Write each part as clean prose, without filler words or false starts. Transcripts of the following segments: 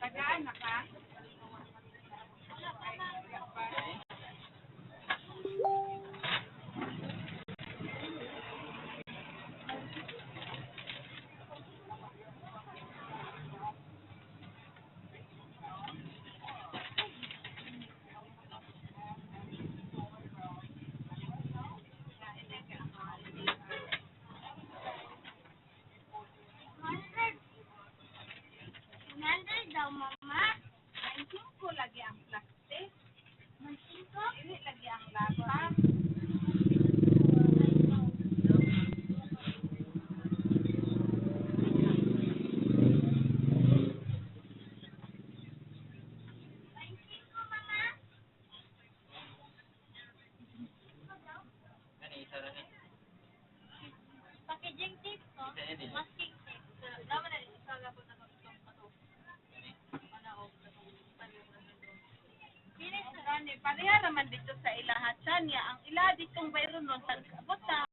Tagaan na ka? Daw mama, 95 lagi ang plastic. 95? Ini lagi ang lata. Packaging tape ko, masking tape. Dapat na isaga po na itong pato. Pili sa gani, pareha naman dito sa ilahat niya. Ang ila ditong bayron nun, tag-abot na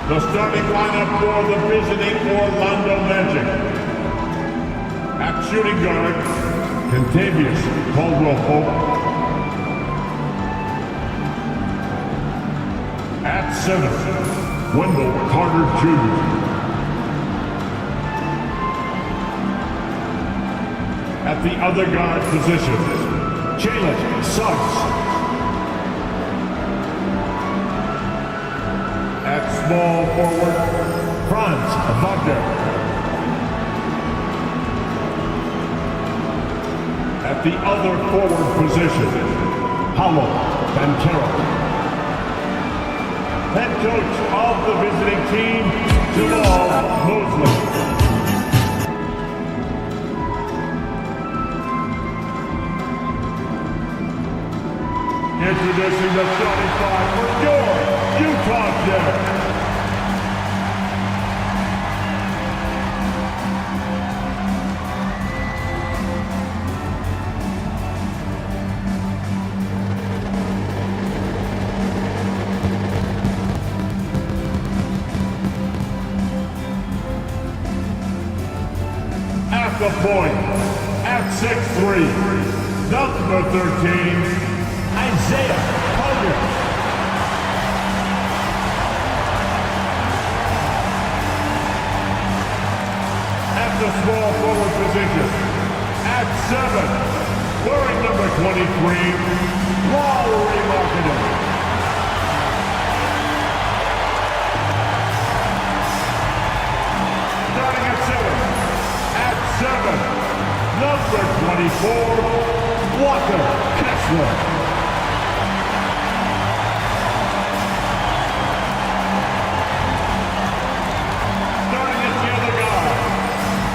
The starting lineup for the visiting Orlando Magic. At shooting guard, Kentavious Caldwell-Pope. At center, Wendell Carter Jr. At the other guard position, Jalen Suggs. At small forward, Franz Wagner. At the other forward position, Paulo Banchero. Head coach of the visiting team, Jamal Mosley. Introducing the starting five for your Utah Jazz. At the point, at 6'3", number 13, Isaiah Hogan. At the small forward position, at 7, wearing number 23, Lauri Markkanen. Starting at 7, number 24, Walker Kessler. Starting at the other guard,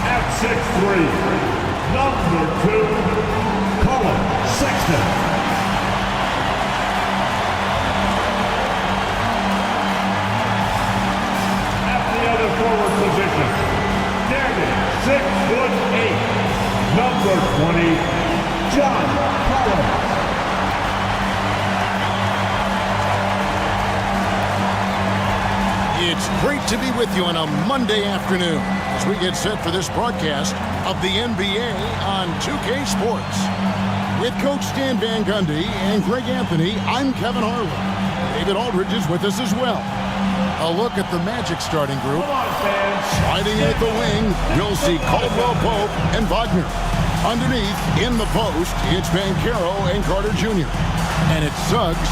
at 6'3", number 2, Colin Sexton. At the other forward position, standing 6'8", number 20, John Collins. It's great to be with you on a Monday afternoon as we get set for this broadcast of the NBA on 2K Sports. With Coach Stan Van Gundy and Greg Anthony, I'm Kevin Harlan. David Aldridge is with us as well. A look at the Magic starting group. Come on, fans. Sliding at the wing, you'll see Caldwell-Pope and Wagner. Underneath, in the post, it's Banchero and Carter Jr. And it's Suggs.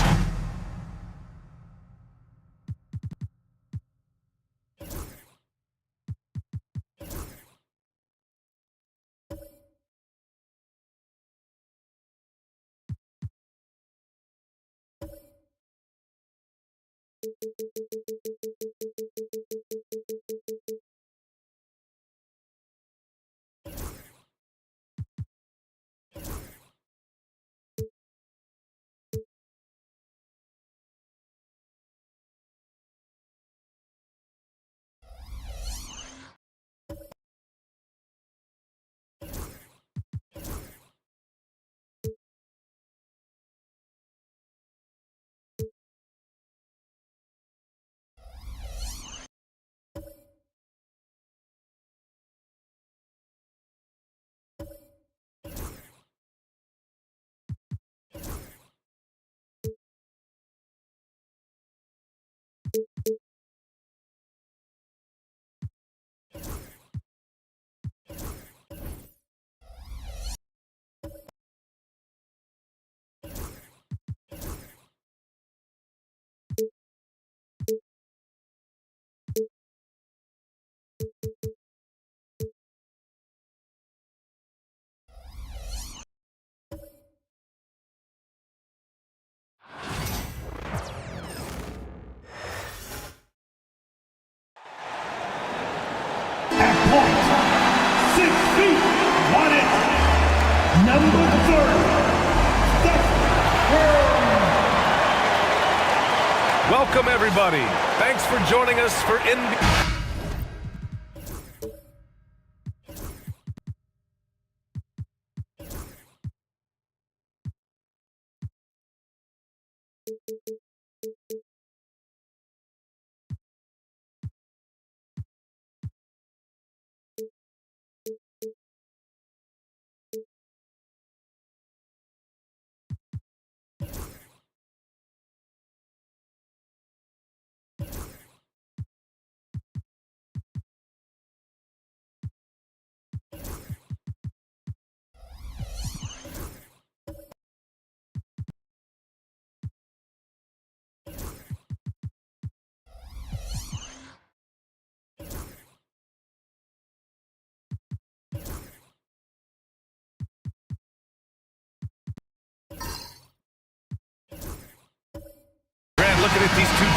Welcome, everybody. Thanks for joining us for NBA.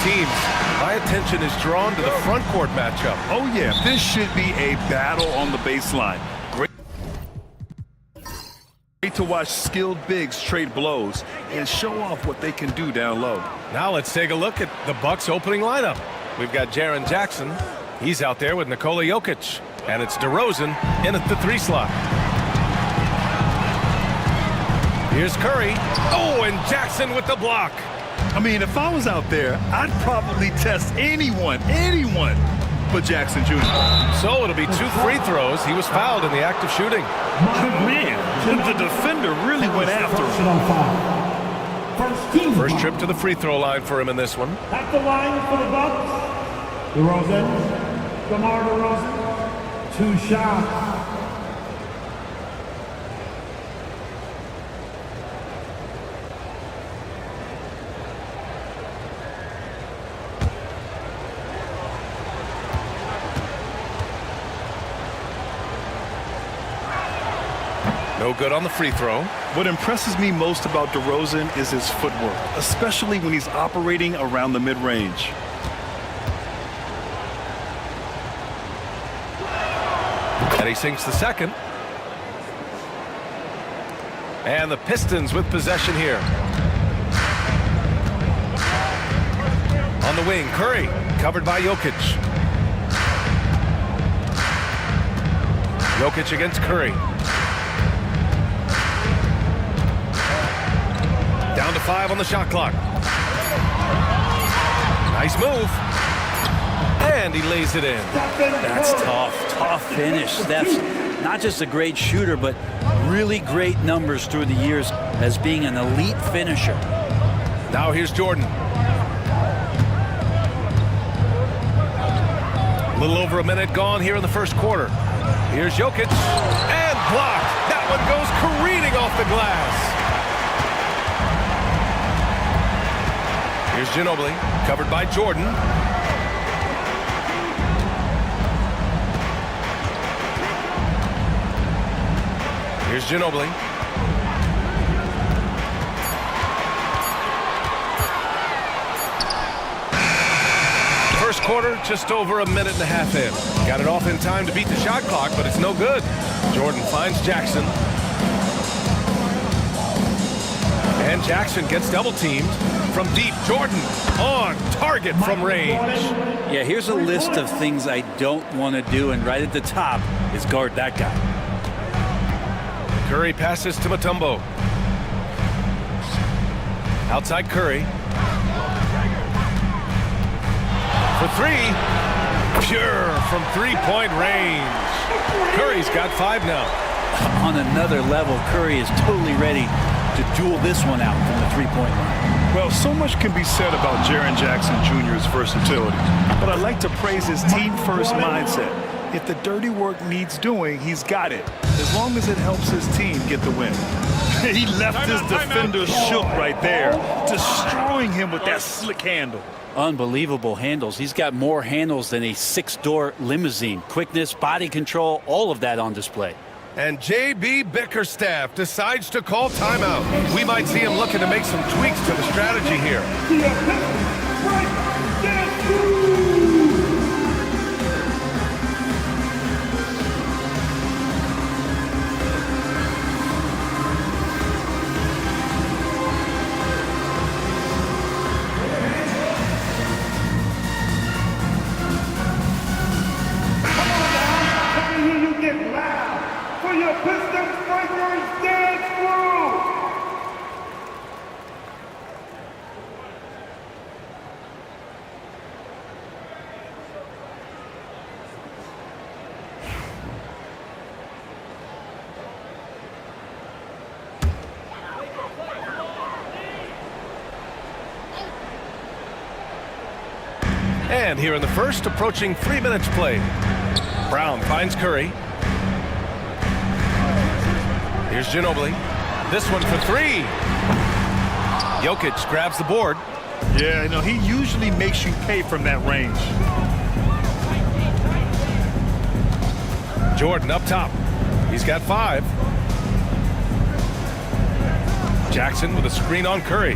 teams, my attention is drawn to the front court matchup. Oh yeah, this should be a battle on the baseline. Great to watch skilled bigs trade blows and show off what they can do down low. Now let's take a look at the Bucks opening lineup. We've got Jaren Jackson. He's out there with Nikola Jokic. And it's DeRozan in at the 3 slot. Here's Curry. Oh, and Jackson with the block. I mean, if I was out there, I'd probably test anyone but Jackson Jr. So it'll be 2 free throws. He was fouled in the act of shooting. Man, the defender really went after him. First trip to the free throw line for him in this one. At the line for the Bucks, DeMar DeRozan, 2 shots. No good on the free throw. What impresses me most about DeRozan is his footwork, especially when he's operating around the mid-range. And he sinks the second. And the Pistons with possession here. On the wing, Curry, covered by Jokic. Jokic against Curry. Down to 5 on the shot clock. Nice move. And he lays it in. That's tough finish. Steph's not just a great shooter, but really great numbers through the years as being an elite finisher. Now here's Jordan. A little over a minute gone here in the first quarter. Here's Jokic. And blocked. That one goes careening off the glass. Here's Ginobili, covered by Jordan. Here's Ginobili. First quarter, just over a minute and a half in. Got it off in time to beat the shot clock, but it's no good. Jordan finds Jackson. And Jackson gets double-teamed. From deep, Jordan on target from range. Yeah, here's a list of things I don't want to do, and right at the top is guard that guy. Curry passes to Mutombo. Outside Curry. For 3. Pure from 3-point range. Curry's got 5 now. On another level, Curry is totally ready to duel this one out from the 3-point line. Well, so much can be said about Jaren Jackson Jr.'s versatility, but I'd like to praise his team-first mindset. If the dirty work needs doing, he's got it, as long as it helps his team get the win. He left his defender shook right there, destroying him with that slick handle. Unbelievable handles. He's got more handles than a 6-door limousine. Quickness, body control, all of that on display. And J.B. Bickerstaff decides to call timeout. We might see him looking to make some tweaks to the strategy here. Piston Strikers dance crew! And here in the first, approaching 3 minutes played. Brown finds Curry. Here's Ginobili. This one for 3. Jokic grabs the board. Yeah, you know, he usually makes you pay from that range. Jordan up top. He's got 5. Jackson with a screen on Curry.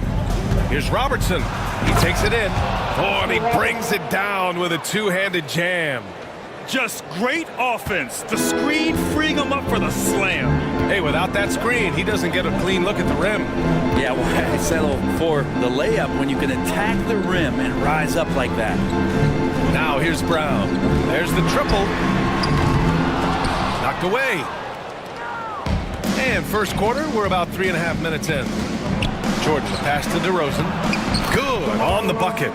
Here's Robertson. He takes it in. Oh, and he brings it down with a two-handed jam. Just great offense. The screen freeing him up for the slam. Hey, without that screen, he doesn't get a clean look at the rim. Yeah, well, I settle for the layup when you can attack the rim and rise up like that. Now here's Brown. There's the triple. Knocked away. And first quarter, we're about 3.5 minutes in. Jordan, the pass to DeRozan. Good on the bucket.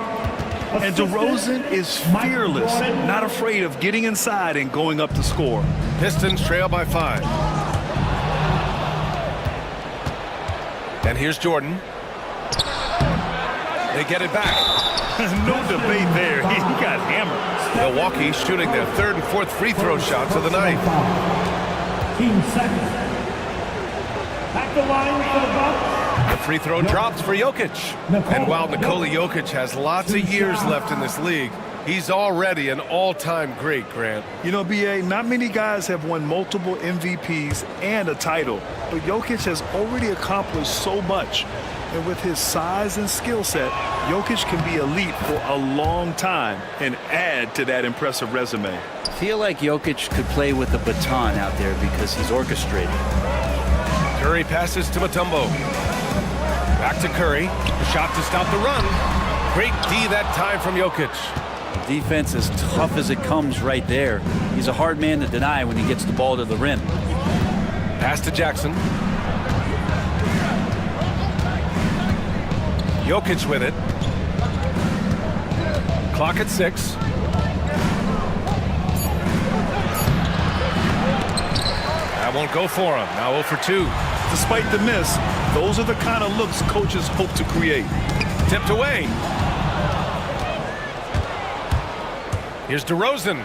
And DeRozan is fearless, not afraid of getting inside and going up to score. Pistons trail by 5. And here's Jordan. They get it back. No debate there. He got hammered. Milwaukee shooting their third and fourth free throw shots of the night. Team second. At the line for the Bucks. The free throw drops for Jokic. And while Nikola Jokic has lots of years left in this league, he's already an all-time great, Grant. You know, B.A., not many guys have won multiple MVPs and a title, but Jokic has already accomplished so much. And with his size and skill set, Jokic can be elite for a long time and add to that impressive resume. I feel like Jokic could play with a baton out there because he's orchestrating. Curry passes to Mutombo. Back to Curry. A shot to stop the run. Great D that time from Jokic. Defense as tough as it comes right there. He's a hard man to deny when he gets the ball to the rim. Pass to Jackson. Jokic with it. Clock at 6. That won't go for him. Now 0 for 2. Despite the miss, those are the kind of looks coaches hope to create. Tipped away. Here's DeRozan.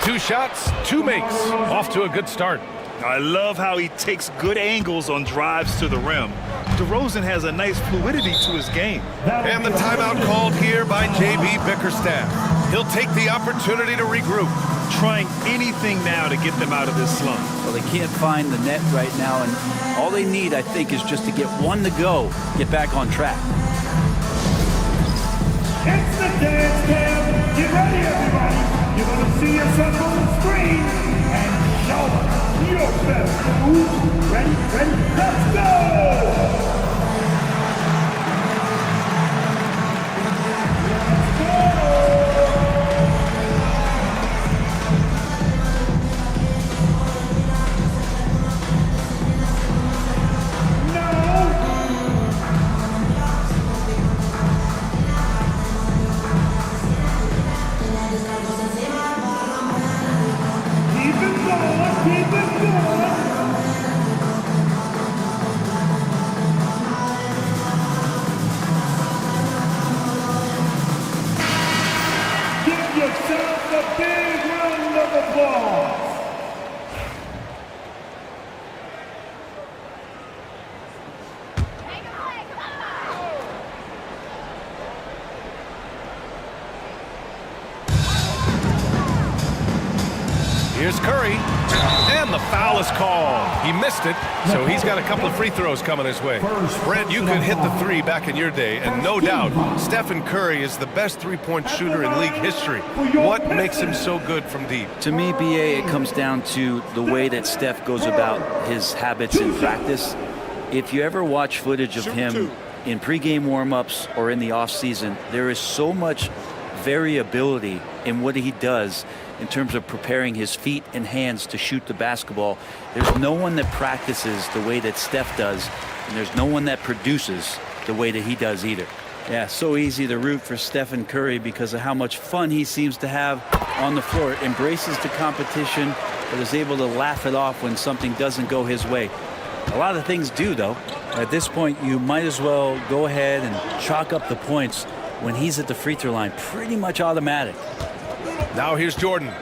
2 shots, 2 makes. Off to a good start. I love how he takes good angles on drives to the rim. DeRozan has a nice fluidity to his game. And the timeout called here by J.B. Bickerstaff. He'll take the opportunity to regroup. Trying anything now to get them out of this slump. Well, they can't find the net right now, and all they need, I think, is just to get one to go, get back on track. It's the dance cam. Get ready, everybody. You're going to see yourself on the screen and show us your best moves. Ready, let's go! Here's Curry, and the foul is called. He missed it, so he's got a couple of free throws coming his way. Brent, you could hit the 3 back in your day, and no doubt, Stephen Curry is the best three-point shooter in league history. What makes him so good from deep? To me, B.A., it comes down to the way that Steph goes about his habits in practice. If you ever watch footage of him in pregame warm-ups or in the off-season, there is so much variability in what he does in terms of preparing his feet and hands to shoot the basketball. There's no one that practices the way that Steph does, and there's no one that produces the way that he does either. Yeah, so easy to root for Stephen Curry because of how much fun he seems to have on the floor. Embraces the competition, but is able to laugh it off when something doesn't go his way. A lot of things do, though. At this point, you might as well go ahead and chalk up the points when he's at the free throw line. Pretty much automatic. Now here's Jordan.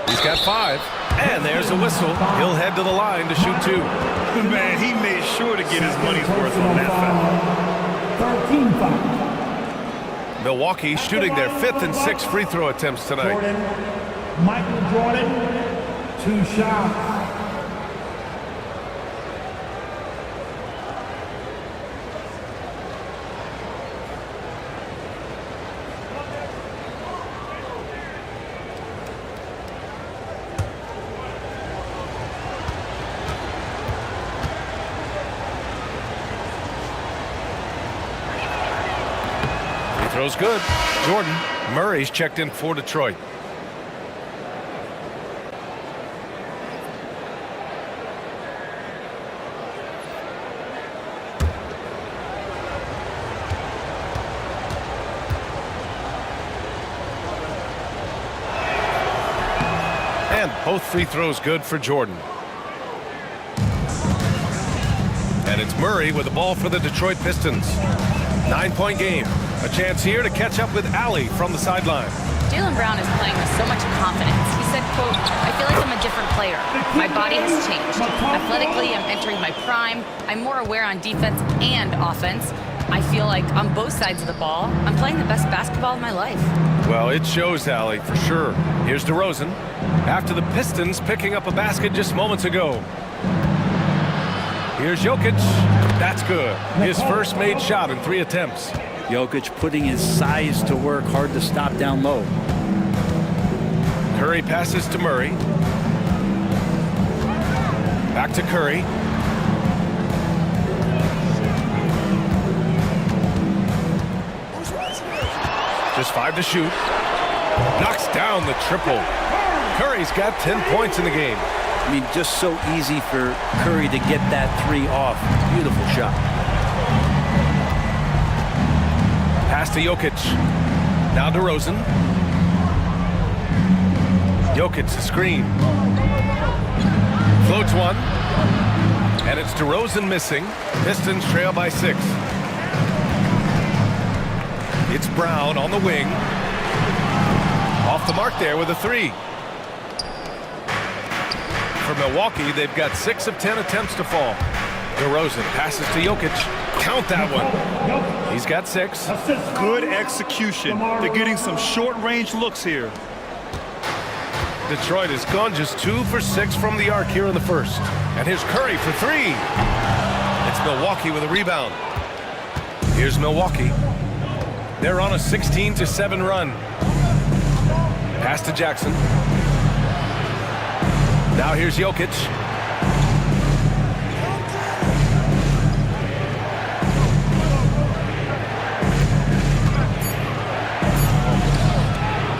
He's got 5, and there's a whistle. He'll head to the line to shoot 2. Man, he made sure to get his money's worth on that foul. 13 foul. Milwaukee shooting their 5th and 6th free throw attempts tonight. Michael Jordan, 2 shots. throw's good. Jordan. Murray's checked in for Detroit. And both free throws good for Jordan. And it's Murray with the ball for the Detroit Pistons. 9-point game. A chance here to catch up with Allie from the sideline. Jaylen Brown is playing with so much confidence. He said, quote, "I feel like I'm a different player. My body has changed. Athletically, I'm entering my prime. I'm more aware on defense and offense. I feel like on both sides of the ball, I'm playing the best basketball of my life." Well, it shows, Allie, for sure. Here's DeRozan. After the Pistons picking up a basket just moments ago. Here's Jokic. That's good. His first made shot in 3 attempts. Jokic putting his size to work, hard to stop down low. Curry passes to Murray. Back to Curry. Just 5 to shoot. Knocks down the triple. Curry's got 10 points in the game. I mean, just so easy for Curry to get that 3 off. Beautiful shot. Pass to Jokic. Now DeRozan. Jokic, the screen. Floats one. And it's DeRozan missing. Pistons trail by 6. It's Brown on the wing. Off the mark there with a 3. For Milwaukee, they've got 6 of 10 attempts to fall. DeRozan passes to Jokic. Count that one. He's got 6. Good execution. They're getting some short-range looks here. Detroit has gone just 2 for 6 from the arc here in the first. And here's Curry for 3. It's Milwaukee with a rebound. Here's Milwaukee. They're on a 16-7 run. Pass to Jackson. Now here's Jokic.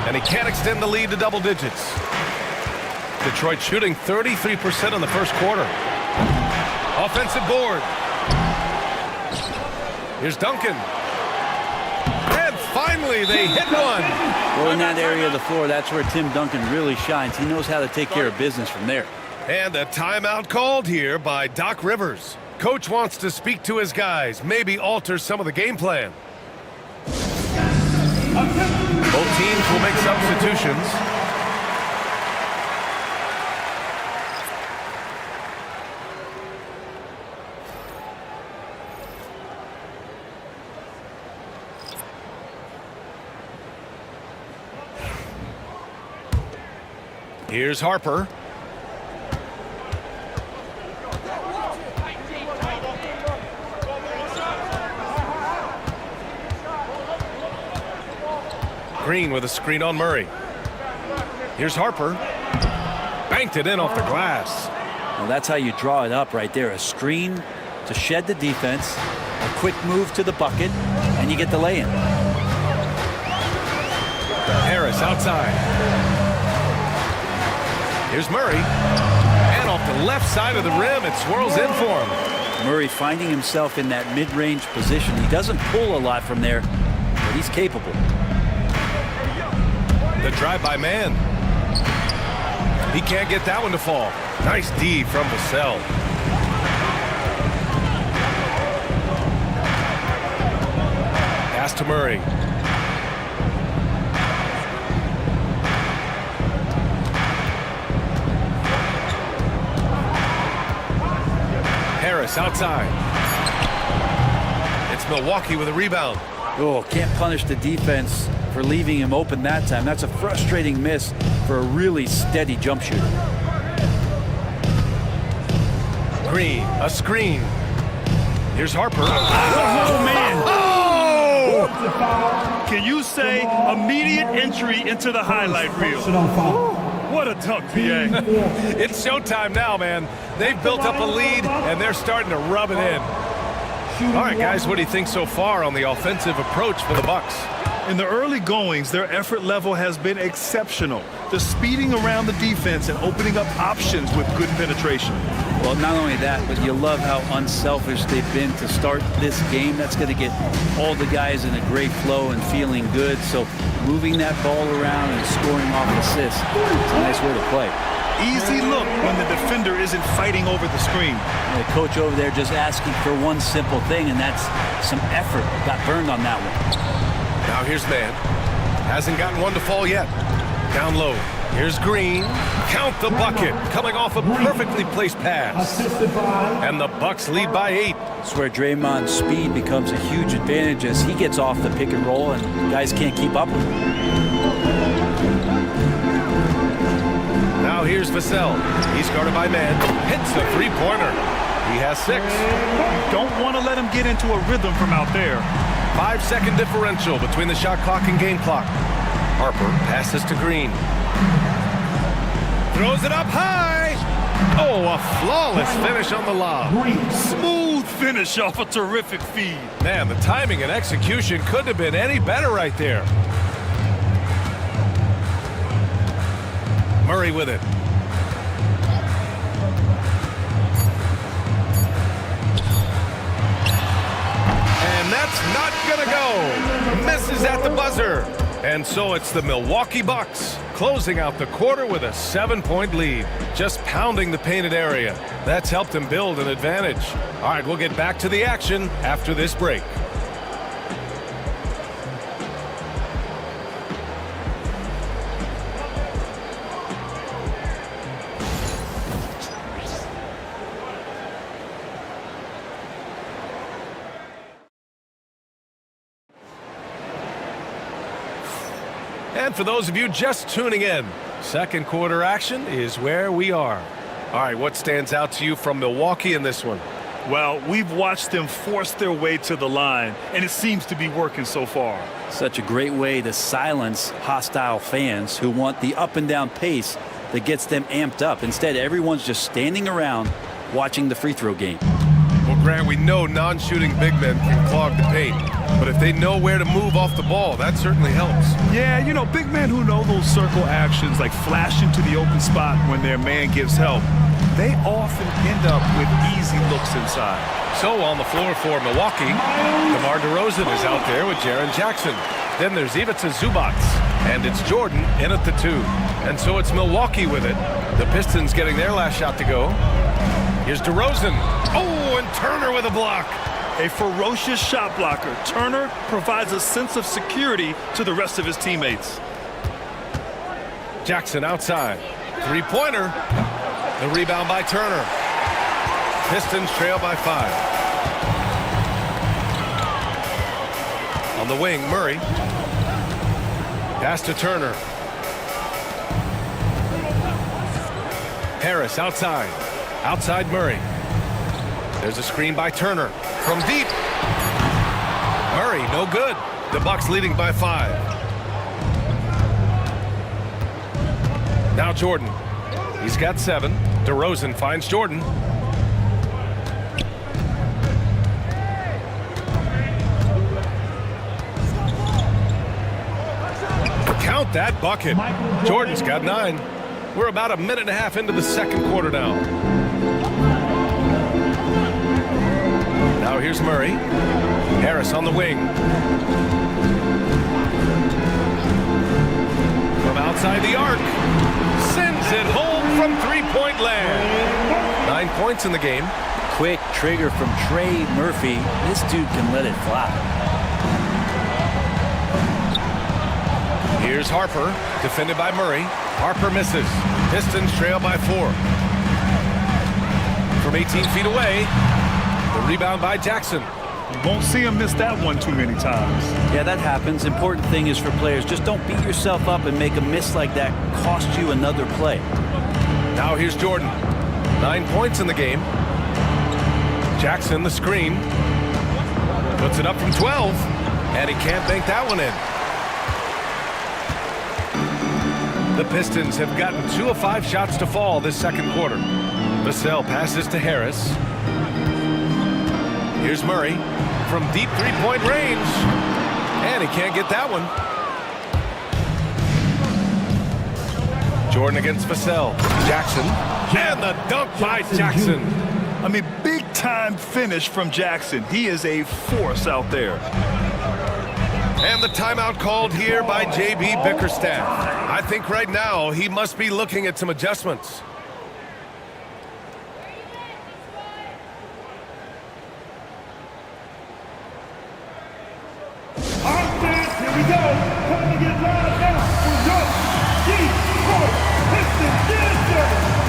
And he can't extend the lead to double digits. Detroit shooting 33% in the first quarter. Offensive board. Here's Duncan. And finally they hit one. Well, in that area of the floor, that's where Tim Duncan really shines. He knows how to take care of business from there. And a timeout called here by Doc Rivers. Coach wants to speak to his guys, maybe alter some of the game plan. Both teams will make substitutions. Here's Harper. Green with a screen on Murray. Here's Harper. Banked it in off the glass. Well, that's how you draw it up right there. A screen to shed the defense, a quick move to the bucket, and you get the lay-in. Harris outside. Here's Murray. And off the left side of the rim, it swirls in for him. Murray finding himself in that mid-range position. He doesn't pull a lot from there, but he's capable. The drive by man. He can't get that one to fall. Nice D from Vassell. Pass to Murray. Harris outside. It's Milwaukee with a rebound. Oh, can't punish the defense for leaving him open that time. That's a frustrating miss for a really steady jump shooter. Green, a screen. Here's Harper. Oh, man. Oh! Can you say immediate entry into the highlight reel? What a dunk, PA. It's showtime now, man. They've built up a lead, and they're starting to rub it in. All right, guys, what do you think so far on the offensive approach for the Bucks? In the early goings, their effort level has been exceptional. They're speeding around the defense and opening up options with good penetration. Well, not only that, but you love how unselfish they've been to start this game. That's going to get all the guys in a great flow and feeling good. So moving that ball around and scoring off assists, it's a nice way to play. Easy look when the defender isn't fighting over the screen. The coach over there just asking for one simple thing, and that's some effort. Got burned on that one. Now here's man. Hasn't gotten one to fall yet. Down low. Here's Green. Count the bucket. Coming off a perfectly placed pass. And the Bucks lead by 8. That's where Draymond's speed becomes a huge advantage as he gets off the pick and roll and guys can't keep up with him. Now here's Vassell. He's guarded by man. Hits a three-pointer. He has 6. Don't want to let him get into a rhythm from out there. 5-second differential between the shot clock and game clock. Harper passes to Green. Throws it up high. Oh, a flawless finish on the lob. Smooth finish off a terrific feed. Man, the timing and execution couldn't have been any better right there. Murray with it. And that's not gonna go. Misses at the buzzer. And so it's the Milwaukee Bucks closing out the quarter with a 7-point lead. Just pounding the painted area. That's helped them build an advantage. All right, we'll get back to the action after this break. And for those of you just tuning in, second quarter action is where we are. All right, what stands out to you from Milwaukee in this one? Well, we've watched them force their way to the line, and it seems to be working so far. Such a great way to silence hostile fans who want the up and down pace that gets them amped up. Instead, everyone's just standing around watching the free throw game. Well, Grant, we know non-shooting big men can clog the paint. But if they know where to move off the ball, that certainly helps. Yeah, you know, big men who know those circle actions, like flash into the open spot when their man gives help, they often end up with easy looks inside. So on the floor for Milwaukee, DeMar DeRozan is out there with Jaren Jackson. Then there's Ivica Zubac, and it's Jordan in at the 2. And so it's Milwaukee with it. The Pistons getting their last shot to go. Here's DeRozan. Oh, and Turner with a block. A ferocious shot blocker. Turner provides a sense of security to the rest of his teammates. Jackson outside. Three-pointer. The rebound by Turner. Pistons trail by 5. On the wing, Murray. Pass to Turner. Harris outside. Outside Murray. There's a screen by Turner. From deep. Murray, no good. The Bucks leading by 5. Now Jordan. He's got 7. DeRozan finds Jordan. Count that bucket. Jordan's got 9. We're about a minute and a half into the second quarter now. Now here's Murray. Harris on the wing. From outside the arc. Sends it home from three-point land. 9 points in the game. Quick trigger from Trey Murphy. This dude can let it fly. Here's Harper, defended by Murray. Harper misses. Pistons trail by 4. From 18 feet away, the rebound by Jackson. You won't see him miss that one too many times. Yeah, that happens. Important thing is for players, just don't beat yourself up and make a miss like that cost you another play. Now here's Jordan. 9 points in the game. Jackson, the screen. Puts it up from 12, and he can't bank that one in. The Pistons have gotten 2 of 5 shots to fall this second quarter. Vassell passes to Harris. Here's Murray from deep three-point range. And he can't get that one. Jordan against Vassell. Jackson. And the dunk by Jackson. I mean, big-time finish from Jackson. He is a force out there. And the timeout called here by J.B. Bickerstaff. I think right now he must be looking at some adjustments. Here we go. Time to get loud now for your Detroit Pistons. Yes, sir.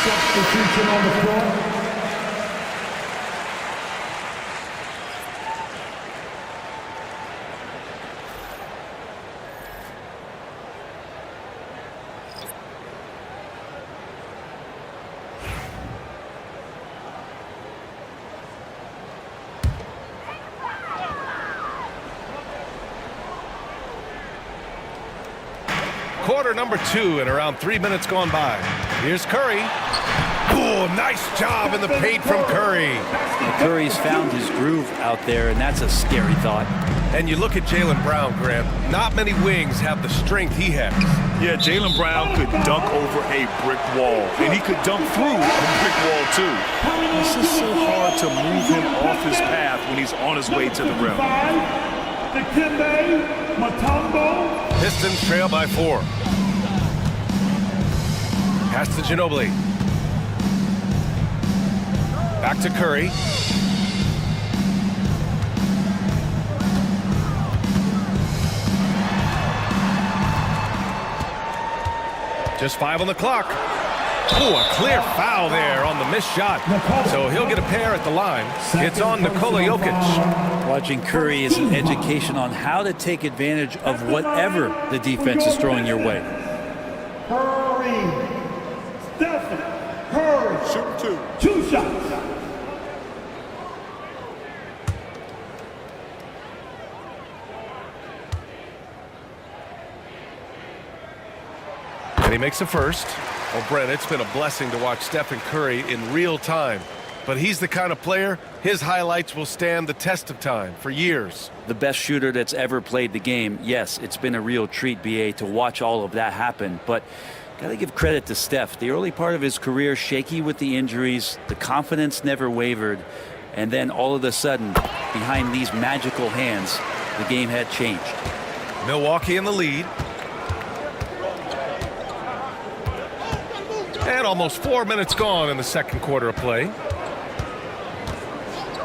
Substitution on the floor. Quarter number 2 and around 3 minutes gone by. Here's Curry. Oh, nice job in the paint from Curry. Curry's found his groove out there, and that's a scary thought. And you look at Jaylen Brown, Grant. Not many wings have the strength he has. Yeah, Jaylen Brown could dunk over a brick wall, and he could dunk through a brick wall, too. It's just so hard to move him off his path when he's on his way to the rim. Pistons trail by 4. Pass to Ginobili. Back to Curry. Just 5 on the clock. Oh, a clear foul there on the missed shot. So he'll get a pair at the line. It's on Nikola Jokic. Watching Curry is an education on how to take advantage of whatever the defense is throwing your way. Hurry. Stephen, hurry. Shoot 2 shots. And he makes a first. Well, Brent, it's been a blessing to watch Stephen Curry in real time. But he's the kind of player, his highlights will stand the test of time for years. The best shooter that's ever played the game. Yes, it's been a real treat, BA, to watch all of that happen. But got to give credit to Steph. The early part of his career, shaky with the injuries, the confidence never wavered. And then all of a sudden, behind these magical hands, the game had changed. Milwaukee in the lead. And almost 4 minutes gone in the second quarter of play.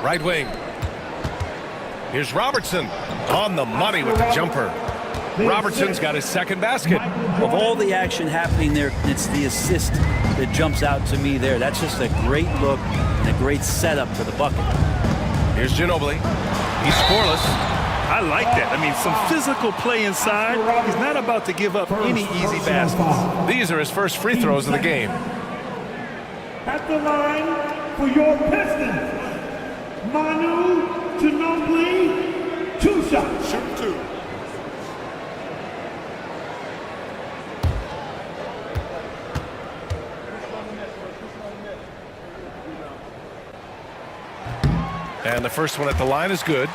Right wing. Here's Robertson on the money with the jumper. Robertson's got his second basket. Of all the action happening there, it's the assist that jumps out to me there. That's just a great look and a great setup for the bucket. Here's Ginobili. He's scoreless. I like that. I mean, some physical play inside. He's not about to give up any easy baskets. These are his first free throws of the game. At the line for your Pistons, Manu Ginobili, 2 shots. Shoot 2. And the first one at the line is good.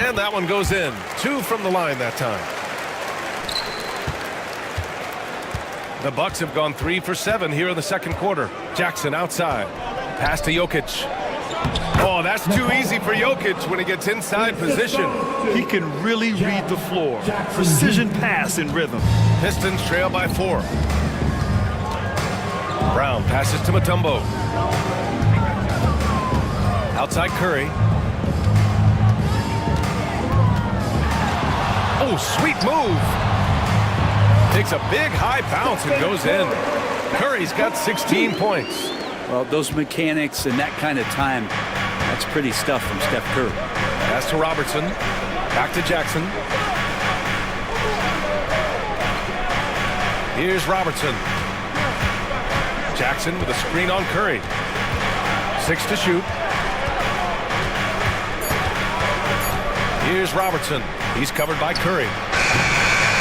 And that one goes in. 2 from the line that time. The Bucks have gone 3 for 7 here in the second quarter. Jackson outside. Pass to Jokic. Oh, that's too easy for Jokic when he gets inside position. He can really read the floor. Precision pass in rhythm. Pistons trail by 4. Brown passes to Mutombo. Outside Curry. Oh, sweet move. Takes a big high bounce and goes in. Curry's got 16 points. Well, those mechanics and that kind of time, that's pretty stuff from Steph Curry. Pass to Robertson. Back to Jackson. Here's Robertson. Jackson with a screen on Curry. 6 to shoot. Here's Robertson. He's covered by Curry.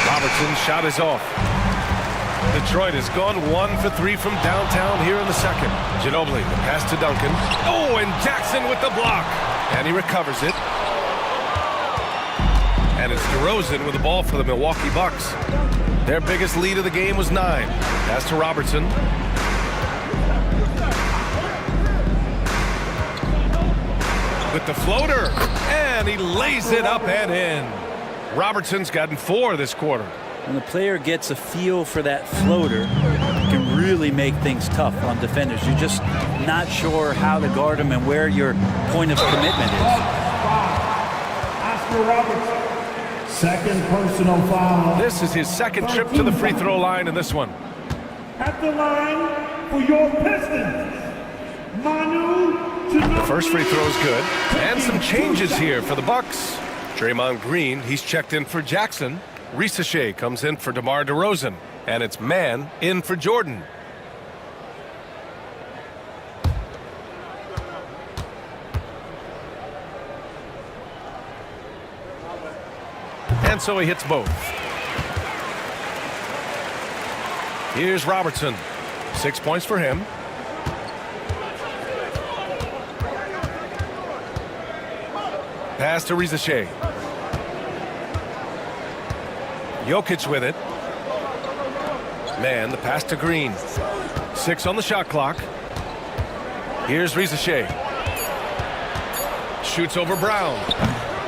Robertson's shot is off. Detroit has gone 1 for 3 from downtown here in the second. Ginobili, the pass to Duncan. Oh, and Jackson with the block. And he recovers it. And it's DeRozan with the ball for the Milwaukee Bucks. Their biggest lead of the game was 9. Pass to Robertson. With the floater. And he lays it up and in. Robertson's gotten 4 this quarter. When the player gets a feel for that floater, it can really make things tough on defenders. You're just not sure how to guard them and where your point of commitment is. Oscar Robertson, second personal foul. This is his second trip to the free throw line in this one. At the line for your Pistons, Manu Ginobili. The first free throw is good. And some changes here for the Bucks. Draymond Green, he's checked in for Jackson. Risacher comes in for DeMar DeRozan. And it's Mann in for Jordan. And so he hits both. Here's Robertson. 6 points for him. Pass to Risacher. Jokic with it. Man, the pass to Green. 6 on the shot clock. Here's Risacher. Shoots over Brown.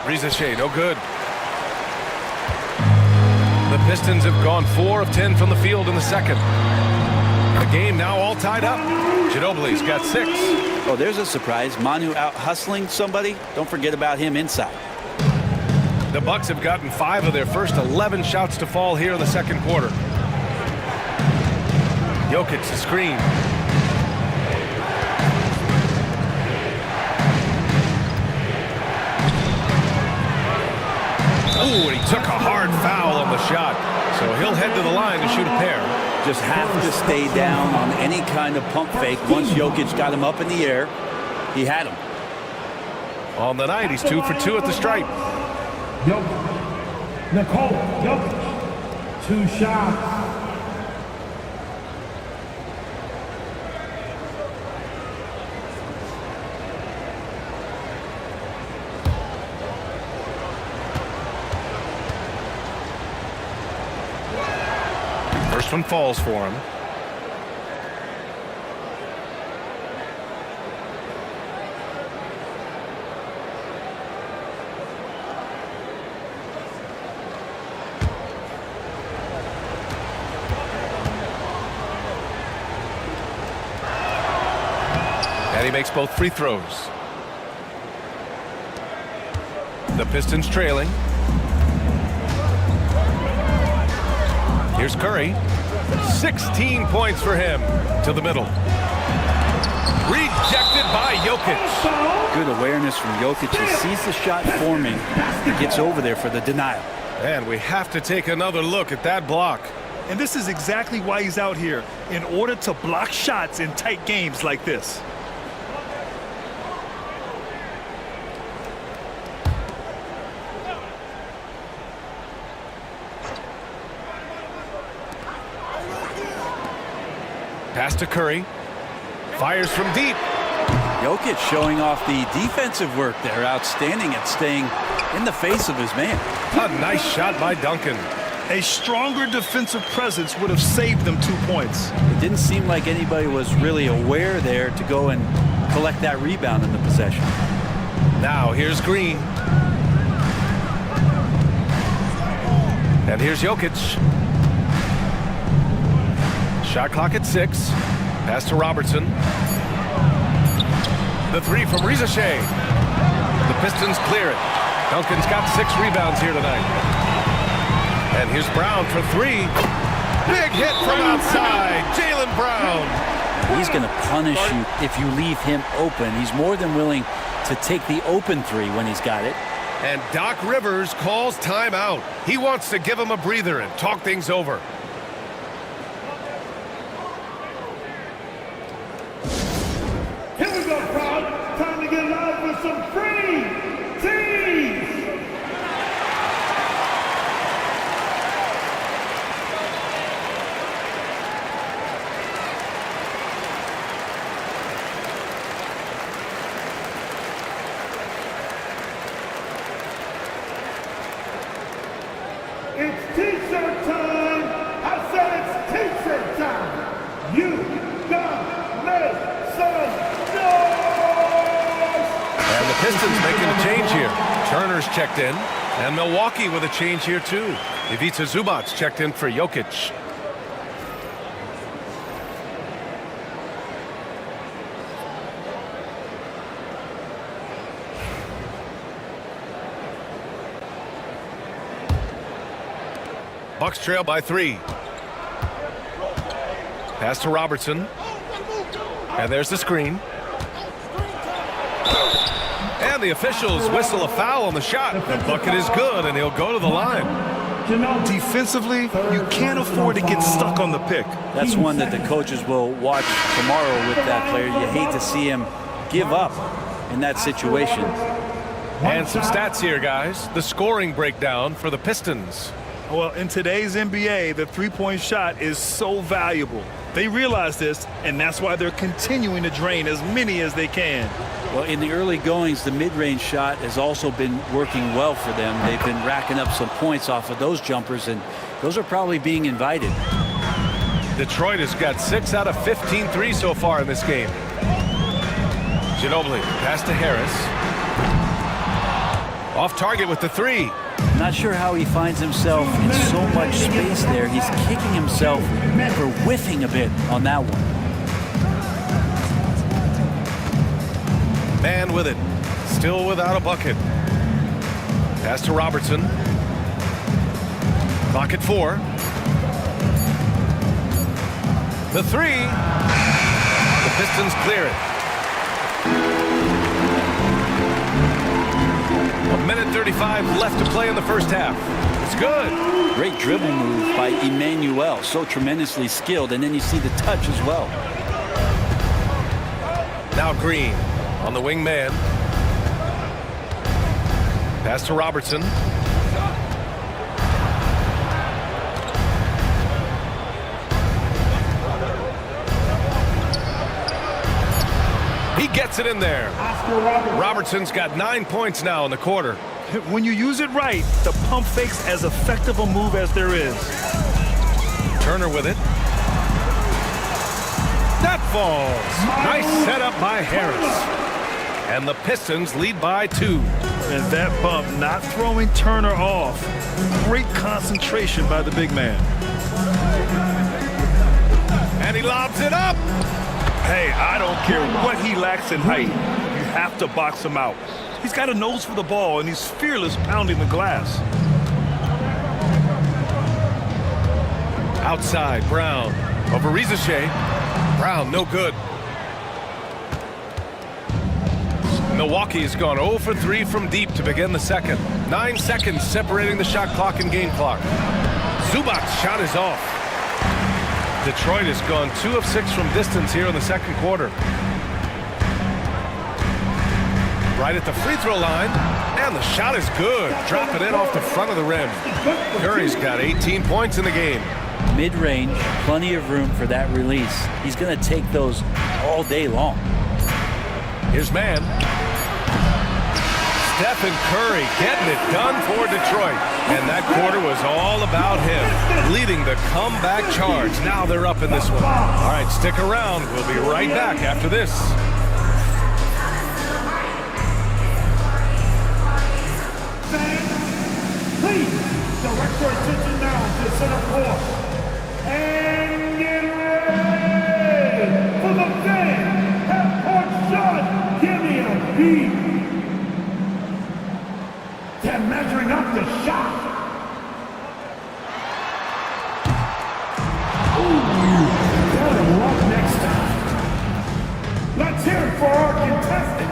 Risacher, no good. The Pistons have gone 4 of 10 from the field in the second. The game now all tied up. Ginobili's got 6. Oh, there's a surprise. Manu out hustling somebody. Don't forget about him inside. The Bucks have gotten 5 of their first 11 shots to fall here in the second quarter. Jokic the screen. Oh, and he took a hard foul on the shot. So he'll head to the line to shoot a pair. Just have to stay down on any kind of pump fake. Once Jokic got him up in the air, he had him. On the night, he's 2 for 2 at the stripe. Jokic. Nicole Jokic. 2 shots. First one falls for him. And he makes both free throws. The Pistons trailing. Here's Curry. 16 points for him to the middle. Rejected by Jokic. Good awareness from Jokic. He sees the shot forming. He gets over there for the denial. And we have to take another look at that block. And this is exactly why he's out here, in order to block shots in tight games like this. Pass to Curry. Fires from deep. Jokic showing off the defensive work there. Outstanding at staying in the face of his man. A nice shot by Duncan. A stronger defensive presence would have saved them 2 points. It didn't seem like anybody was really aware there to go and collect that rebound in the possession. Now here's Green. And here's Jokic. Shot clock at 6. Pass to Robertson. The three from Rizashay. The Pistons clear it. Duncan's got 6 rebounds here tonight. And here's Brown for 3. Big hit from outside. Jaylen Brown. He's going to punish you if you leave him open. He's more than willing to take the open 3 when he's got it. And Doc Rivers calls timeout. He wants to give him a breather and talk things over. Here we go, crowd. Time to get live with some free teams. It's t-shirt time. I said it's t-shirt time. You gotta make some noise. And the Pistons making a change here. Turner's checked in. And Milwaukee with a change here too. Ivica Zubac's checked in for Jokic. Bucks trail by 3. Pass to Robertson. And there's the screen. And the officials whistle a foul on the shot. The bucket is good, and he'll go to the line. Defensively, you can't afford to get stuck on the pick. That's one that the coaches will watch tomorrow with that player. You hate to see him give up in that situation. And some stats here, guys. The scoring breakdown for the Pistons. Well, in today's NBA, the three-point shot is so valuable. They realize this, and that's why they're continuing to drain as many as they can. Well, in the early goings, the mid-range shot has also been working well for them. They've been racking up some points off of those jumpers, and those are probably being invited. Detroit has got 6 out of 15 threes so far in this game. Ginobili, pass to Harris. Off target with the 3. Not sure how he finds himself in so much space there. He's kicking himself for whiffing a bit on that one. Man with it. Still without a bucket. Pass to Robertson. Clock at 4. The 3. The Pistons clear it. A minute 35 left to play in the first half. It's good. Great dribble move by Emmanuel. So tremendously skilled. And then you see the touch as well. Now Green on the wing man. Pass to Robertson. He gets it in there. Robertson's got 9 points now in the quarter. When you use it right, the pump fake's as effective a move as there is. Turner with it. That falls. Nice setup by Harris. And the Pistons lead by 2. And that bump not throwing Turner off. Great concentration by the big man. And he lobs it up. Hey, I don't care what he lacks in height. You have to box him out. He's got a nose for the ball, and he's fearless pounding the glass. Outside, Brown. Over Rizashay. Brown, no good. Milwaukee has gone 0 for 3 from deep to begin the second. 9 seconds separating the shot clock and game clock. Zubac's shot is off. Detroit has gone 2 of 6 from distance here in the second quarter. Right at the free throw line, and the shot is good. Drop it in off the front of the rim. Curry's got 18 points in the game. Mid-range, plenty of room for that release. He's going to take those all day long. Here's man. Stephen Curry getting it done for Detroit. And that quarter was all about him, leading the comeback charge. Now they're up in this one. All right, stick around. We'll be right back after this. Please direct your attention now to center court. And get ready for the fan half-court shot. Give me a beat. They're measuring up the shot. Ooh, that'll work next time. Let's hear it for our contestant.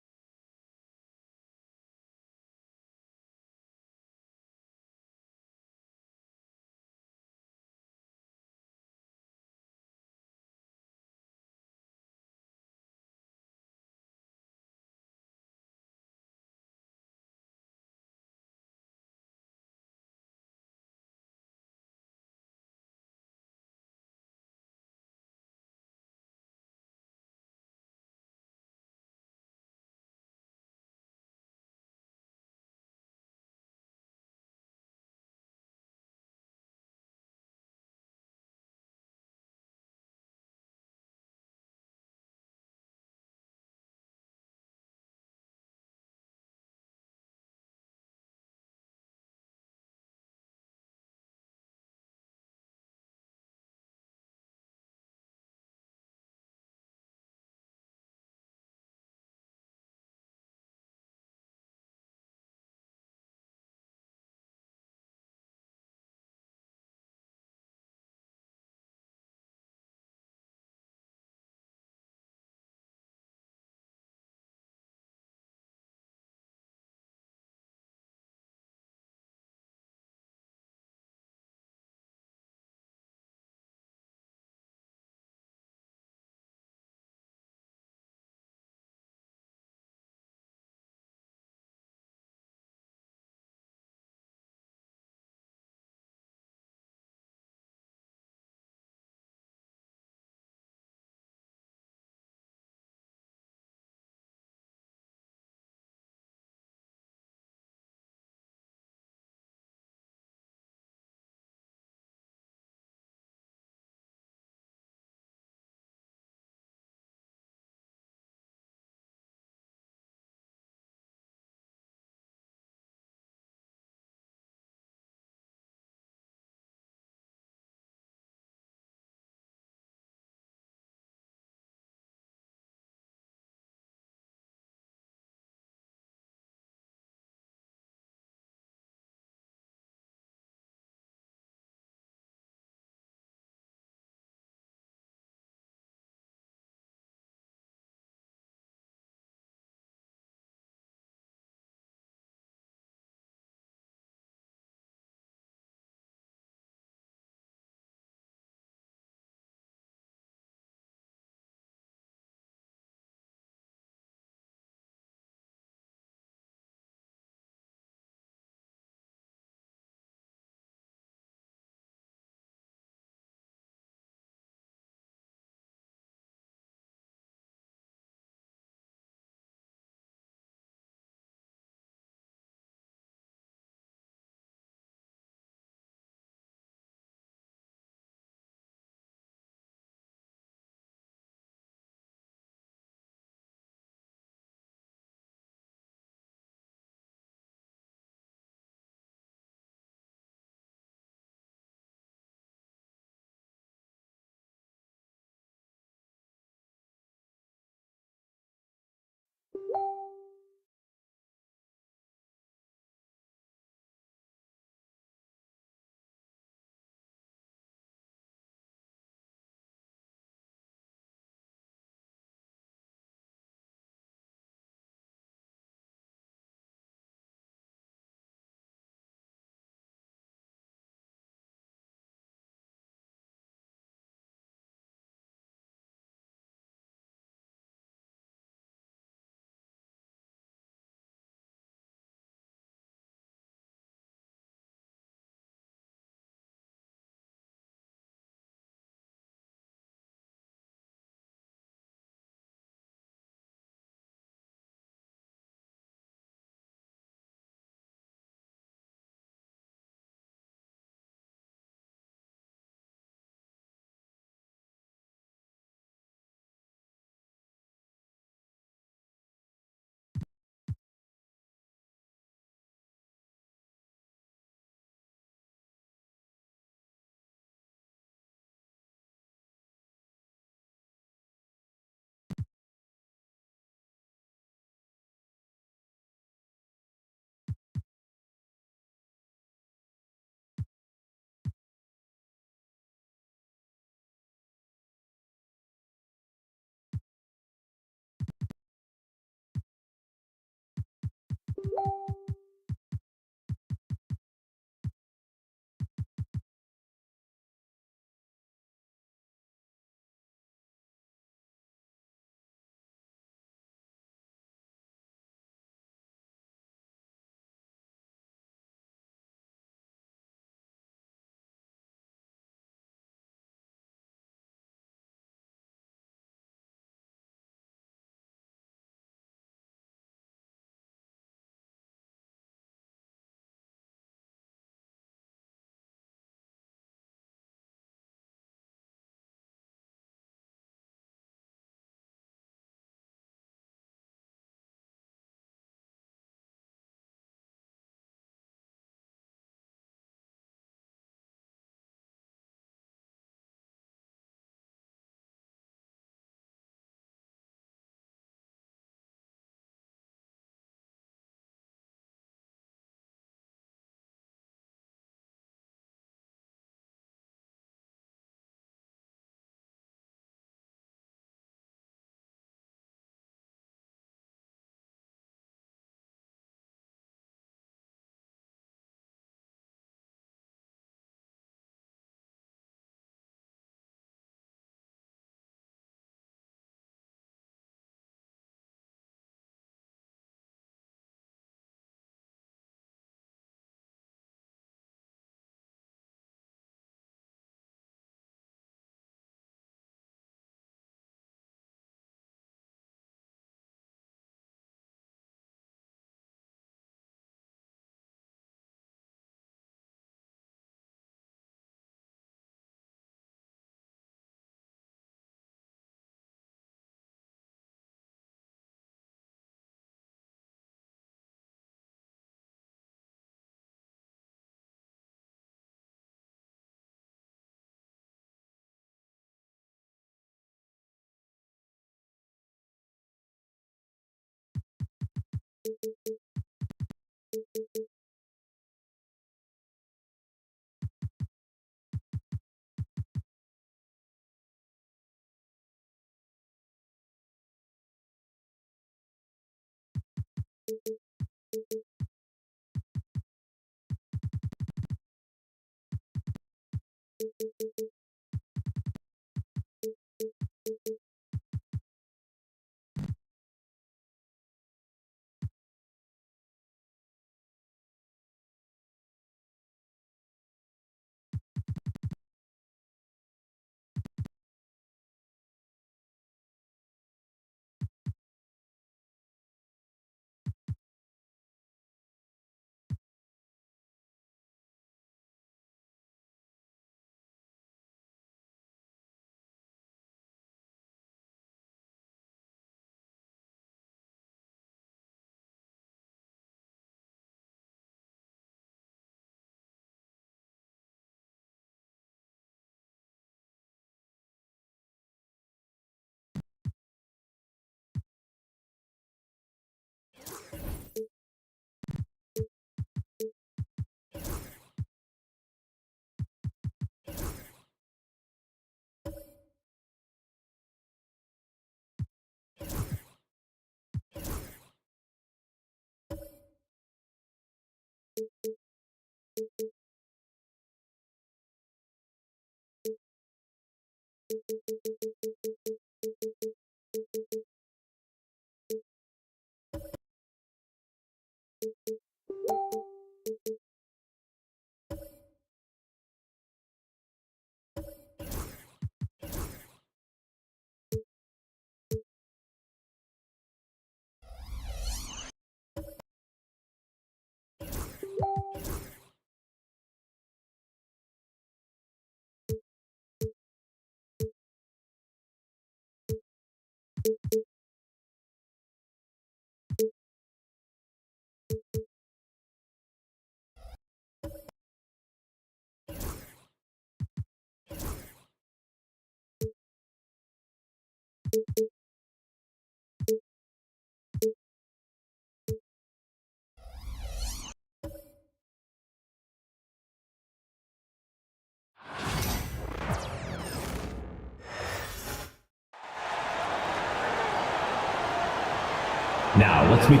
Now, let's meet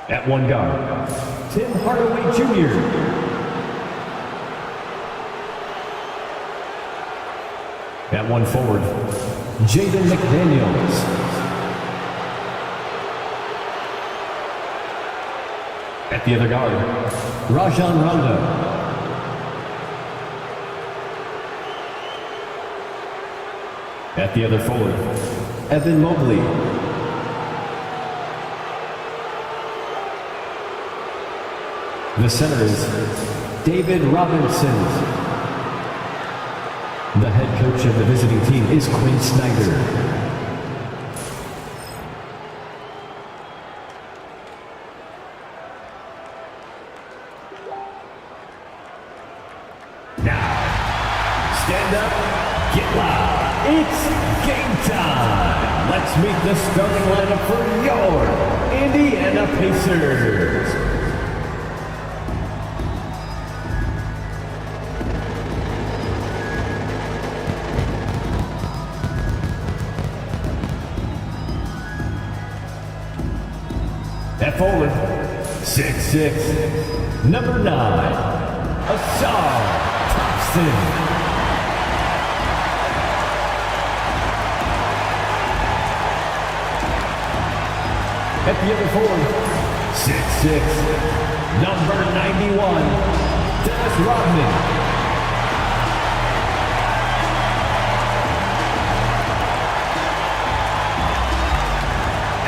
at one guard, Tim Hardaway Jr. At one forward, Jaden McDaniels. At the other guard, Rajon Rondo. At the other forward, Evan Mobley. The center is David Robinson. The head coach of the visiting team is Quinn Snyder. Now, stand up, get loud. It's game time! Let's meet the starting lineup for your Indiana Pacers. At forward, 6'6", number 9, Asar Thompson. At the other forward, 6'6", number 91, Dennis Rodman.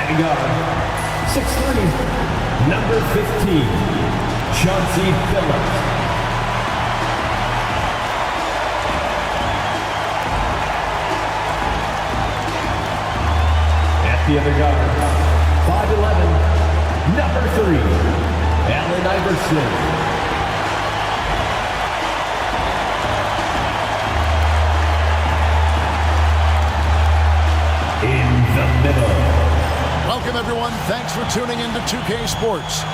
At guard, 6'3", number 15, Chauncey Billups. At the other guard, 5'11", number 3, Allen Iverson. In the Welcome, everyone. Thanks for tuning in to 2K Sports.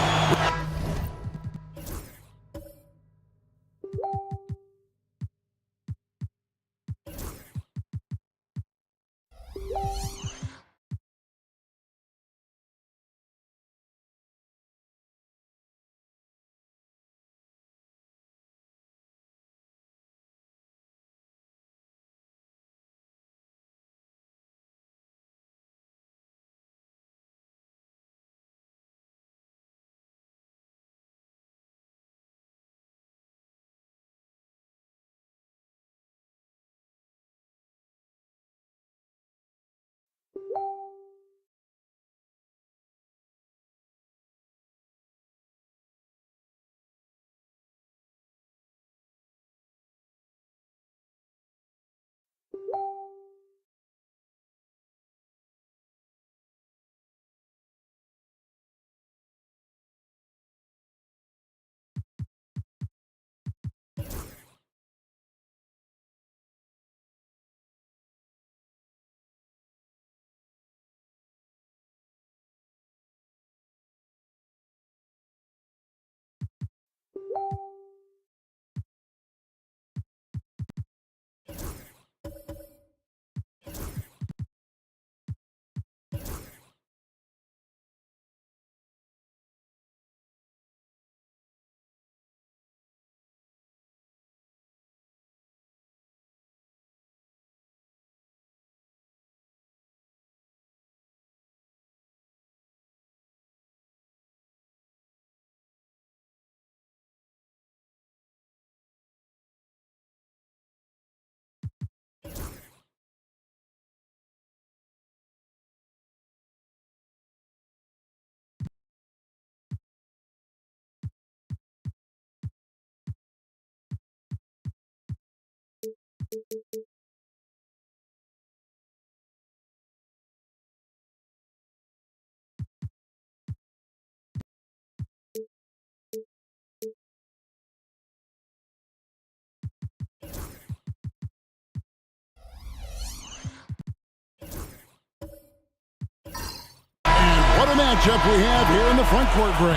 What a matchup we have here in the front court, Greg.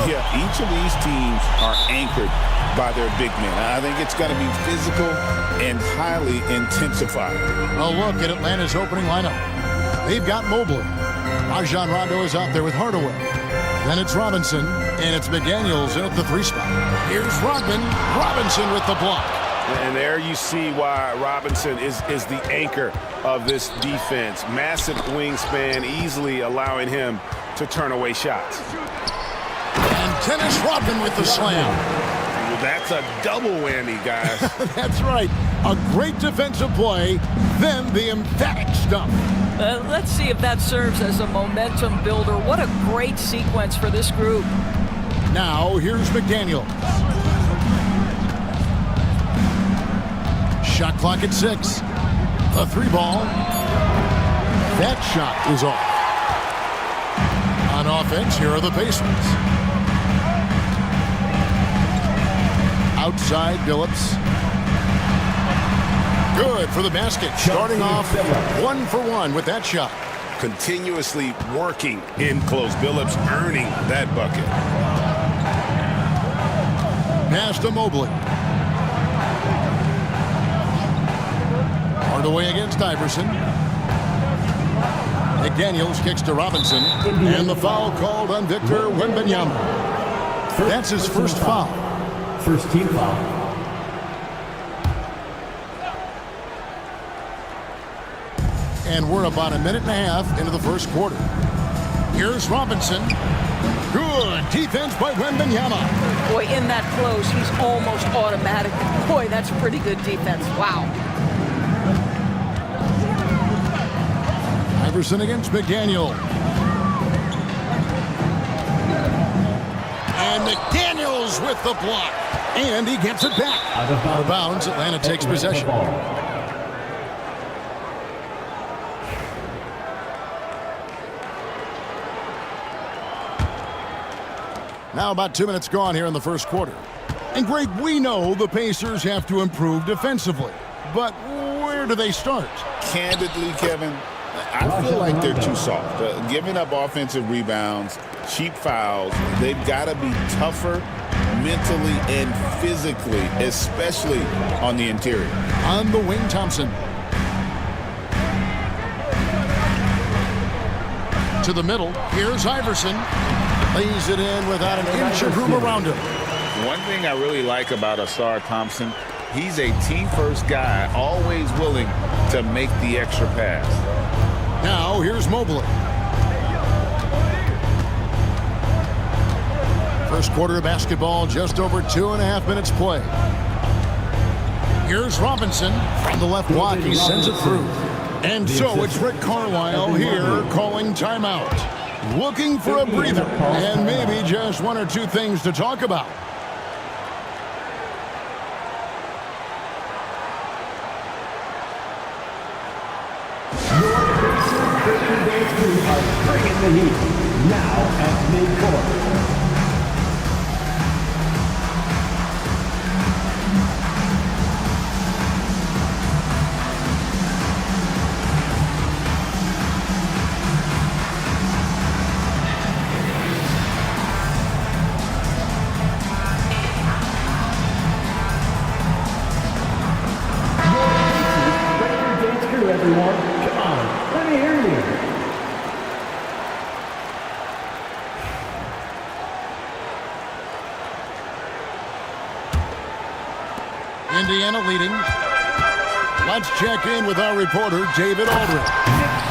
Yeah, each of these teams are anchored by their big men. I think it's going to be physical and highly intensified. A look at Atlanta's opening lineup. They've got Mobley. Rajon Rondo is out there with Hardaway. Then it's Robinson, and it's McDaniels in at the 3 spot. Here's Rodman. Robinson with the block. And there you see why Robinson is the anchor of this defense. Massive wingspan, easily allowing him to turn away shots. And Dennis Rodman with the slam. Well, that's a double whammy, guys. That's right. A great defensive play, then the emphatic stuff. Let's see if that serves as a momentum builder. What a great sequence for this group. Now, here's McDaniel. Shot clock at 6. A 3 ball. That shot is off. On offense, here are the Pacers. Outside, Billups. Good for the basket. Starting off 1 for 1 with that shot. Continuously working in close. Billups earning that bucket. Pass to Mobley. Hardaway against Iverson. McDaniels kicks to Robinson. And the foul called on Victor Wembanyama. That's his first foul. First team foul. And we're about a minute and a half into the first quarter. Here's Robinson. Good defense by Wembanyama. Boy, in that close, he's almost automatic. Boy, that's pretty good defense. Wow. Iverson against McDaniel. And McDaniels with the block. And he gets it back. Out of bounds, Atlanta takes possession. Now about 2 minutes gone here in the first quarter. And Greg, we know the Pacers have to improve defensively. But where do they start? Candidly, Kevin, I feel like they're too soft. Giving up offensive rebounds, cheap fouls, they've got to be tougher mentally and physically, especially on the interior. On the wing, Thompson. To the middle. Here's Iverson. Lays it in without an inch of room around him. One thing I really like about Ausar Thompson, he's a team-first guy, always willing to make the extra pass. Now, here's Mobley. First quarter of basketball, just over 2.5 minutes play. Here's Robinson from the left block. He sends it through. And so it's Rick Carlisle here calling timeout. Looking for a breather and maybe just one or two things to talk about. Are bringing the heat now at midcourt. Everyone, come on, let me hear you. Indiana leading. Let's check in with our reporter, David Aldridge.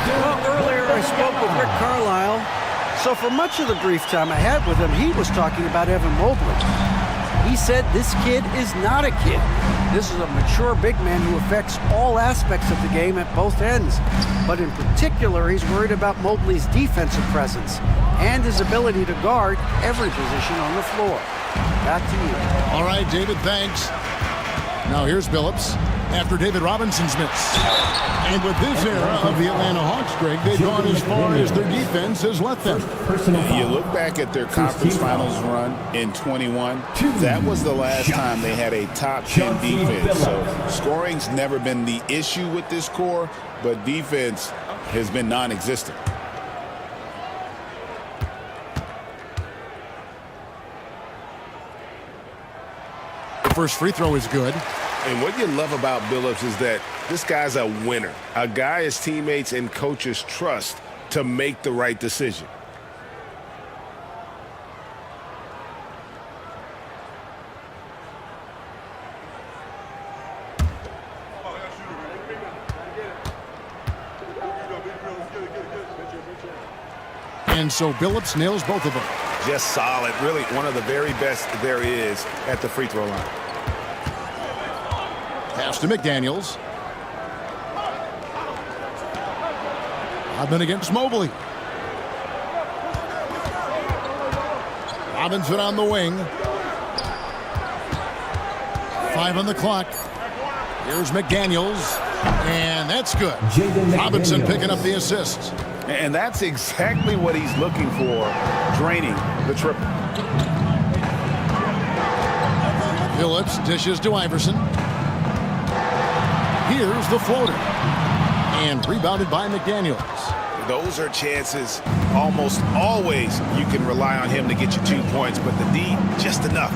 Well, earlier I spoke with Rick Carlisle, so for much of the brief time I had with him, he was talking about Evan Mobley. He said this kid is not a kid. This is a mature big man who affects all aspects of the game at both ends. But in particular, he's worried about Mobley's defensive presence and his ability to guard every position on the floor. Back to you. All right, David, thanks. Now here's Billups after David Robinson's miss. And with this era of the Atlanta Hawks, Greg, they've gone as far as their defense has let them. You look back at their conference finals run in 21, that was the last time they had a top 10 defense. So scoring's never been the issue with this core, but defense has been non-existent. The first free throw is good. And what you love about Billups is that this guy's a winner, a guy his teammates and coaches trust to make the right decision. And so Billups nails both of them. Just solid, really one of the very best there is at the free throw line. Pass to McDaniels. Rodman against Mobley. Robinson on the wing. 5 on the clock. Here's McDaniels. And that's good. Robinson picking up the assist. And that's exactly what he's looking for, draining the triple. Billups dishes to Iverson. Here's the floater. And rebounded by McDaniels. Those are chances almost always you can rely on him to get you 2 points, but the D, just enough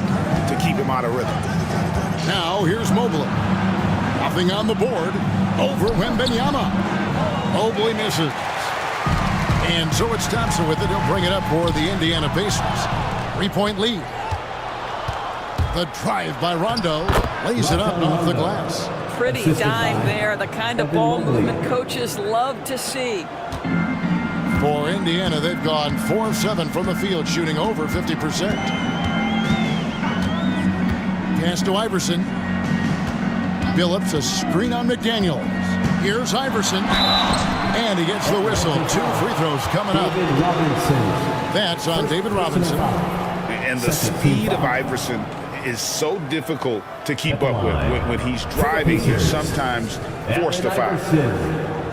to keep him out of rhythm. Now here's Mobley. Nothing on the board. Over Wembanyama. Mobley misses. And so it's Thompson with it. He'll bring it up for the Indiana Pacers. 3-point lead. The drive by Rondo. Lays it up off the glass. Pretty dime there, the kind of ball movement coaches love to see. For Indiana, they've gone 4-7 from the field, shooting over 50%. Pass to Iverson. Billups, a screen on McDaniels. Here's Iverson. And he gets the whistle. 2 free throws coming up. That's on David Robinson. And the speed of Iverson is so difficult to keep up with. When he's driving, you're sometimes forced to foul.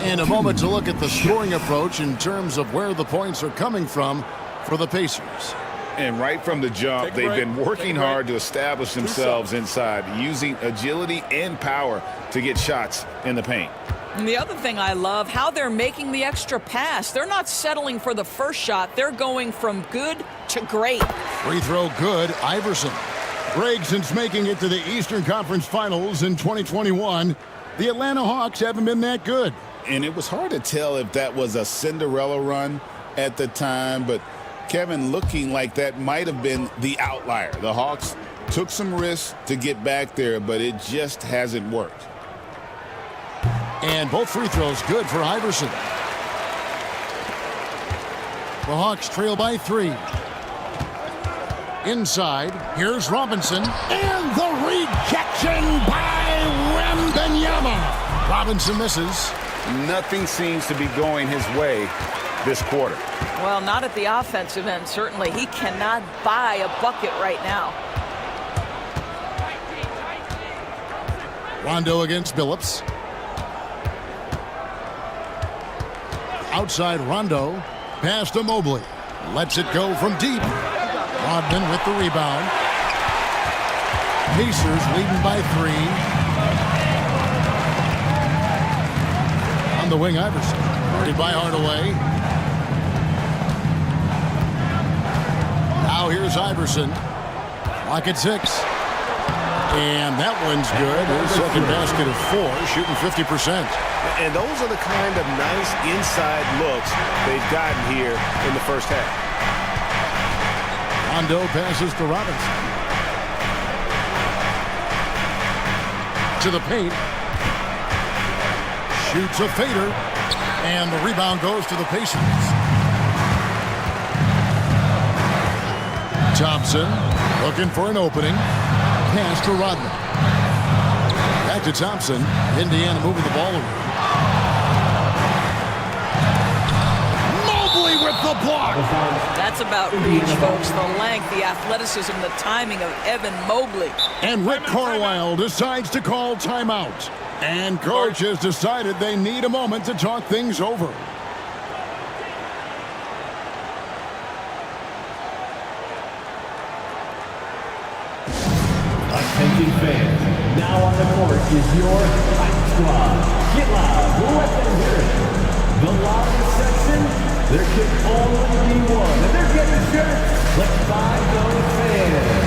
In a moment to look at the scoring approach in terms of where the points are coming from for the Pacers. And right from the jump, they've been working hard to establish themselves inside, using agility and power to get shots in the paint. And the other thing I love, how they're making the extra pass. They're not settling for the first shot. They're going from good to great. Free throw good, Iverson. Greg, since making it to the Eastern Conference Finals in 2021, the Atlanta Hawks haven't been that good. And it was hard to tell if that was a Cinderella run at the time, but Kevin, looking like that might have been the outlier. The Hawks took some risks to get back there, but it just hasn't worked. And both free throws good for Iverson. The Hawks trail by 3. Inside, here's Robinson. And the rejection by Wembanyama. Robinson misses. Nothing seems to be going his way this quarter. Well, not at the offensive end, certainly. He cannot buy a bucket right now. Rondo against Billups. Outside Rondo. Pass to Mobley. Lets it go from deep. Rodman with the rebound. Pacers leading by 3. On the wing, Iverson. Guarded by Hardaway. Now here's Iverson. Clock at 6. And that one's good. His second basket of 4, shooting 50%. And those are the kind of nice inside looks they've gotten here in the first half. Rondo passes to Robinson. To the paint. Shoots a fader. And the rebound goes to the Pacers. Thompson looking for an opening. Pass to Rodman. Back to Thompson. Indiana moving the ball around. Mobley with the block. That's about reach, folks. The length, the athleticism, the timing of Evan Mobley. And Rick Carlisle decides to call timeout. And coach has decided they need a moment to talk things over. Attention fans, now on the court is your Hype Squad. Get loud, let them hear it. The loudest section, there can only be one. And they're getting shirts. Let's buy those fans.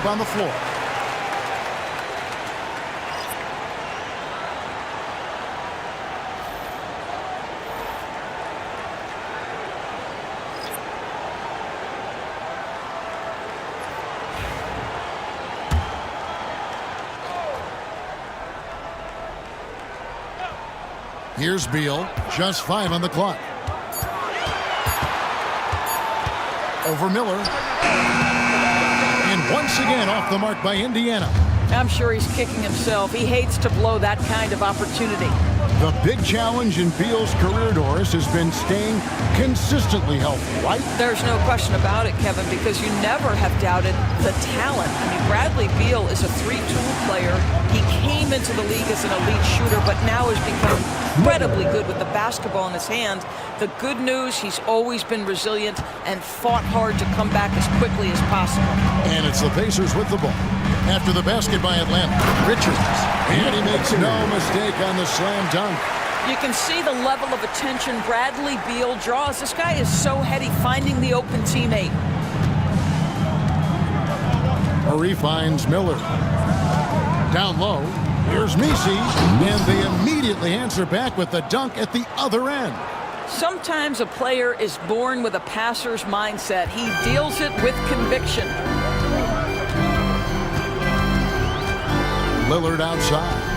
On the floor. Here's Beal, just 5 on the clock. Over Miller. Once again off the mark by Indiana. I'm sure he's kicking himself. He hates to blow that kind of opportunity. The big challenge in Beal's career, Doris, has been staying consistently healthy, right? There's no question about it, Kevin, because you never have doubted the talent. I mean, Bradley Beal is a 3-tool player. He came into the league as an elite shooter, but now has become incredibly good with the basketball in his hand. The good news, he's always been resilient and fought hard to come back as quickly as possible. And it's the Pacers with the ball. After the basket by Atlanta, Richards. And he makes no mistake on the slam dunk. You can see the level of attention Bradley Beal draws. This guy is so heady finding the open teammate. Murray finds Miller. Down low. Here's Misi, and they immediately answer back with the dunk at the other end. Sometimes a player is born with a passer's mindset. He deals it with conviction. Lillard outside.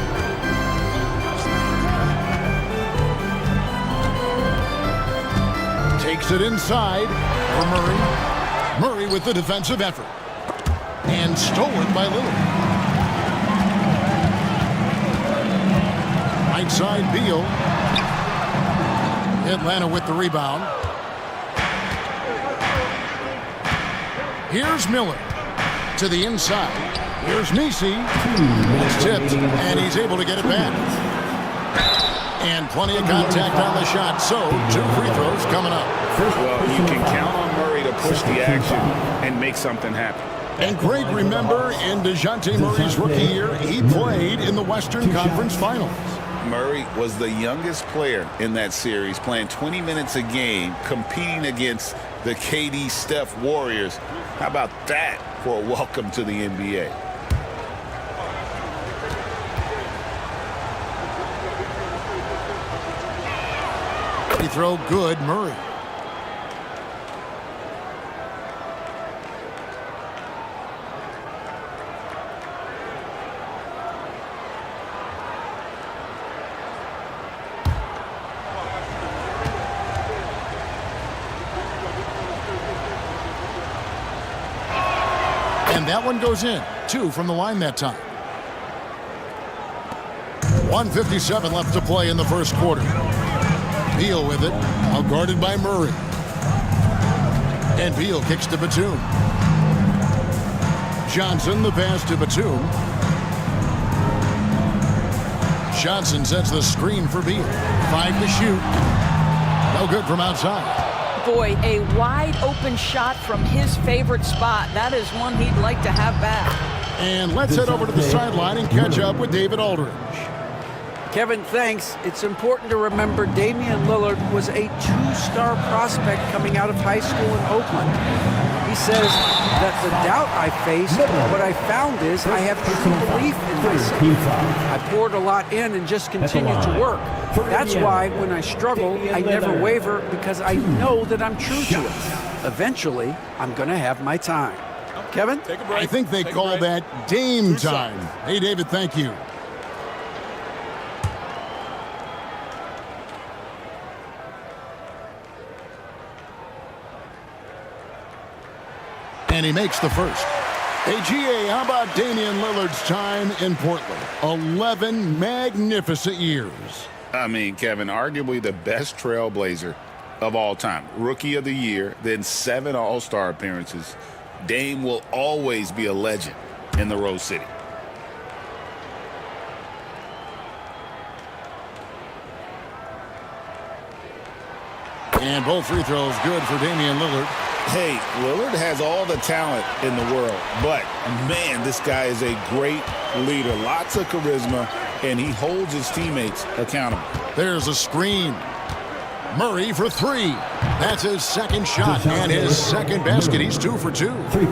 Takes it inside for Murray. Murray with the defensive effort. And stolen by Lillard. Right side, Beal. Atlanta with the rebound. Here's Miller to the inside. Here's Misi. It's tipped, and he's able to get it back. And plenty of contact on the shot, so 2 free throws coming up. Well, you can count on Murray to push the action and make something happen. And Greg, remember, in DeJounte Murray's rookie year, he played in the Western Conference Finals. Murray was the youngest player in that series, playing 20 minutes a game, competing against the KD Steph Warriors. How about that for a welcome to the NBA? Free throw good, Murray. And that one goes in. 2 from the line that time. 1:57 left to play in the first quarter. Beal with it, out guarded by Murray. And Beal kicks to Batum. Johnson the pass to Batum. Johnson sets the screen for Beal. 5 to shoot. No good from outside. Boy, a wide open shot from his favorite spot. That is one he'd like to have back. And let's head over to the sideline and catch up with David Aldridge. Kevin, thanks. It's important to remember Damian Lillard was a 2-star prospect coming out of high school in Oakland. He says that the doubt I faced, what I found is I have true belief in myself. I poured a lot in and just continued to work. That's why when I struggle, I never waver because I know that I'm true to it. Eventually, I'm going to have my time. Kevin? I think they call that Dame time. Hey, David, thank you. And he makes the first. Hey, GA, how about Damian Lillard's time in Portland? 11 magnificent years. I mean, Kevin, arguably the best trailblazer of all time. Rookie of the year, then 7 All-Star appearances. Dame will always be a legend in the Rose City. And both free throws good for Damian Lillard. Hey, Lillard has all the talent in the world, but, man, this guy is a great leader. Lots of charisma, and he holds his teammates accountable. There's a screen. Murray for 3. That's his second shot and his second basket. He's 2 for 2.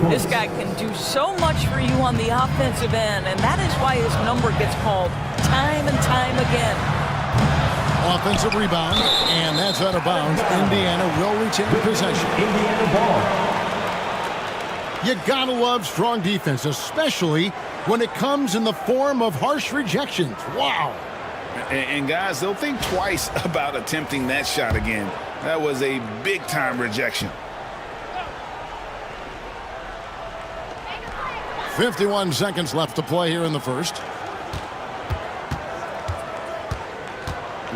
This guy can do so much for you on the offensive end, and that is why his number gets called time and time again. Offensive rebound, and that's out of bounds. Indiana will retain possession. Indiana ball. You gotta love strong defense, especially when it comes in the form of harsh rejections. Wow. And guys, they'll think twice about attempting that shot again. That was a big-time rejection. 51 seconds left to play here in the first.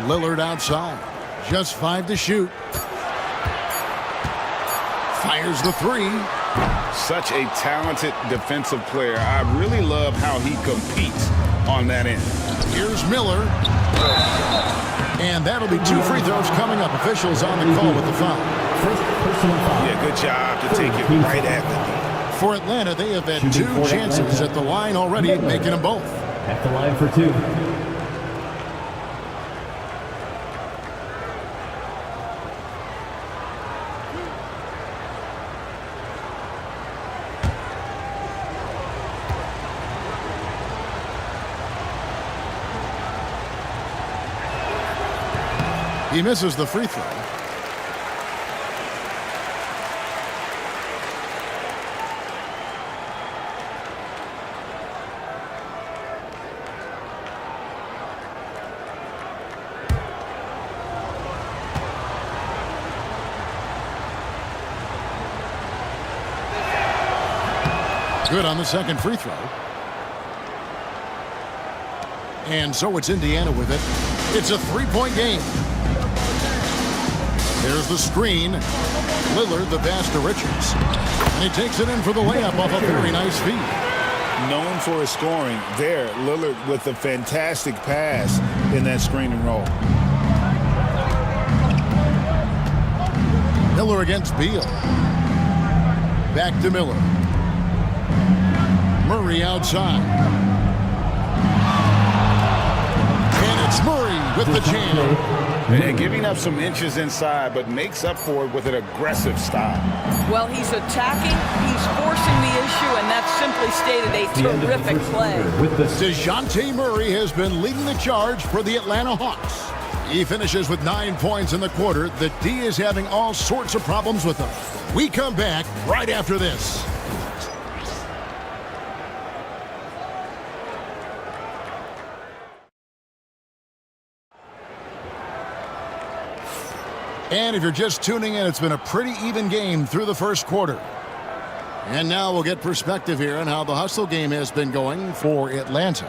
Lillard outside. Just 5 to shoot. Fires the 3. Such a talented defensive player. I really love how he competes on that end. Here's Miller. And that'll be 2 free throws coming up. Officials on the call with the foul. Yeah, good job to take it right at the knee. For Atlanta, they have had 2 chances at the line already, making them both. At the line for 2. He misses the free throw. Good on the second free throw. And so it's Indiana with it. It's a three-point game. There's the screen. Lillard, the pass to Richards. And he takes it in for the layup off a very nice feed. Known for his scoring there, Lillard with a fantastic pass in that screen and roll. Miller against Beal. Back to Miller. Murray outside. And it's Murray with the jam. And giving up some inches inside, but makes up for it with an aggressive style. Well, he's attacking, he's forcing the issue, and that's simply stated a terrific play. DeJounte Murray has been leading the charge for the Atlanta Hawks. He finishes with 9 points in the quarter. The D is having all sorts of problems with him. We come back right after this. And if you're just tuning in, it's been a pretty even game through the first quarter. And now we'll get perspective here on how the hustle game has been going for Atlanta.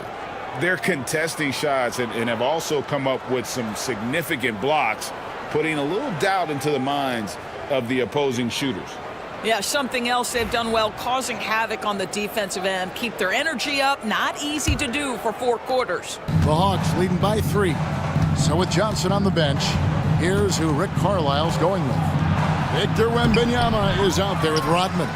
They're contesting shots and have also come up with some significant blocks, putting a little doubt into the minds of the opposing shooters. Yeah, something else they've done well, causing havoc on the defensive end. Keep their energy up. Not easy to do for 4 quarters. The Hawks leading by 3. So with Johnson on the bench, here's who Rick Carlisle's going with. Victor Wembanyama is out there with Rodman.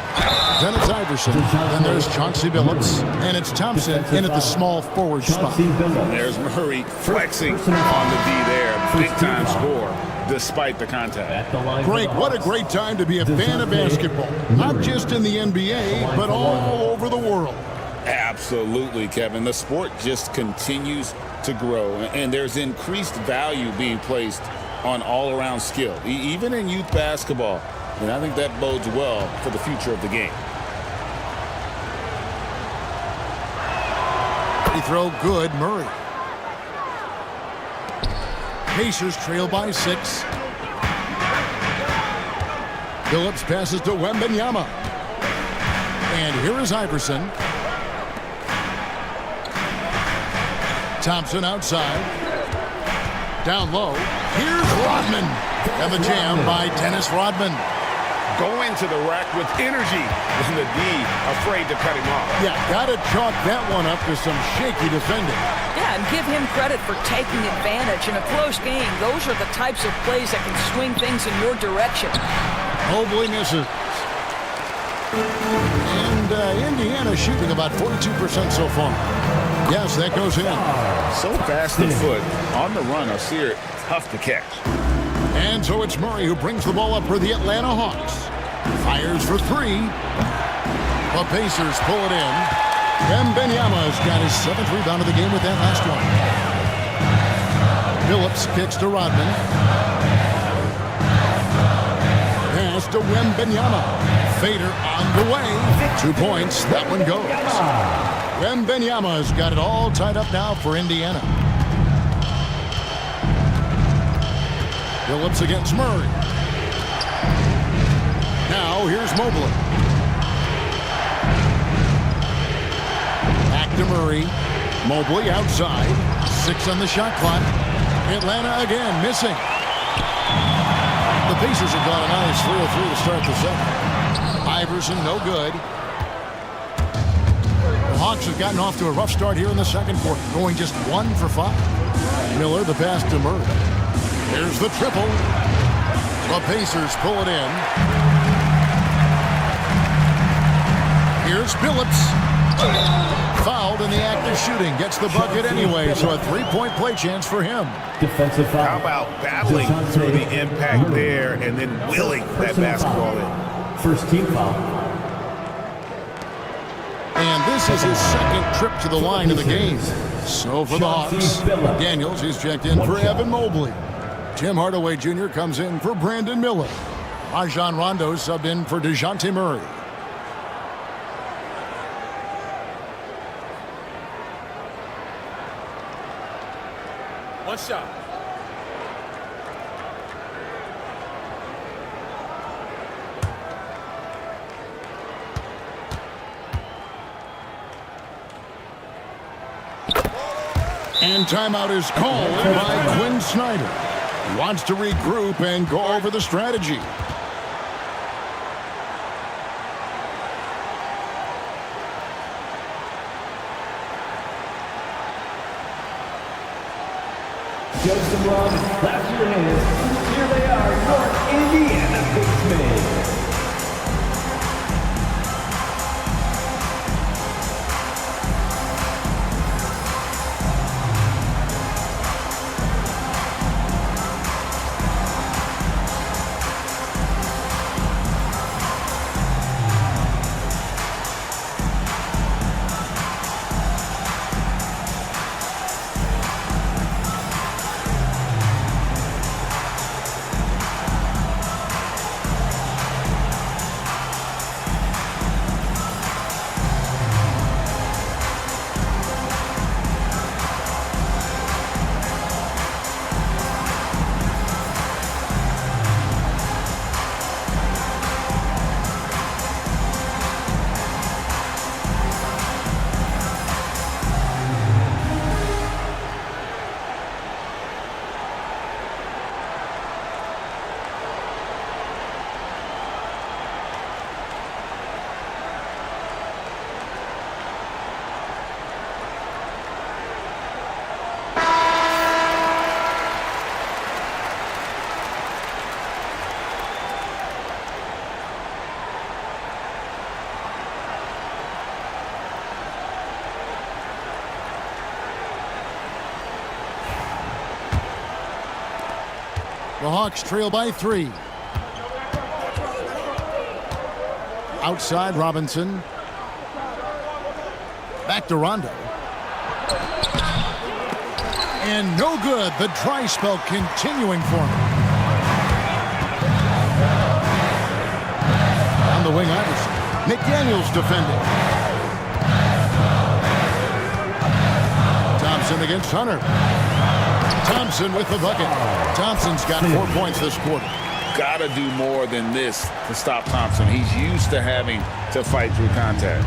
Then it's Iverson. Then there's Chauncey Billups. And it's Thompson in at the small forward spot. There's Murray flexing on the D there. Big-time score despite the contact. Greg, what a great time to be a fan of basketball. Not just in the NBA, but all over the world. Absolutely, Kevin. The sport just continues to grow. And there's increased value being placed on all-around skill, even in youth basketball. And I think that bodes well for the future of the game. Free throw good, Murray. Pacers trail by 6. Billups passes to Wembanyama. And here is Iverson. Thompson outside. Down low. Here's Rodman. And the jam by Dennis Rodman. Going to the rack with energy, and the D afraid to cut him off. Yeah, got to chalk that one up to some shaky defending. Yeah, and give him credit for taking advantage. In a close game, those are the types of plays that can swing things in your direction. Mobley misses. And Indiana shooting about 42% so far. Yes, that goes in. So fast of foot. On the run, Asir, tough to catch. And so it's Murray who brings the ball up for the Atlanta Hawks. Fires for 3. The Pacers pull it in. Wembanyama's got his 7th rebound of the game with that last one. Billups kicks to Rodman. Pass to Wembanyama. Fader on the way. 2 points. That one goes. Wembanyama's got it all tied up now for Indiana. Billups against Murray. Now here's Mobley. Back to Murray. Mobley outside. 6 on the shot clock. Atlanta again missing. The Pacers have got a nice 3-3 to start the second. Iverson no good. The Hawks have gotten off to a rough start here in the second quarter, going just 1 for 5. Miller the pass to Murray. Here's the triple. The Pacers pull it in. Here's Billups. Fouled in the act of shooting. Gets the bucket anyway, so a 3-point play chance for him. Defensive foul. How about battling through the impact there and then willing that basketball in? First team foul. And this is his second trip to the line of the game. So for the Hawks, Daniels is checked in for Evan Mobley. Tim Hardaway Jr. comes in for Brandon Miller. Rajon Rondo subbed in for DeJounte Murray. One shot. And timeout is called by Quinn Snyder. He wants to regroup and go over the strategy. Show some love, clap your hands. Here they are, North Indiana Piston. The Hawks trail by 3. Outside Robinson. Back to Rondo. And no good. The dry spell continuing for him. On the wing, Iverson. McDaniels defending. Thompson against Hunter. Thompson with the bucket. Thompson's got 4 points this quarter. Gotta do more than this to stop Thompson. He's used to having to fight through contact.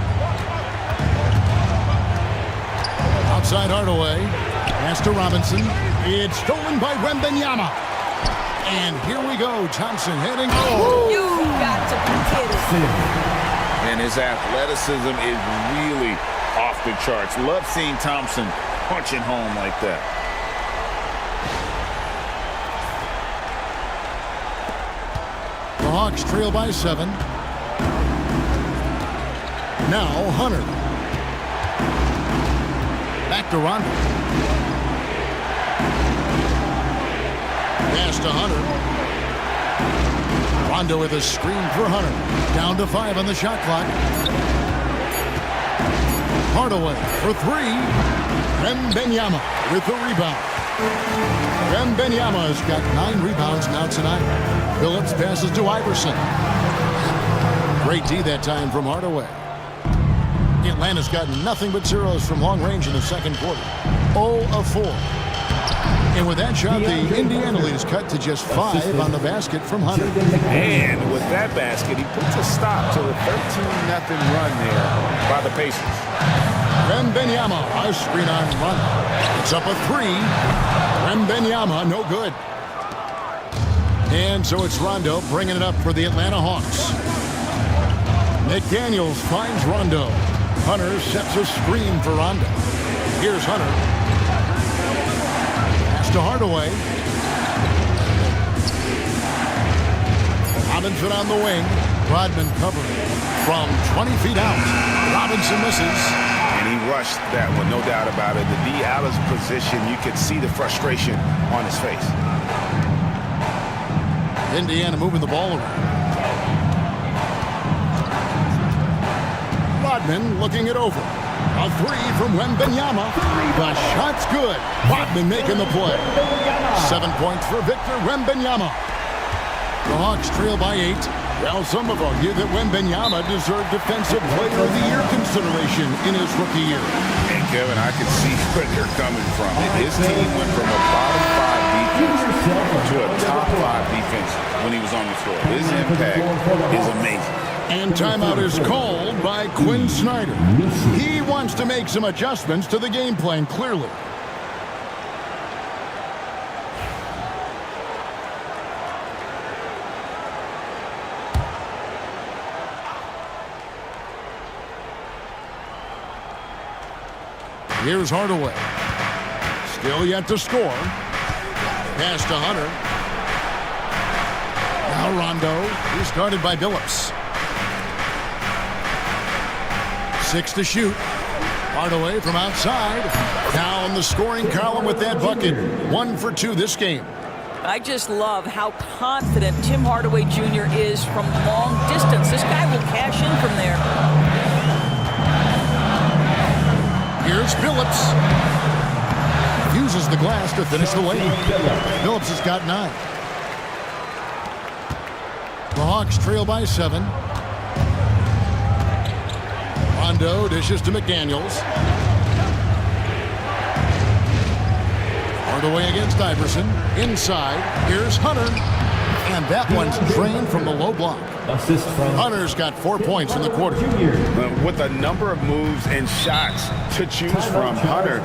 Outside Hardaway. Pass to Robinson. It's stolen by Wembanyama. And here we go. Thompson heading. Oh, you got to be kidding. And his athleticism is really off the charts. Love seeing Thompson punching home like that. The Hawks trail by 7. Now Hunter. Back to Rondo. Pass to Hunter. Rondo with a screen for Hunter. Down to 5 on the shot clock. Hardaway for 3. Wembanyama with the rebound. Wembanyama has got 9 rebounds now tonight. Phillips passes to Iverson. Great D that time from Hardaway. Atlanta's got nothing but zeros from long range in the second quarter. 0 of 4. And with that shot, the Indiana lead is cut to just 5 on the basket from Hunter. And with that basket, he puts a stop to a 13-0 run there by the Pacers. Wembanyama, a screen on Rondo. It's up a 3. Wembanyama, no good. And so it's Rondo bringing it up for the Atlanta Hawks. McDaniels finds Rondo. Hunter sets a screen for Rondo. Here's Hunter. Pass to Hardaway. Robinson on the wing. Rodman covering from 20 feet out. Robinson misses. And he rushed that one, no doubt about it. The D out of position, you could see the frustration on his face. Indiana moving the ball around. Rodman looking it over. A three from Wembanyama. The shot's good. Rodman making the play. 7 points for Victor Wembanyama. The Hawks trail by 8. Well, some have argued that Wembanyama deserved Defensive Player of the Year consideration in his rookie year. And Kevin, I can see where they're coming from. His team went from a bottom 5 defense to a top 5 defense when he was on the floor. His impact is amazing. And timeout is called by Quinn Snyder. He wants to make some adjustments to the game plan, clearly. Here's Hardaway. Still yet to score. Pass to Hunter. Now Rondo. He's guarded by Billups. 6 to shoot. Hardaway from outside. Now in the scoring column with that bucket. 1 for 2 this game. I just love how confident Tim Hardaway Jr. is from long distance. This guy will cash in from there. Here's Billups. Uses the glass to finish the lane. Billups has got 9. The Hawks trail by 7. Rondo dishes to McDaniels. Hardaway against Iverson. Inside. Here's Hunter. And that one's drained from the low block. Assist from Hunter's got 4 points in the quarter. With a number of moves and shots to choose from, Hunter,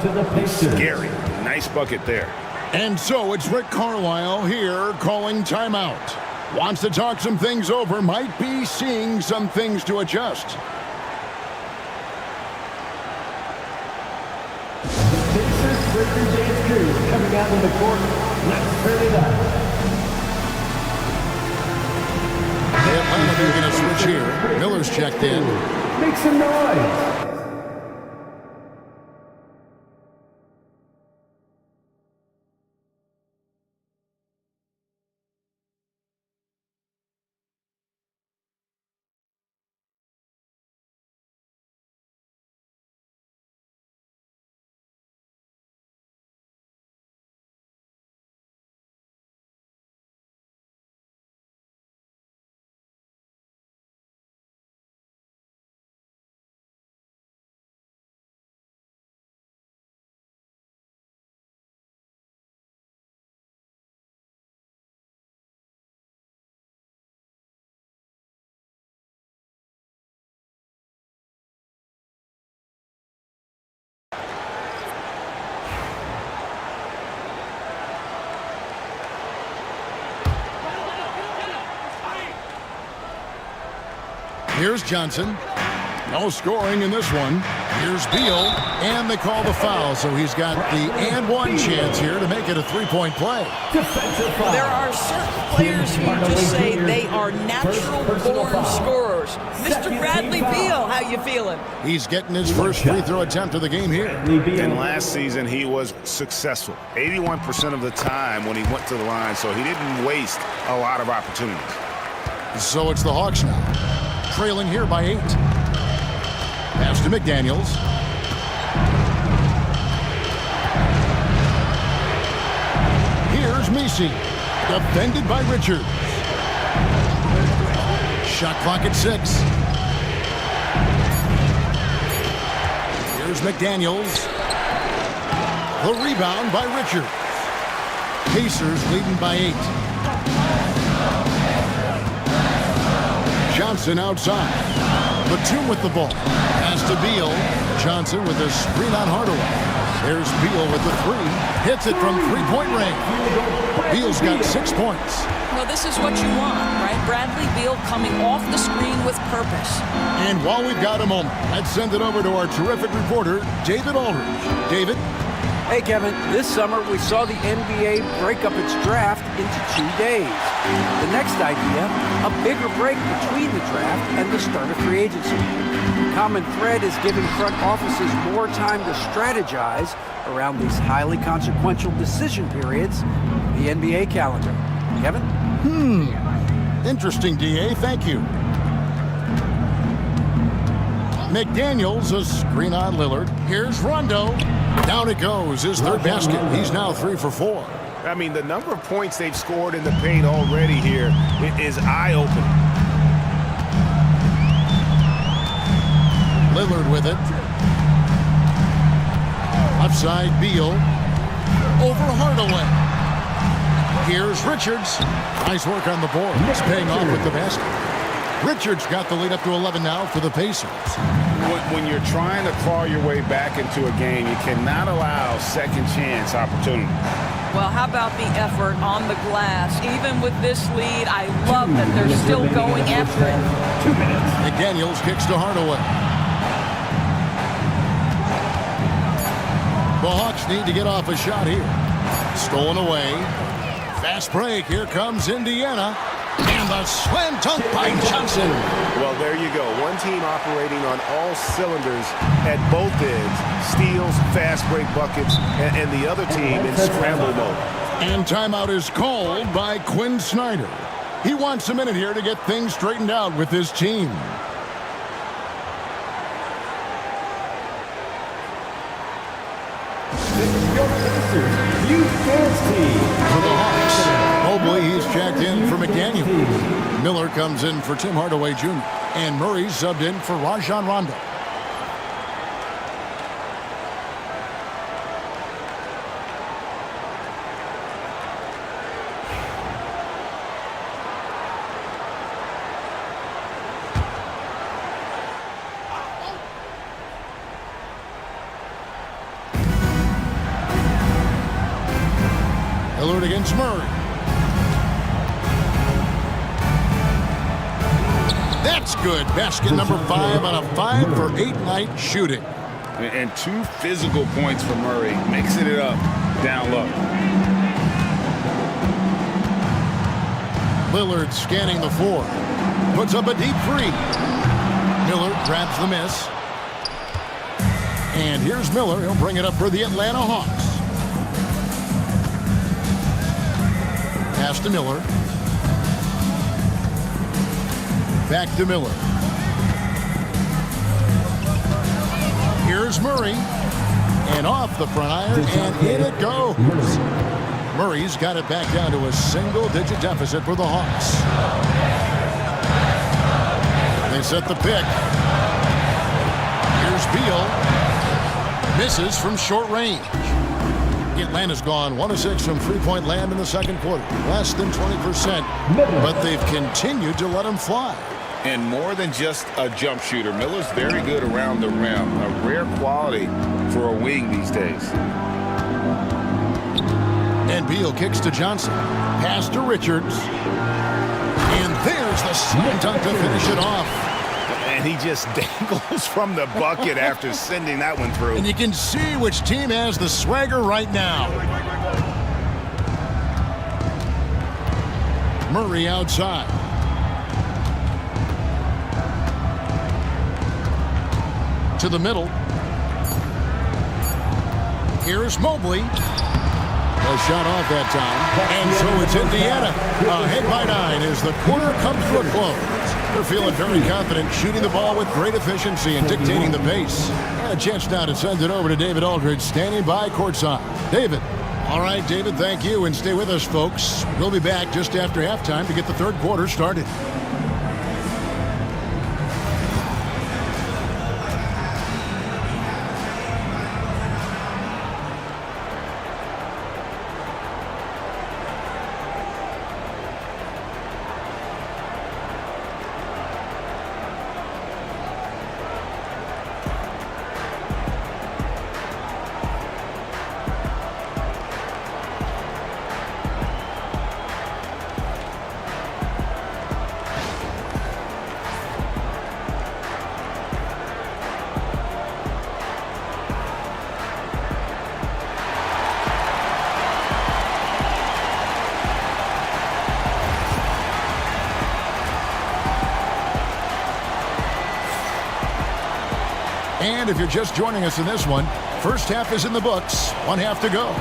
scary. Nice bucket there. And so it's Rick Carlisle here calling timeout. Wants to talk some things over, might be seeing some things to adjust. coming out of the court. Let's turn it up. Atlanta making a switch here. Miller's checked in. Make some noise. Here's Johnson. No scoring in this one. Here's Beal, and they call the foul, so he's got the and one chance here to make it a three-point play. There are certain players who just say they are natural-born scorers. Mr. Bradley Beal, how you feeling? He's getting his first free throw attempt of the game here. And last season, he was successful 81% of the time when he went to the line, so he didn't waste a lot of opportunities. So it's the Hawks now, trailing here by 8. Pass to McDaniels. Here's Messi, defended by Richards. Shot clock at 6. Here's McDaniels. The rebound by Richards. Pacers leading by 8. Johnson outside. Batum with the ball. Pass to Beal. Johnson with a screen on Hardaway. There's Beal with the 3. Hits it from three-point range. Beal's got 6 points. Well, this is what you want, right? Bradley Beal coming off the screen with purpose. And while we've got a moment, let's send it over to our terrific reporter, David Aldridge. David? Hey, Kevin, this summer we saw the NBA break up its draft into 2 days. The next idea, a bigger break between the draft and the start of free agency. The common thread is giving front offices more time to strategize around these highly consequential decision periods in the NBA calendar. Kevin? Interesting, DA. Thank you. McDaniels, a screen on Lillard. Here's Rondo. Down it goes, his third basket. He's now 3 for 4. I mean, the number of points they've scored in the paint already here is eye-opening. Lillard with it. Left side, Beal. Over Hardaway. Here's Richards. Nice work on the board. It's paying off with the basket. Richards got the lead up to 11 now for the Pacers. When you're trying to claw your way back into a game, you cannot allow second chance opportunity. Well, how about the effort on the glass? Even with this lead, I love that they're still going after it. 2 minutes. McDaniels kicks to Hardaway. The Hawks need to get off a shot here. Stolen away. Fast break. Here comes Indiana. And the slam dunk by Johnson. Well, there you go. One team operating on all cylinders at both ends. Steals, fast break buckets, and the other team in scramble mode. And timeout is called by Quinn Snyder. He wants a minute here to get things straightened out with his team. For the Hawks, Mobley, he's checked in for McDaniel. Miller comes in for Tim Hardaway Jr. And Murray subbed in for Rajon Rondo. Lillard against Murray. That's good. Basket number 5 on a 5 for 8 night shooting. And 2 physical points for Murray, mixing it up down low. Lillard scanning the 4. Puts up a deep 3. Miller grabs the miss. And here's Miller. He'll bring it up for the Atlanta Hawks. Pass to Miller. Back to Miller. Here's Murray. And off the front iron, and in it goes. Murray's got it back down to a single-digit deficit for the Hawks. They set the pick. Here's Beal. Misses from short range. Atlanta's gone 1 of 6 from three-point land in the second quarter. Less than 20%, but they've continued to let him fly. And more than just a jump shooter, Miller's very good around the rim. A rare quality for a wing these days. And Beal kicks to Johnson. Pass to Richards. And there's the slam dunk to finish it off. And he just dangles from the bucket after sending that one through. And you can see which team has the swagger right now. Murray outside. To the middle. Here's Mobley. A shot off that time. And so it's Indiana. Ahead by 9 as the quarter comes to a close. They're feeling very confident, shooting the ball with great efficiency and dictating the pace. And a chance now to send it over to David Aldridge, standing by courtside. David. All right, David, thank you, and stay with us, folks. We'll be back just after halftime to get the third quarter started. And if you're just joining us in this one, first half is in the books, 1 half to go.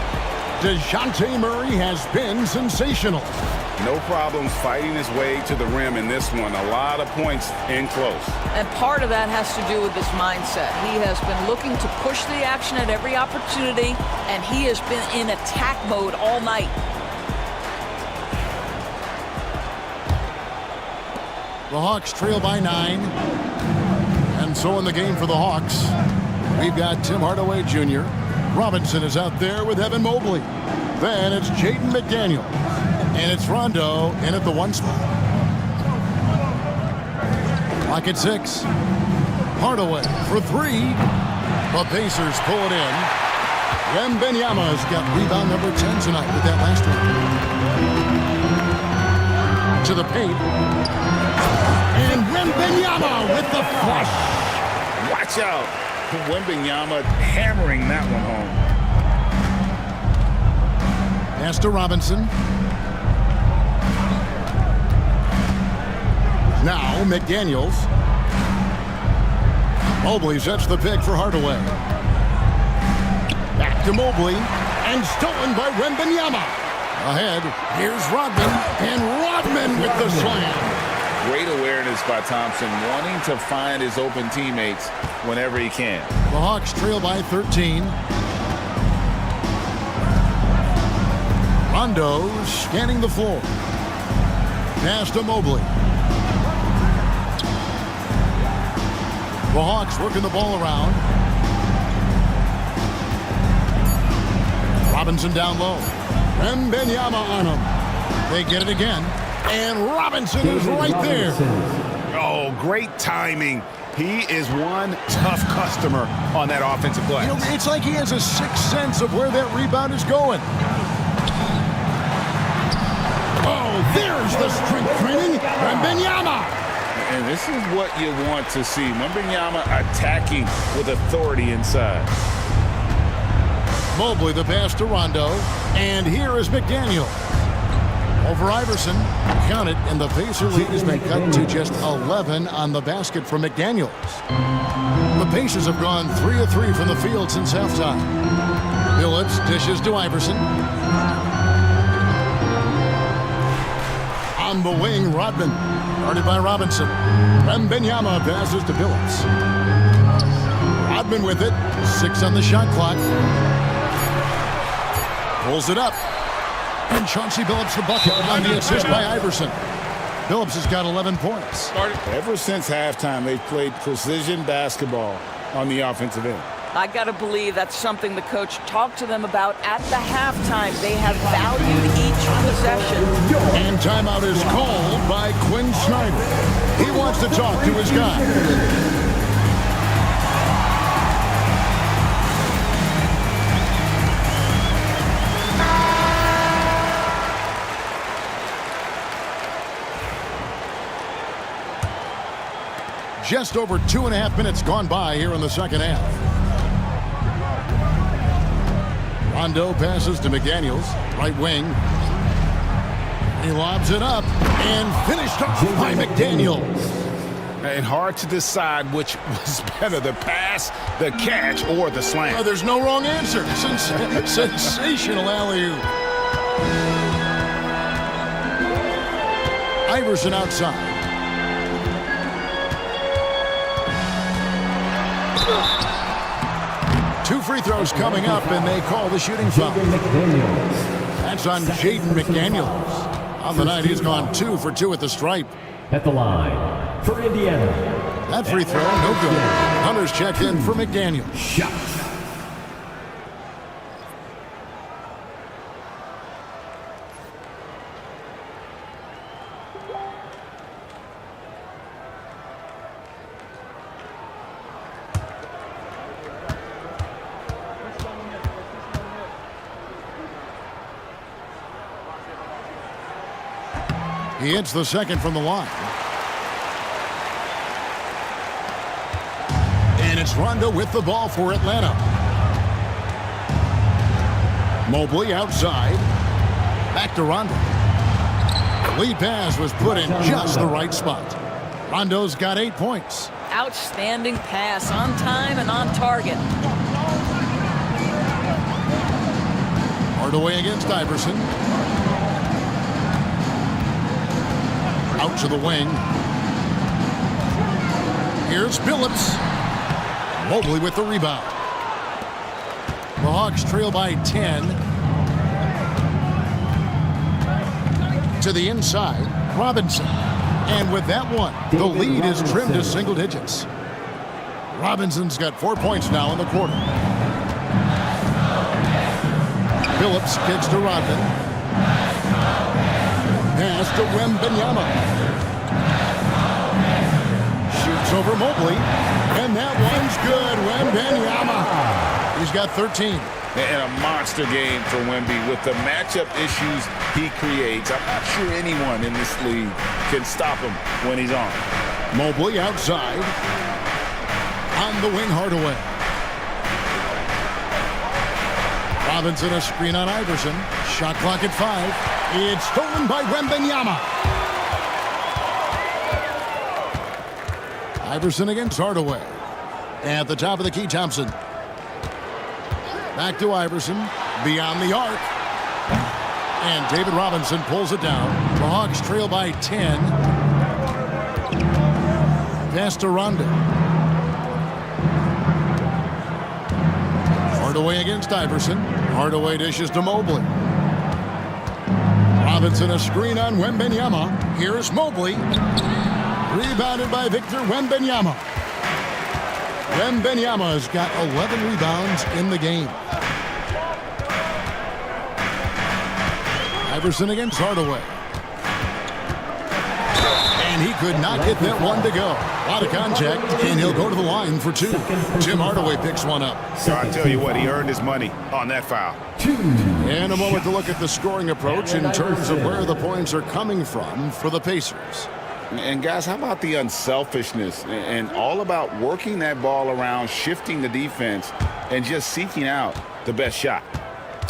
DeJounte Murray has been sensational. No problems fighting his way to the rim in this one. A lot of points in close. And part of that has to do with his mindset. He has been looking to push the action at every opportunity, and he has been in attack mode all night. The Hawks trail by 9. And so in the game for the Hawks, we've got Tim Hardaway Jr. Robinson is out there with Evan Mobley. Then it's Jaden McDaniel. And it's Rondo in at the 1 spot. Clock at 6. Hardaway for 3. The Pacers pull it in. Wembanyama's got rebound number 10 tonight with that last one. To the paint. And Wembanyama with the flush. Watch out. Wembanyama hammering that one home. Pass to Robinson. Now McDaniels. Mobley sets the pick for Hardaway. Back to Mobley. And stolen by Wembanyama. Ahead, here's Rodman. And Rodman with the slam. Great awareness by Thompson, wanting to find his open teammates whenever he can. The Hawks trail by 13. Rondo scanning the floor. Pass to Mobley. The Hawks working the ball around. Robinson down low. Wembanyama on him. They get it again. And Robinson is right there. Oh, great timing. He is one tough customer on that offensive glass. You know, it's like he has a sixth sense of where that rebound is going. Oh, there's the strength training. Wembanyama. And this is what you want to see. Wembanyama attacking with authority inside. Mobley the pass to Rondo. And here is McDaniel. Over Iverson. Count it, and the Pacer lead has been cut to just 11 on the basket from McDaniels. The Pacers have gone 3 of 3 from the field since halftime. Phillips dishes to Iverson. On the wing, Rodman. Guarded by Robinson. Wembanyama passes to Phillips. Rodman with it. 6 on the shot clock. Pulls it up. And Chauncey Billups the bucket on the assist by Iverson. Billups has got 11 points. Ever since halftime, they've played precision basketball on the offensive end. I got to believe that's something the coach talked to them about at the halftime. They have valued each possession. And timeout is called by Quinn Snyder. He wants to talk to his guy. Just over 2.5 minutes gone by here in the second half. Rondo passes to McDaniels, right wing. He lobs it up and finished off by McDaniels. And hard to decide which was better, the pass, the catch, or the slam. Oh, there's no wrong answer. Sensational alley-oop. Iverson outside. Two free throws coming up, and they call the shooting foul. That's on Jaden McDaniels. On the night, he's gone 2 for 2 at the stripe. At the line for Indiana. That free throw, no good. Hunter's checked in for McDaniels. Shot. He hits the second from the line. And it's Rondo with the ball for Atlanta. Mobley outside. Back to Rondo. The lead pass was put in just the right spot. Rondo's got 8 points. Outstanding pass, on time and on target. Hardaway against Iverson. Out to the wing. Here's Billups. Mobley with the rebound. The Hawks trail by 10. To the inside, Robinson. And with that one, the lead is trimmed to single digits. Robinson's got 4 points now in the quarter. Billups kicks to Rodman. Pass to Wembanyama. Shoots over Mobley. And that one's good. Wembanyama. He's got 13. And a monster game for Wemby with the matchup issues he creates. I'm not sure anyone in this league can stop him when he's on. Mobley outside. On the wing, Hardaway. Robinson a screen on Iverson. Shot clock at 5. It's stolen by Wembanyama. Iverson against Hardaway. At the top of the key, Thompson. Back to Iverson. Beyond the arc. And David Robinson pulls it down. The Hawks trail by 10. Pass to Rondo. Hardaway against Iverson. Hardaway dishes to Mobley. Robinson a screen on Wembanyama. Here's Mobley. Rebounded by Victor Wembanyama. Wembanyama has got 11 rebounds in the game. Iverson against Hardaway. And he could not get that one to go. A lot of contact, and he'll go to the line for 2. Tim Hardaway picks one up. So I tell you what, he earned his money on that foul. And a moment to look at the scoring approach in terms of where the points are coming from for the Pacers. And guys, how about the unselfishness and all about working that ball around, shifting the defense, and just seeking out the best shot?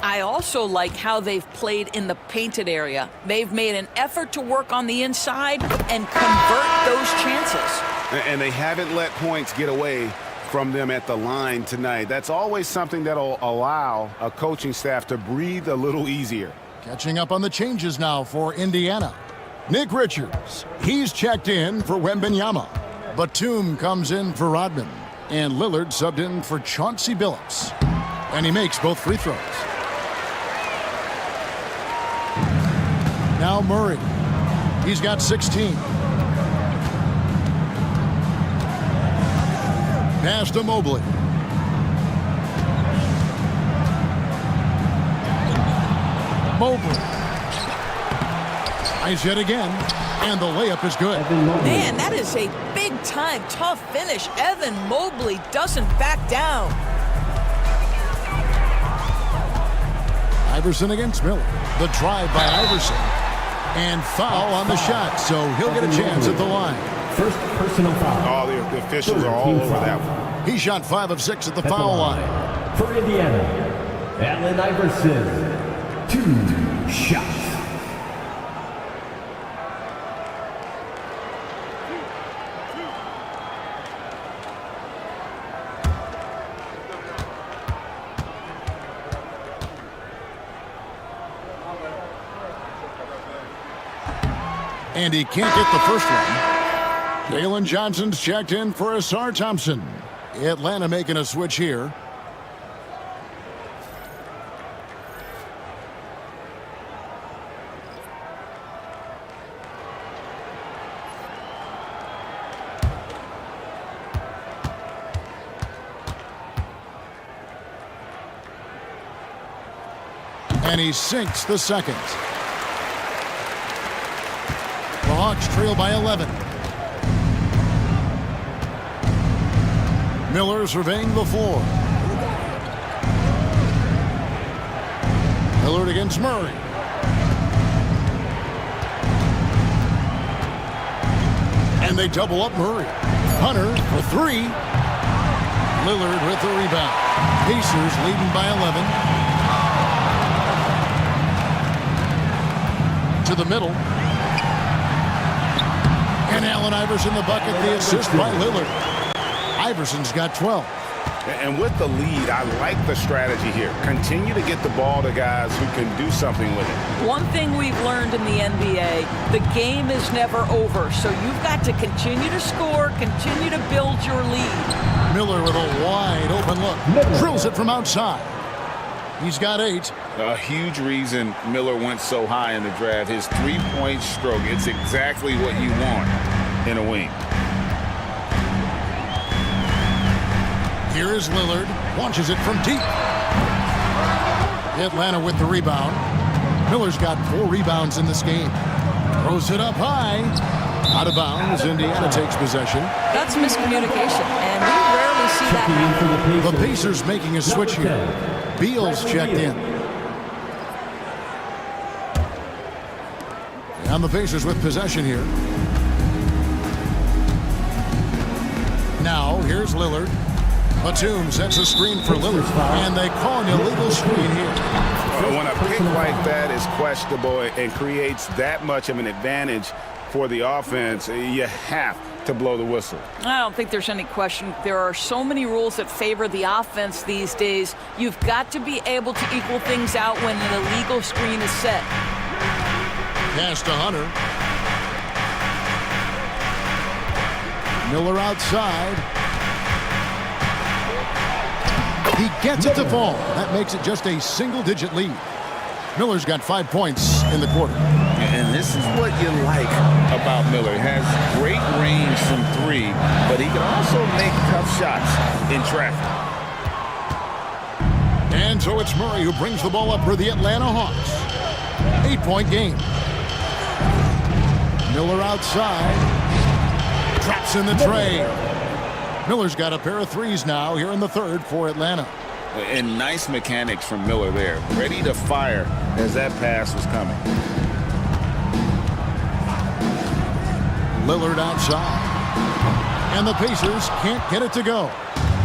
I also like how they've played in the painted area. They've made an effort to work on the inside and convert those chances. And they haven't let points get away from them at the line tonight. That's always something that'll allow a coaching staff to breathe a little easier. Catching up on the changes now for Indiana. Nick Richards, he's checked in for Wembanyama. Batum comes in for Rodman. And Lillard subbed in for Chauncey Billups. And he makes both free throws. Now Murray. He's got 16. Pass to Mobley. Mobley. Nice hit again. And the layup is good. Man, that is a big-time tough finish. Evan Mobley doesn't back down. Iverson against Miller. The drive by Iverson. And foul on the shot, so he'll get a chance at the line. First personal foul. Oh, the officials are all over that one. He shot 5 of 6 at the foul line. For Indiana, Allen Iverson, 2 shots. And he can't get the first one. Jalen Johnson's checked in for Asar Thompson. Atlanta making a switch here. And he sinks the second. The Hawks trail by 11. Miller surveying the floor. Lillard against Murray. And they double up Murray. Hunter for 3. Lillard with the rebound. Pacers leading by 11. To the middle. And Allen Iverson the bucket, the assist by Lillard. Iverson's got 12. And with the lead, I like the strategy here. Continue to get the ball to guys who can do something with it. One thing we've learned in the NBA, the game is never over. So you've got to continue to score, continue to build your lead. Miller with a wide open look. Drills it from outside. He's got 8. A huge reason Miller went so high in the draft. His three-point stroke. It's exactly what you want in a wing. Here is Lillard. Launches it from deep. Atlanta with the rebound. Miller's got 4 rebounds in this game. Throws it up high. Out of bounds. Indiana takes possession. That's miscommunication, and we rarely see that happen. The Pacers making a switch here. Beal's checked in. And the Pacers with possession here. Now, here's Lillard. Batum sets a screen for Lillard, and they call an illegal screen here. When a pick like that is questionable and creates that much of an advantage for the offense, you have to blow the whistle. I don't think there's any question. There are so many rules that favor the offense these days. You've got to be able to equal things out when an illegal screen is set. Pass to Hunter. Miller outside. He gets it to fall. That makes it just a single-digit lead. Miller's got 5 points in the quarter. And this is what you like about Miller. He has great range from 3, but he can also make tough shots in traffic. And so it's Murray who brings the ball up for the Atlanta Hawks. 8-point game. Miller outside. Traps in the tray. Miller's got a pair of 3s now here in the third for Atlanta. And nice mechanics from Miller there. Ready to fire as that pass was coming. Lillard outside. And the Pacers can't get it to go.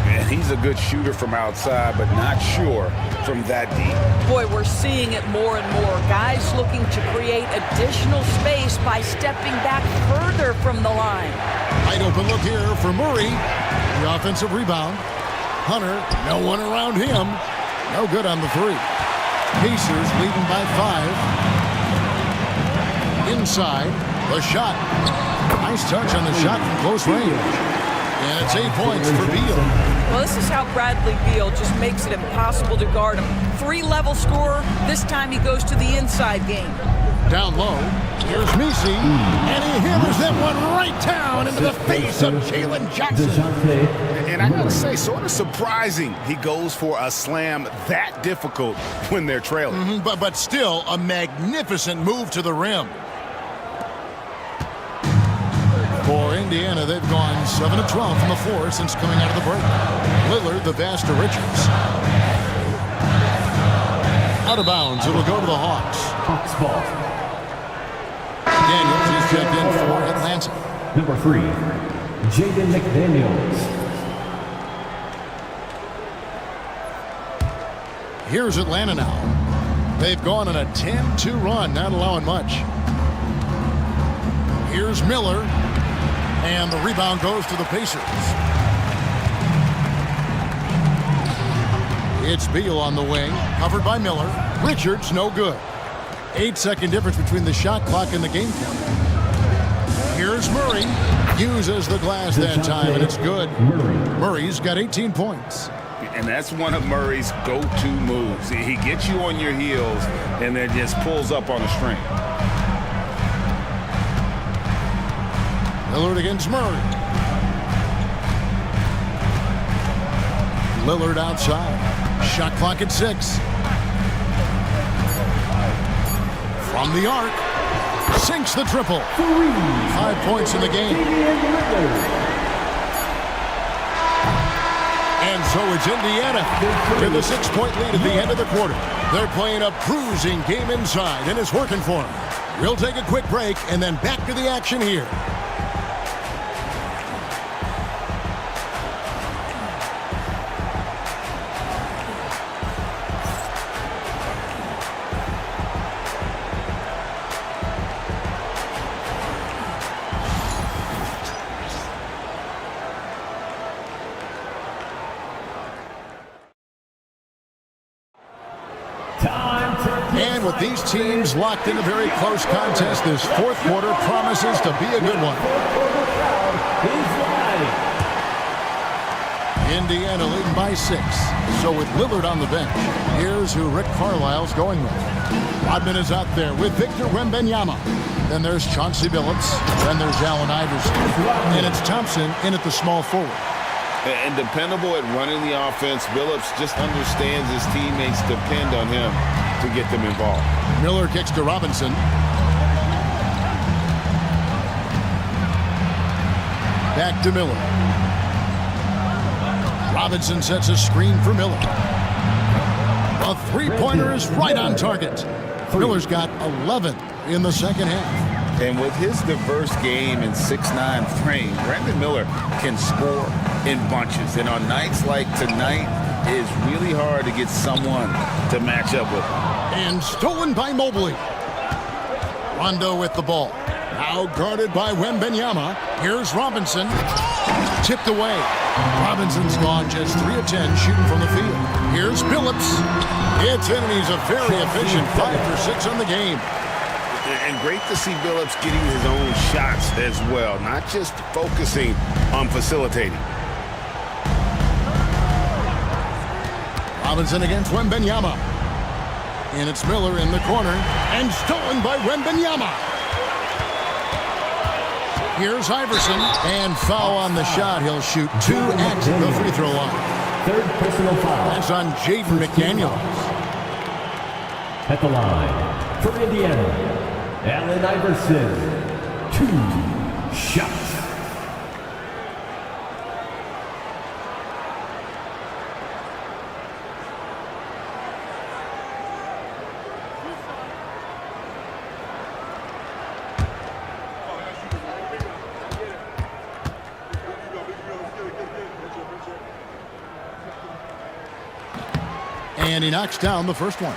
And he's a good shooter from outside, but not sure from that deep. Boy, we're seeing it more and more. Guys looking to create additional space by stepping back further from the line. Wide open look here for Murray. The offensive rebound. Hunter, no one around him. No good on the 3. Pacers leading by 5. Inside, the shot. Nice touch on the shot from close range. And it's 8 points for Beal. Well, this is how Bradley Beal just makes it impossible to guard him. 3-level scorer. This time he goes to the inside game. Down low, here's Messi, and he hammers that one right down into the face of Jalen Jackson. And I gotta say, sort of surprising he goes for a slam that difficult when they're trailing. But still a magnificent move to the rim. For Indiana, they've gone 7 of 12 from the floor since coming out of the break. Lillard, the pass to Richards. Out of bounds, it'll go to the Hawks. Hawks ball. Daniels is checked in for Atlanta. Number 3, Jaden McDaniels. Here's Atlanta now. They've gone on a 10-2 run, not allowing much. Here's Miller, and the rebound goes to the Pacers. It's Beal on the wing, covered by Miller. Richards, no good. 8-second difference between the shot clock and the game count. Here's Murray. Uses the glass that time, and it's good. Murray's got 18 points. And that's one of Murray's go-to moves. He gets you on your heels and then just pulls up on a string. Lillard against Murray. Lillard outside. Shot clock at 6. From the arc. Sinks the triple. 5 points in the game. And so it's Indiana with a 6-point lead at the end of the quarter. They're playing a bruising game inside, and it's working for them. We'll take a quick break and then back to the action here. And with these teams locked in a very close contest, this fourth quarter promises to be a good one. Indiana leading by 6. So with Lillard on the bench, here's who Rick Carlisle's going with. Rodman is out there with Victor Wembanyama. Then there's Chauncey Billups. Then there's Allen Iverson. And it's Thompson in at the small forward. And dependable at running the offense, Billups just understands his teammates depend on him to get them involved. Miller kicks to Robinson. Back to Miller. Robinson sets a screen for Miller. A three-pointer is right on target. Miller's got 11 in the second half. And with his diverse game and 6'9" frame, Brandon Miller can score in bunches. And on nights like tonight, it is really hard to get someone to match up with him. And stolen by Mobley. Rondo with the ball. Now guarded by Wembanyama. Here's Robinson. Tipped away. Robinson's gone just 3 of 10 shooting from the field. Here's Billups. It's in, and he's a very efficient 5 for 6 on the game. And great to see Billups getting his own shots as well, not just focusing on facilitating. Robinson against Wembanyama. And it's Miller in the corner. And stolen by Wembanyama. Here's Iverson. And foul on the shot. He'll shoot 2 at the free throw line. Third personal foul. That's on Jaden McDaniels. At the line for Indiana, Allen Iverson, 2 shots. And he knocks down the first one.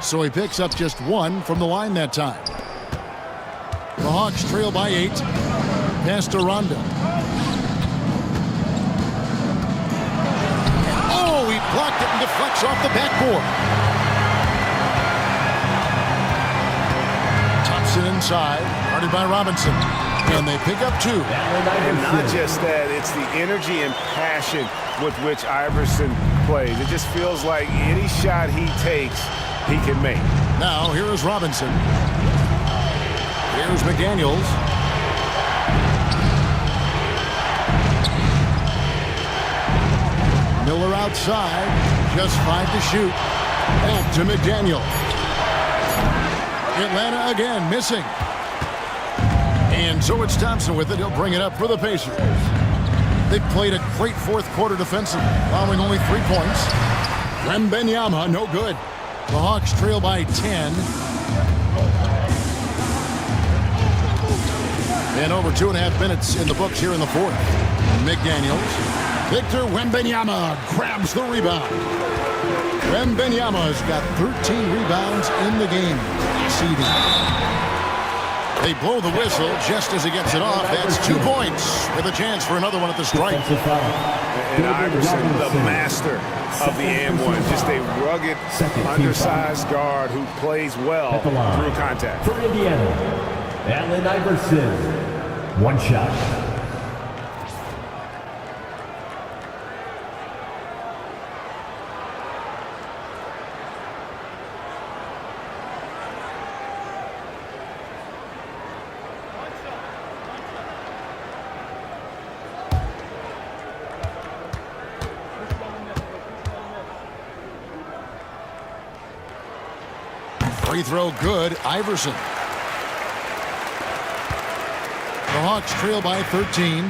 So he picks up just 1 from the line that time. The Hawks trail by 8. Pass to Rondo. Oh, he blocked it and deflects off the backboard. Thompson inside, guarded by Robinson. And they pick up 2. And not just that, it's the energy and passion with which Iverson plays. It just feels like any shot he takes, he can make. Now, here is Robinson. Here's McDaniels. Miller outside, just 5 to shoot. Back to McDaniel. Atlanta again, missing. And so it's Thompson with it. He'll bring it up for the Pacers. They played a great fourth quarter defensively, allowing only 3 points. Wembanyama, no good. The Hawks trail by 10. And over 2.5 minutes in the books here in the fourth. McDaniels. Victor Wembanyama grabs the rebound. Wembanyama's got 13 rebounds in the game. They blow the whistle just as he gets it off. That's 2 points with a chance for another one at the stripe. And Iverson, the master of the and one. Just a rugged, undersized guard who plays well through contact. For Indiana, Allen Iverson, 1 shot. Free throw good, Iverson. The Hawks trail by 13.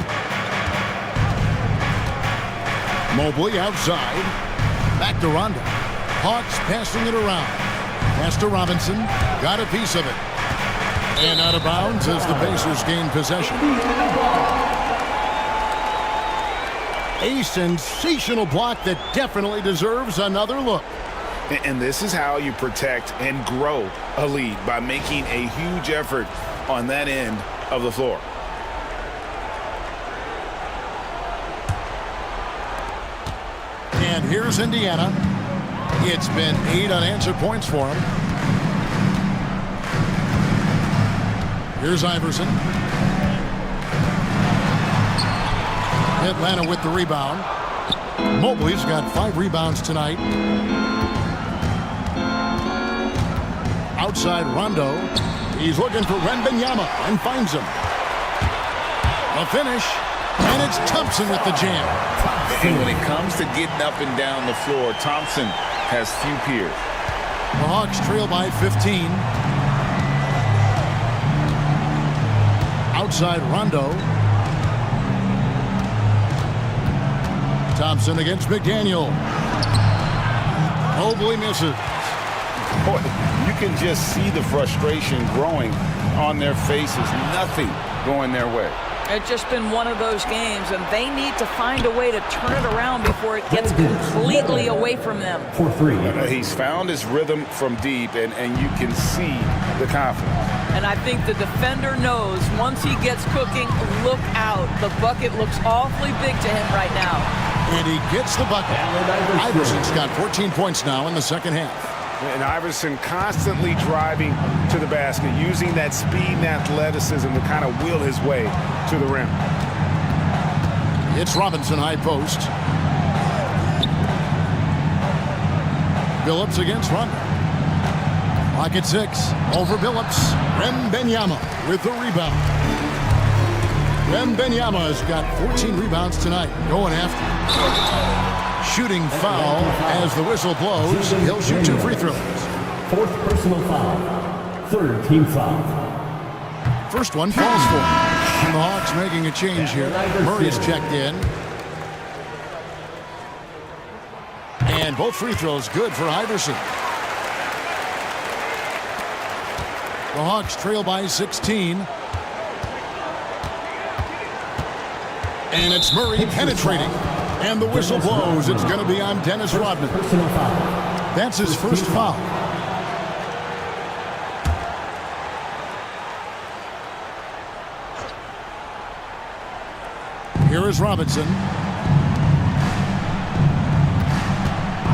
Mobley outside. Back to Rondo. Hawks passing it around. Pass to Robinson. Got a piece of it. And out of bounds as the Pacers gain possession. A sensational block that definitely deserves another look. And this is how you protect and grow a lead, by making a huge effort on that end of the floor. And here's Indiana. It's been 8 unanswered points for them. Here's Iverson. Atlanta with the rebound. Mobley's got 5 rebounds tonight. Outside Rondo. He's looking for Wembanyama and finds him. The finish. And it's Thompson with the jam. And when it comes to getting up and down the floor, Thompson has few peers. The Hawks trail by 15. Outside Rondo. Thompson against McDaniel. Mobley misses. Boy, you can just see the frustration growing on their faces. Nothing going their way. It's just been one of those games, and they need to find a way to turn it around before it gets completely away from them. For 3. He's found his rhythm from deep, and you can see the confidence. And I think the defender knows once he gets cooking, look out. The bucket looks awfully big to him right now. And he gets the bucket. Iverson's got 14 points now in the second half. And Iverson constantly driving to the basket, using that speed and athleticism to kind of wheel his way to the rim. It's Robinson high post. Billups against Rondo. Clock at 6. Over Billups. Wembanyama with the rebound. Wembanyama has got 14 rebounds tonight. Going after. Shooting foul as the whistle blows. He'll shoot 2 free throws. 4th personal foul. 3rd team foul. First one falls for him. And the Hawks making a change here. Murray's checked in. And both free throws good for Iverson. The Hawks trail by 16. And it's Murray penetrating. And the whistle blows. It's going to be on Dennis Rodman. That's his first foul. Here is Robinson.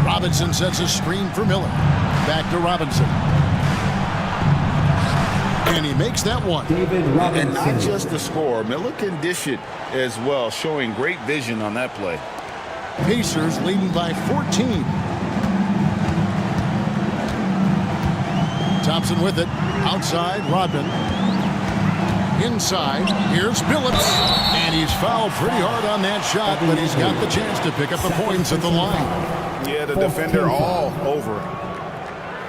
Robinson sets a screen for Miller. Back to Robinson. And he makes that one. And not just the score. Miller can dish it as well, showing great vision on that play. Pacers leading by 14. Thompson with it. Outside, Rodman. Inside, here's Billups. And he's fouled pretty hard on that shot, but he's got the chance to pick up the points at the line. Yeah, the defender all over.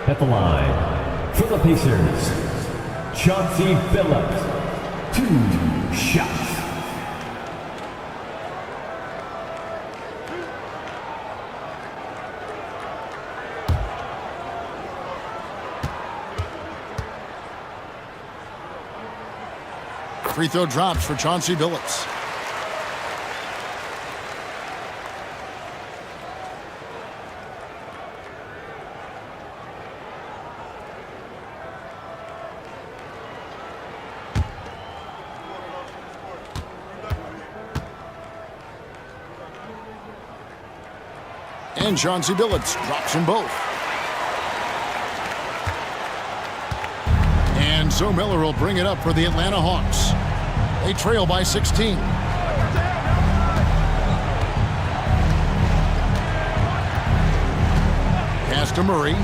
At the line, for the Pacers, Chauncey Billups. 2 shots. Free throw drops for Chauncey Billups. And Chauncey Billups drops them both. And so Miller will bring it up for the Atlanta Hawks. They trail by 16. Pass to Murray.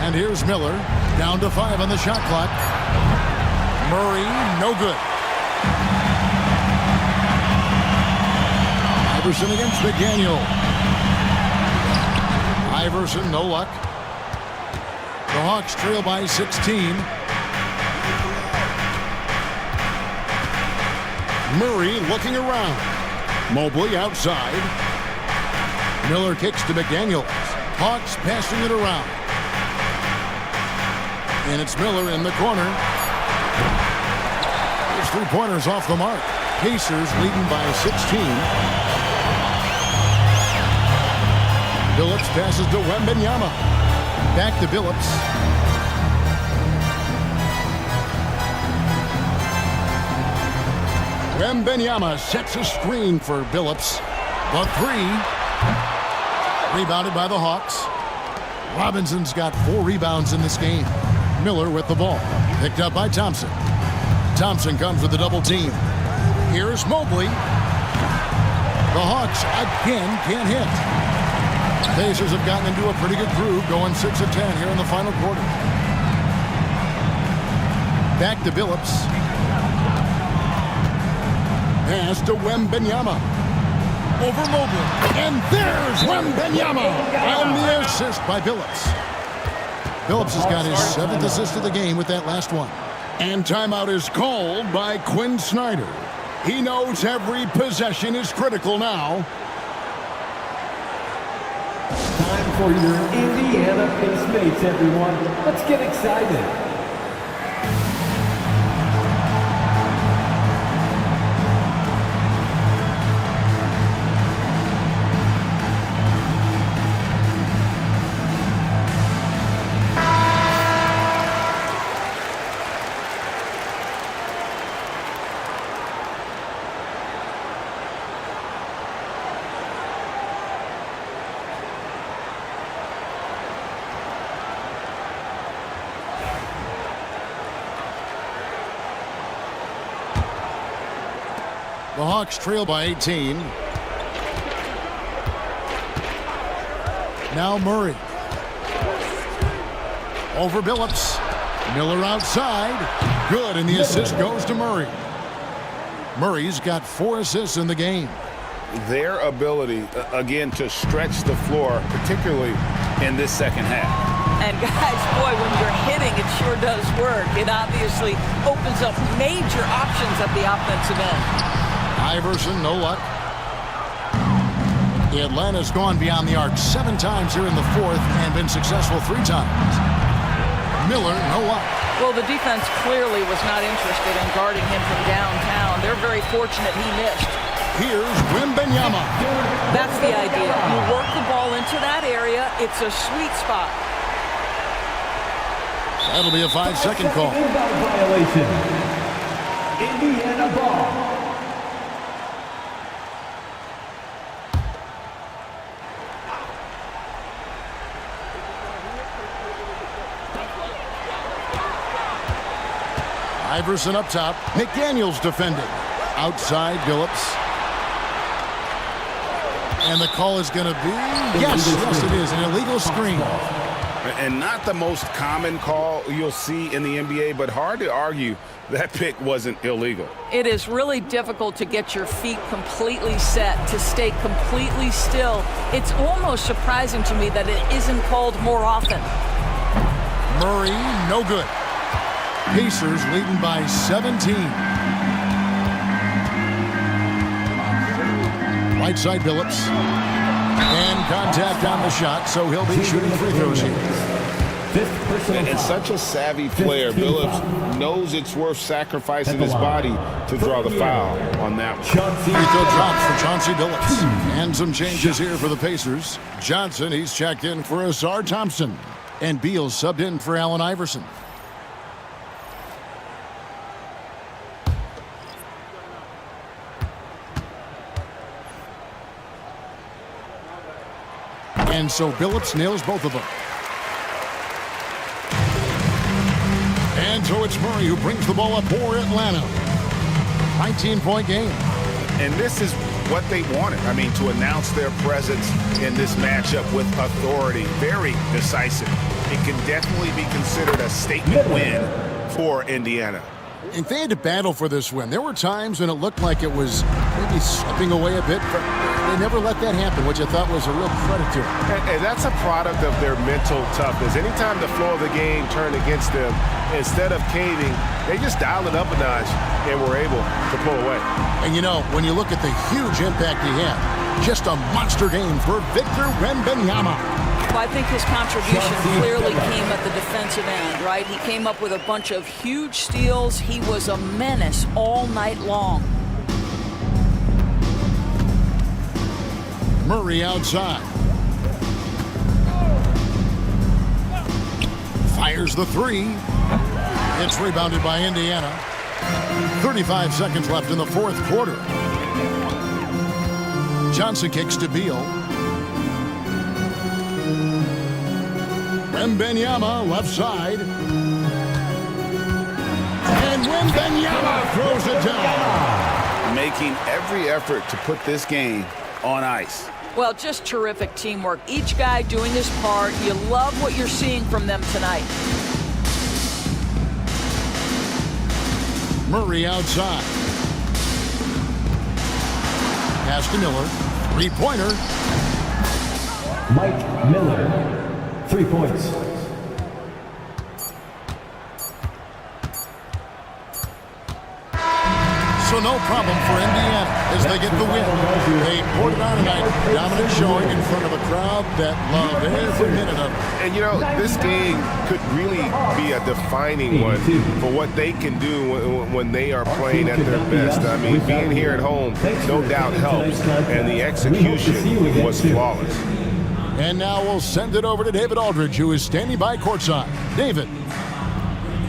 And here's Miller. Down to 5 on the shot clock. Murray, no good. Iverson against McDaniel. Iverson, no luck. The Hawks trail by 16. Murray looking around. Mobley outside. Miller kicks to McDaniel. Hawks passing it around. And it's Miller in the corner. His 3-pointers off the mark. Pacers leading by 16. Billups passes to Wembanyama. Back to Billups. Wembanyama sets a screen for Billups. The three. Rebounded by the Hawks. Robinson's got 4 rebounds in this game. Miller with the ball. Picked up by Thompson. Thompson comes with a double team. Here's Mobley. The Hawks again can't hit. Pacers have gotten into a pretty good groove, going 6 of 10 here in the final quarter. Back to Billups. Pass to Wembanyama. Over Mobley. And there's Wembanyama. And the assist by Billups. Billups has got his 7th assist of the game with that last one. And timeout is called by Quinn Snyder. He knows every possession is critical now. Time for your Indiana Pace mates, everyone. Let's get excited. The Hawks trail by 18. Now Murray. Over Billups. Miller outside. Good, and the assist goes to Murray. Murray's got 4 assists in the game. Their ability, again, to stretch the floor, particularly in this second half. And guys, boy, when you're hitting, it sure does work. It obviously opens up major options at the offensive end. Iverson, no luck. Atlanta's gone beyond the arc 7 times here in the 4th and been successful 3 times. Miller, no luck. Well, the defense clearly was not interested in guarding him from downtown. They're very fortunate he missed. Here's Wembanyama. That's the idea. You work the ball into that area. It's a sweet spot. That'll be a 5-second call. Inbound violation. Indiana ball. Iverson up top. McDaniels defending. Outside, Billups. And the call is going to be... Yes, it is. An illegal screen. And not the most common call you'll see in the NBA, but hard to argue that pick wasn't illegal. It is really difficult to get your feet completely set, to stay completely still. It's almost surprising to me that it isn't called more often. Murray, no good. Pacers leading by 17. Right side, Billups. And contact on the shot, so he'll be shooting free throws here. And such a savvy player, Billups knows it's worth sacrificing his body to draw the foul on that one. Free throw drops for Chauncey Billups. And some changes here for the Pacers. Johnson, he's checked in for Asar Thompson. And Beal subbed in for Allen Iverson. And so Billups nails both of them. And so it's Murray who brings the ball up for Atlanta. 19-point game. And this is what they wanted. I mean, to announce their presence in this matchup with authority. Very decisive. It can definitely be considered a statement win for Indiana. And they had to battle for this win. There were times when it looked like it was maybe slipping away a bit, but they never let that happen, which I thought was a real credit to them. And that's a product of their mental toughness. Anytime the flow of the game turned against them, instead of caving, they just dialed it up a notch and were able to pull away. And you know, when you look at the huge impact he had, just a monster game for Victor Wembanyama. Well, I think his contribution clearly came at the defensive end, right? He came up with a bunch of huge steals. He was a menace all night long. Murray outside. Fires the three. It's rebounded by Indiana. 35 seconds left in the fourth quarter. Johnson kicks to Beal. Wembanyama left side. And Wembanyama throws it down. Making every effort to put this game on ice. Well, just terrific teamwork. Each guy doing his part. You love what you're seeing from them tonight. Murray outside. Pass to Miller. Three-pointer. Mike Miller, 3 points. So no problem for Indiana as they get the win. They poured it on tonight. Dominant showing in front of a crowd that loved every minute of it. And, you know, this game could really be a defining one for what they can do when they are playing at their best. I mean, being here at home, no doubt helps, and the execution was flawless. And now we'll send it over to David Aldridge, who is standing by courtside. David.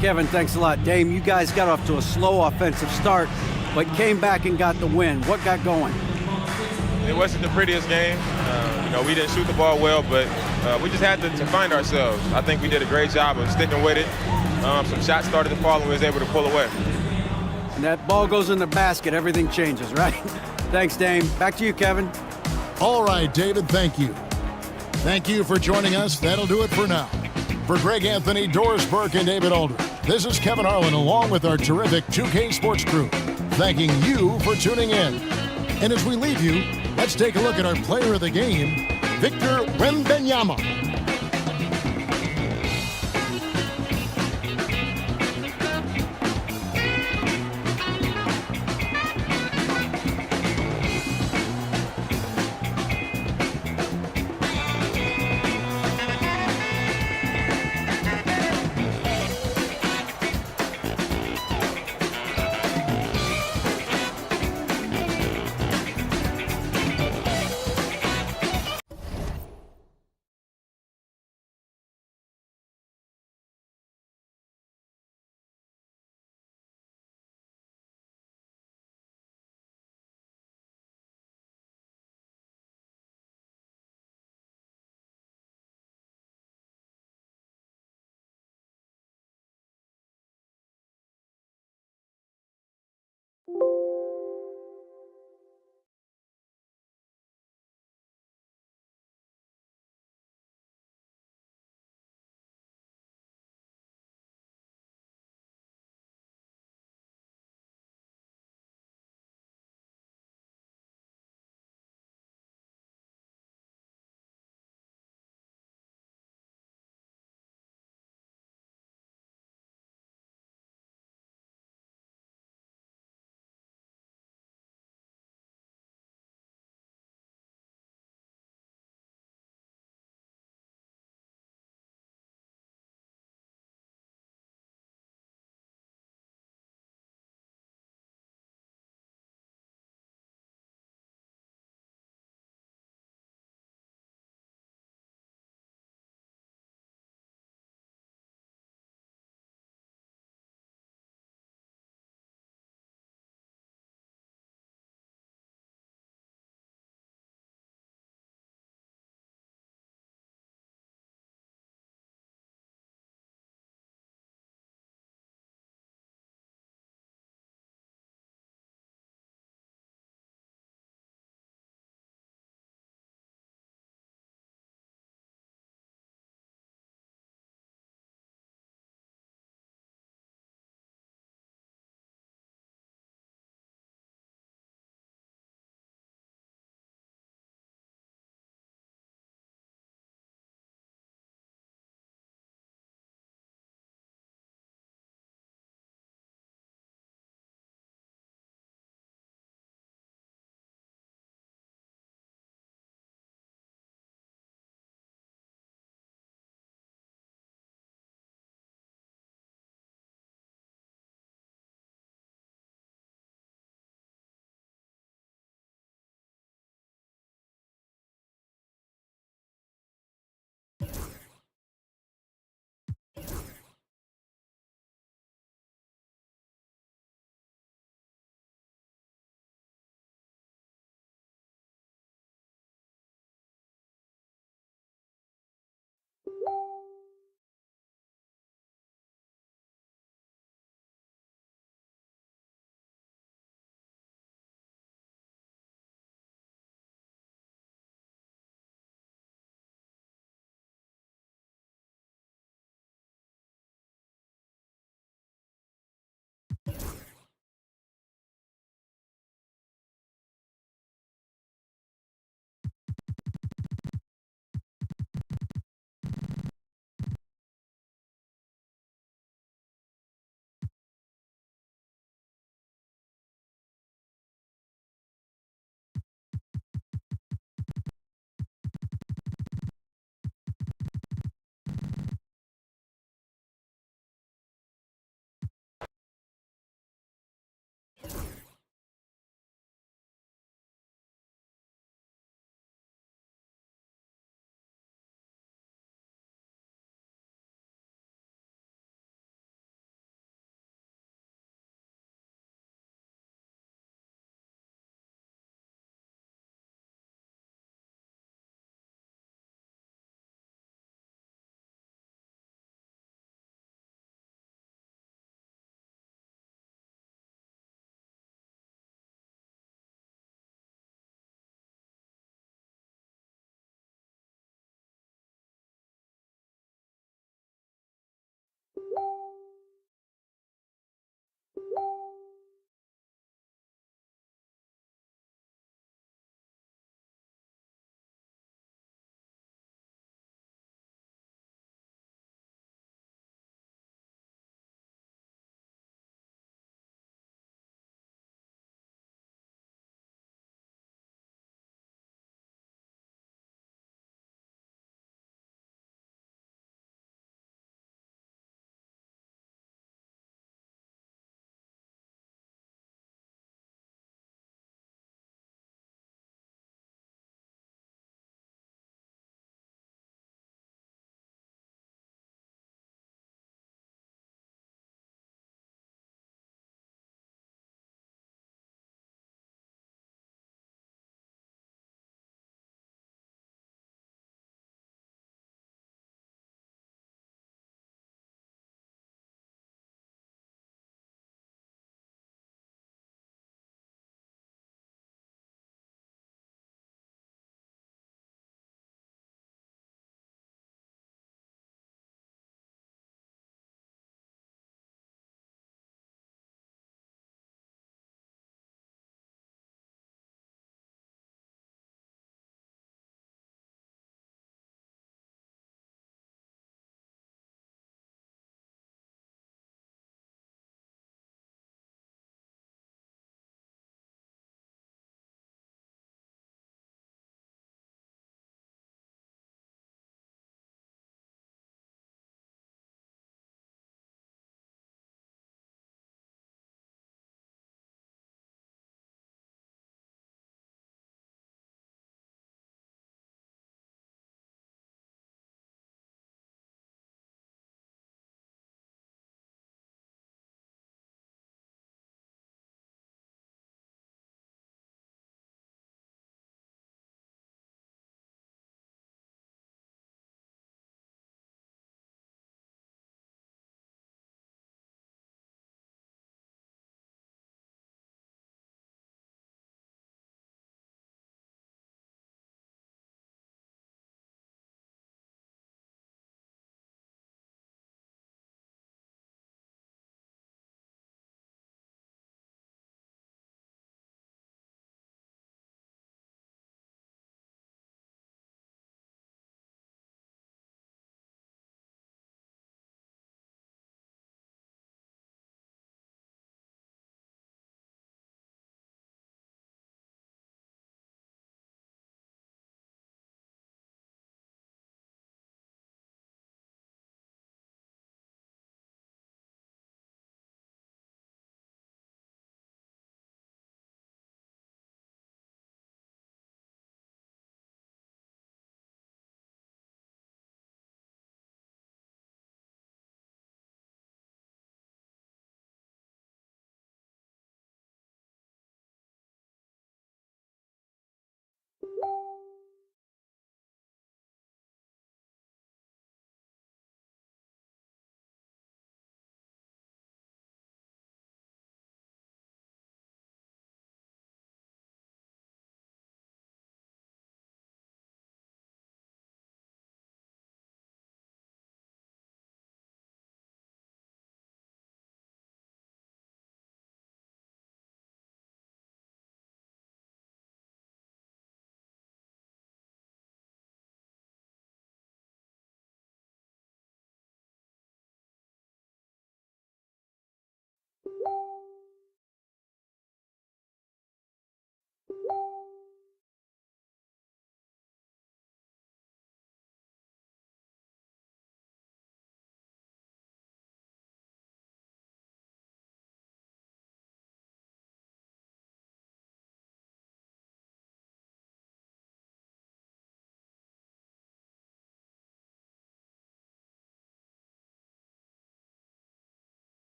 Kevin, thanks a lot. Dame, you guys got off to a slow offensive start, but came back and got the win. What got going? It wasn't the prettiest game. We didn't shoot the ball well, but we just had to find ourselves. I think we did a great job of sticking with it. Some shots started to fall and we was able to pull away. And that ball goes in the basket, everything changes, right? Thanks, Dame. Back to you, Kevin. All right, David, thank you. Thank you for joining us. That'll do it for now. For Greg Anthony, Doris Burke, and David Aldridge, this is Kevin Harlan along with our terrific 2K Sports crew, thanking you for tuning in. And as we leave you, let's take a look at our player of the game, Victor Wembanyama.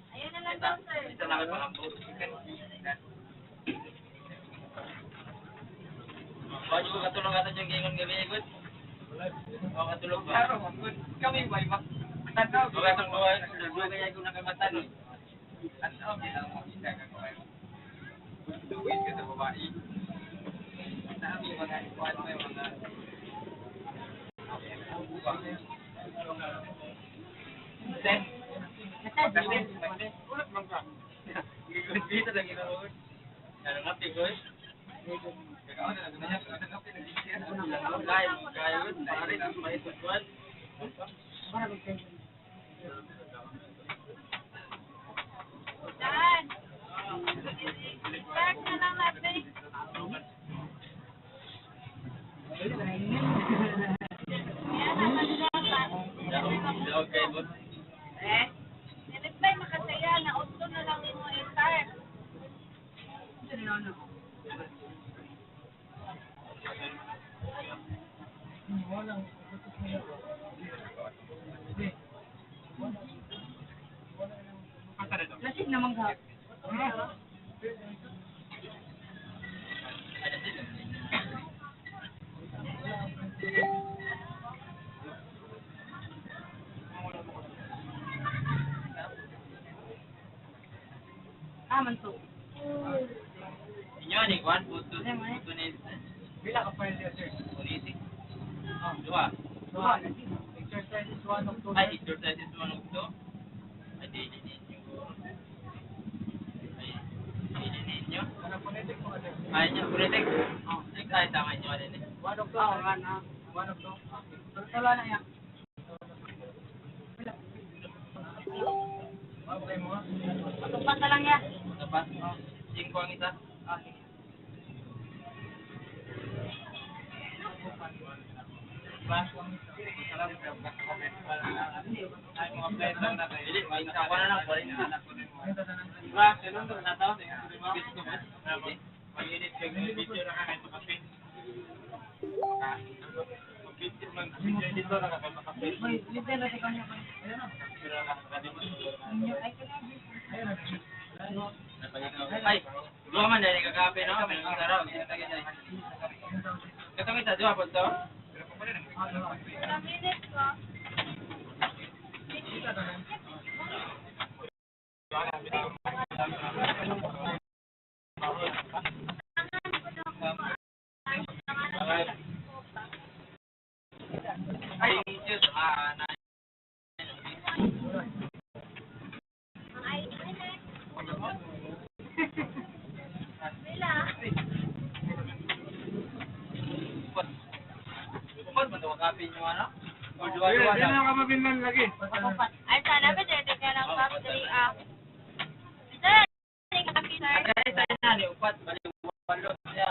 Ayan na lang daw, sir. Bago katulong ka yung gingon gabi ikot. O katulong ba? Kami ba iba? Tanaw ko katong bawa, dua kaya ko nakamatan. Tanaw kita mo kita ka ko. Duwit ka sa babae. Sabi mga kuan mo mga Sen. Ulit man ka. Dito lang ginawa. Ano nga pigoy? Dan. Start na lang natin. Okay, boss. Ganit ba'y makasaya na auto na lang mo i-start? Lasig naman ka. Aman to. Inyo ni kuan puto ni bila ka pwede sir. Polisi. Dua. Exercise is one of two. Ay, exercise is one of two. Ay, di ninyo. Ay, di ninyo. Ano phonetic mo sir? Ay, nyo phonetic. Oh, ay tama nyo din. One of two. One of two. Tala na yan. Okay mo. Matupat na lang yan. Dapat 5 ang isa. Ay, dua man dari kakape no, kami ng araw, Ito kita dua po to. Ay, just kapin nyo ano? O dua-dua lang. Yan ang kamabinlan lagi. Ay, sana ba dito ka lang factory Sir, hindi ka kapi, sir. Ay, tayo na, ni upat, baliwalo siya.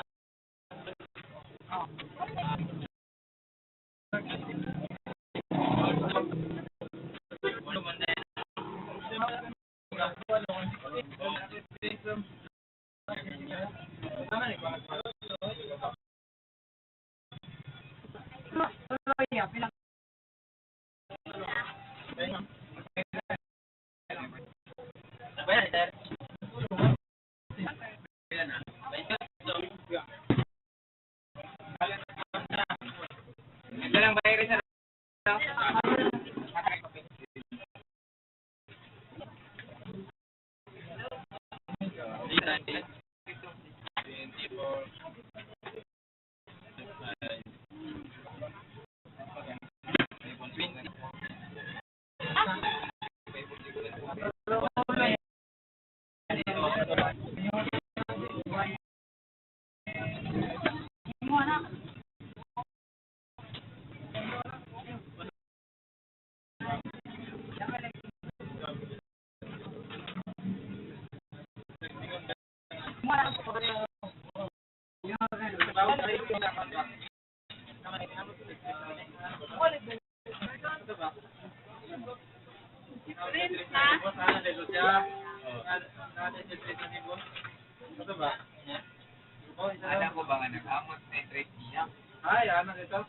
Ada ko ba nga nag-amot na trade niya? Ay, ano dito?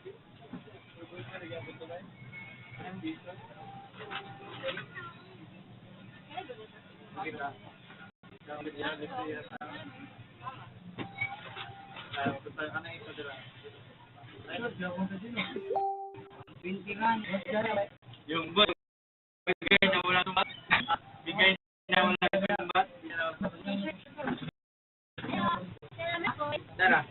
Yung boy, bigay na wala tumbat. Bigay na wala tumbat. Tara.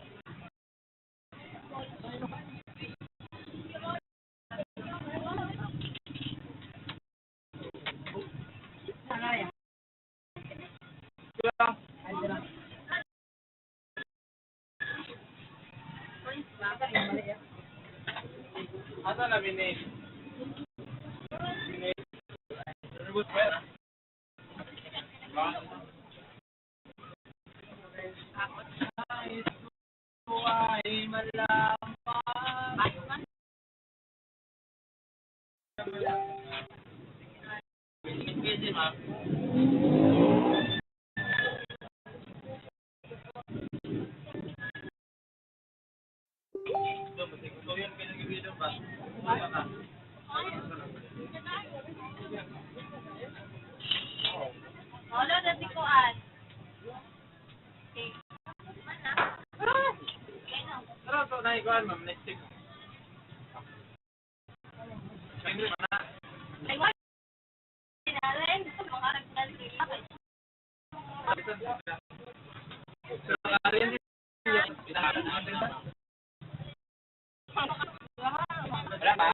Asa na binis? Rebus pera. Ay malaman. Sige, ma. Wala dati ko an. Pero to na igual, ma'am, next week. Ay, wala. Sinalin. Mga nagdalila. Wala ba?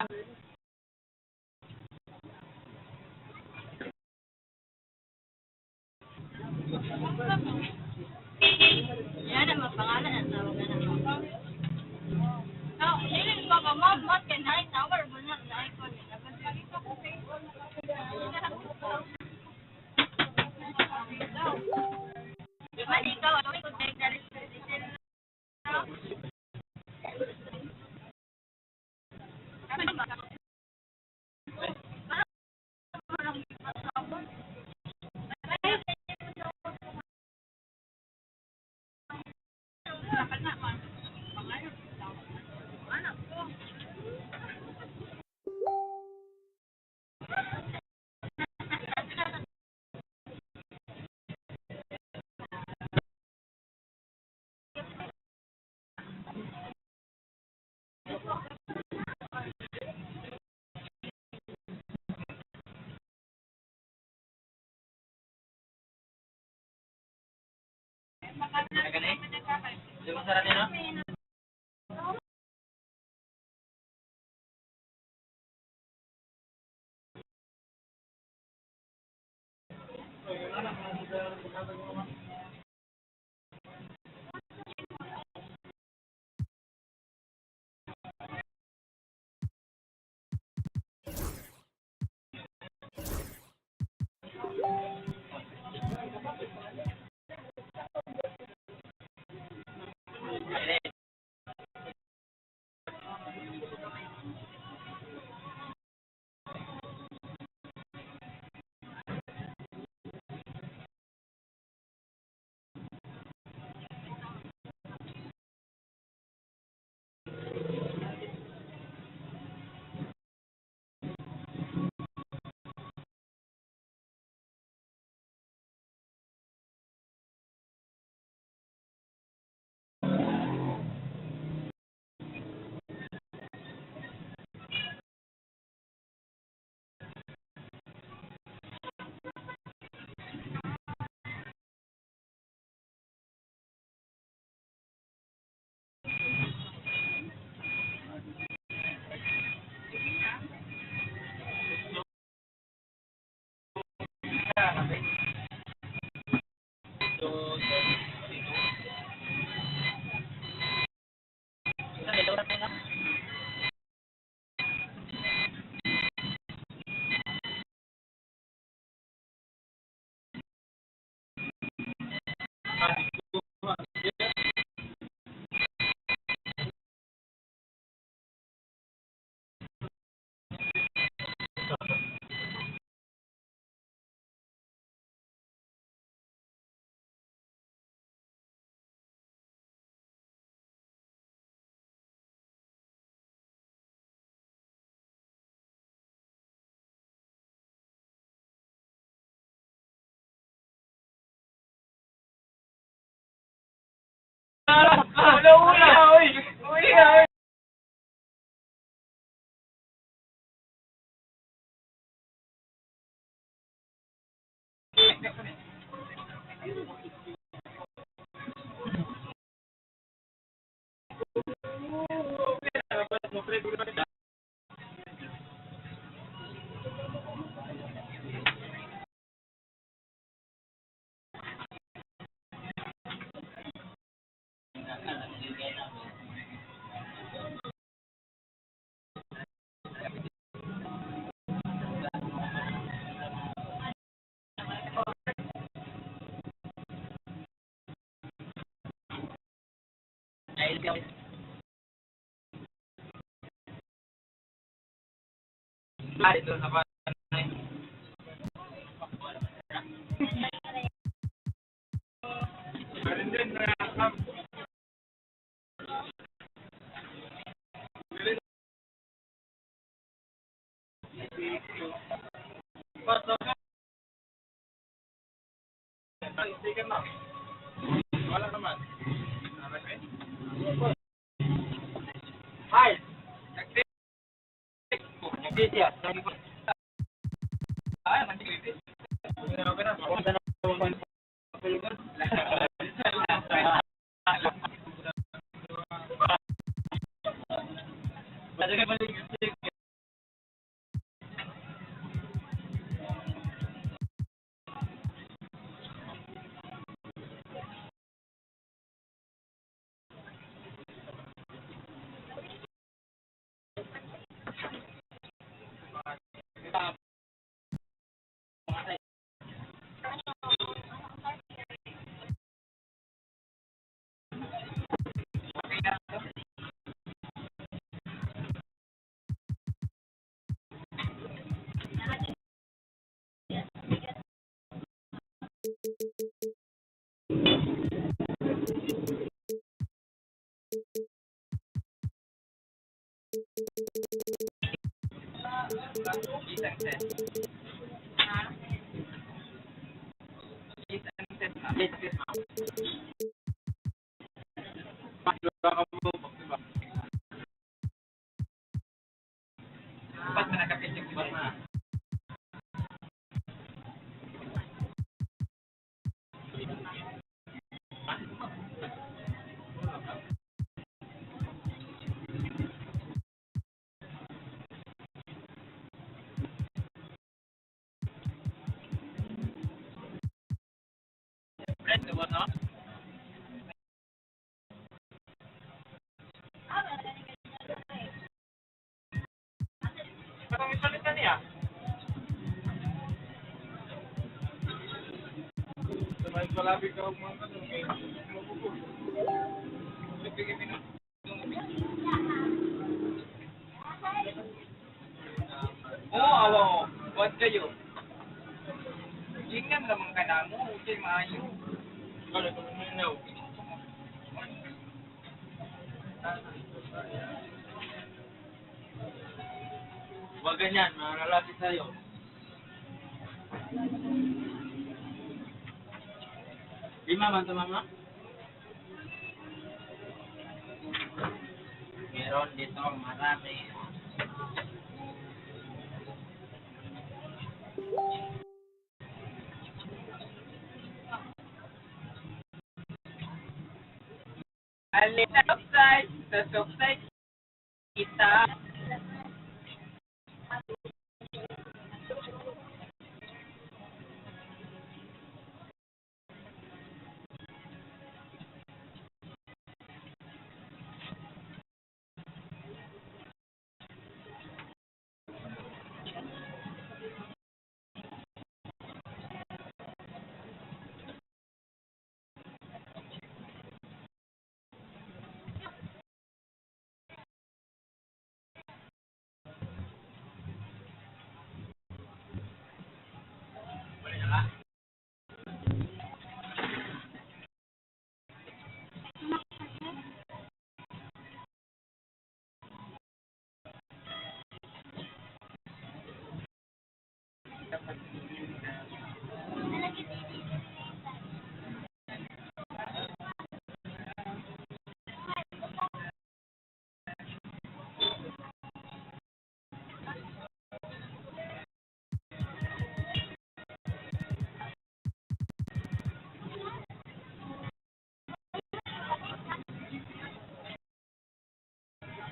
Yan ang mga pangalan ang tawag na naman. No, hiling ko ba mo, mo, kinay, tower, bunak, na icon. Man, ikaw, ano ko, take na rin. Di ba sarap yun, no? Huwag ganyan, malalapit tayo. Lima man to, mama? Meron dito, marami. Alin sa subside kita.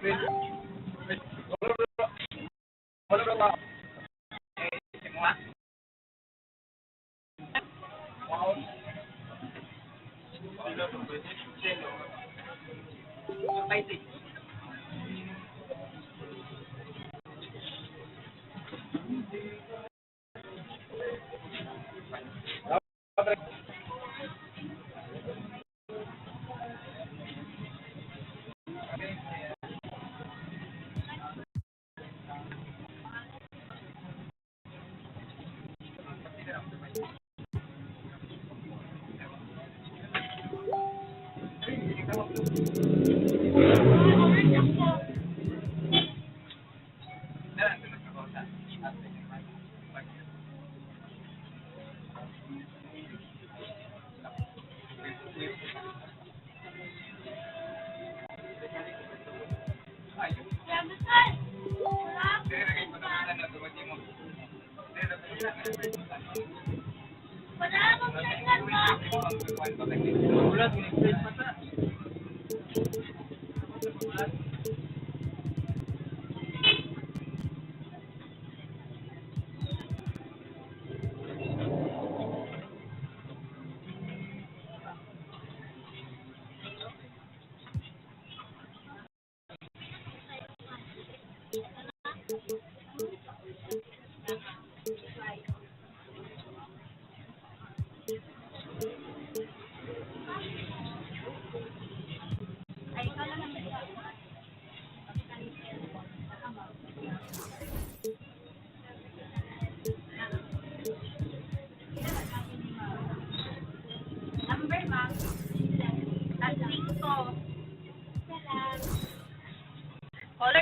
Color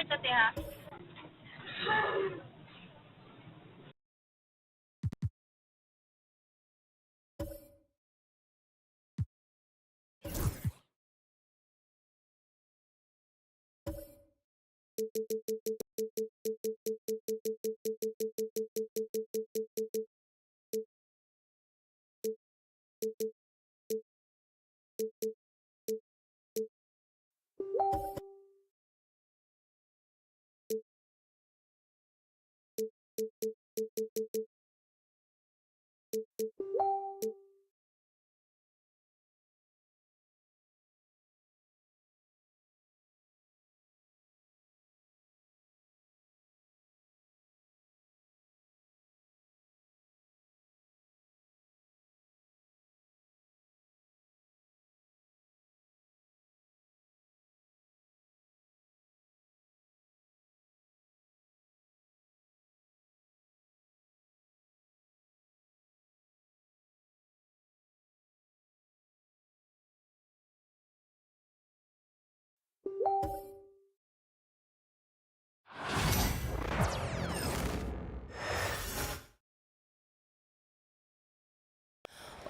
to, ha.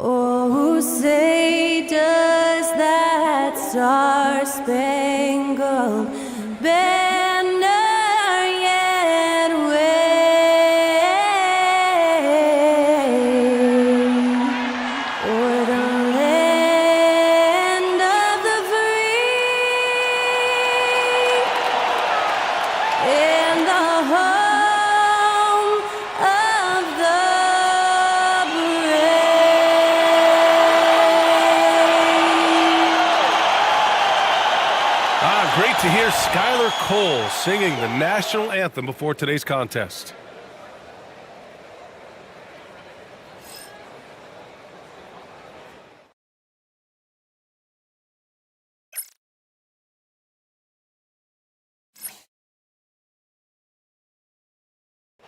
Oh, say does that star-spangled banner yet wave o'er the land of the free and the home of the Great to hear Skylar Cole singing the national anthem before today's contest.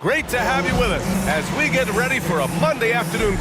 Great to have you with us as we get ready for a Monday afternoon.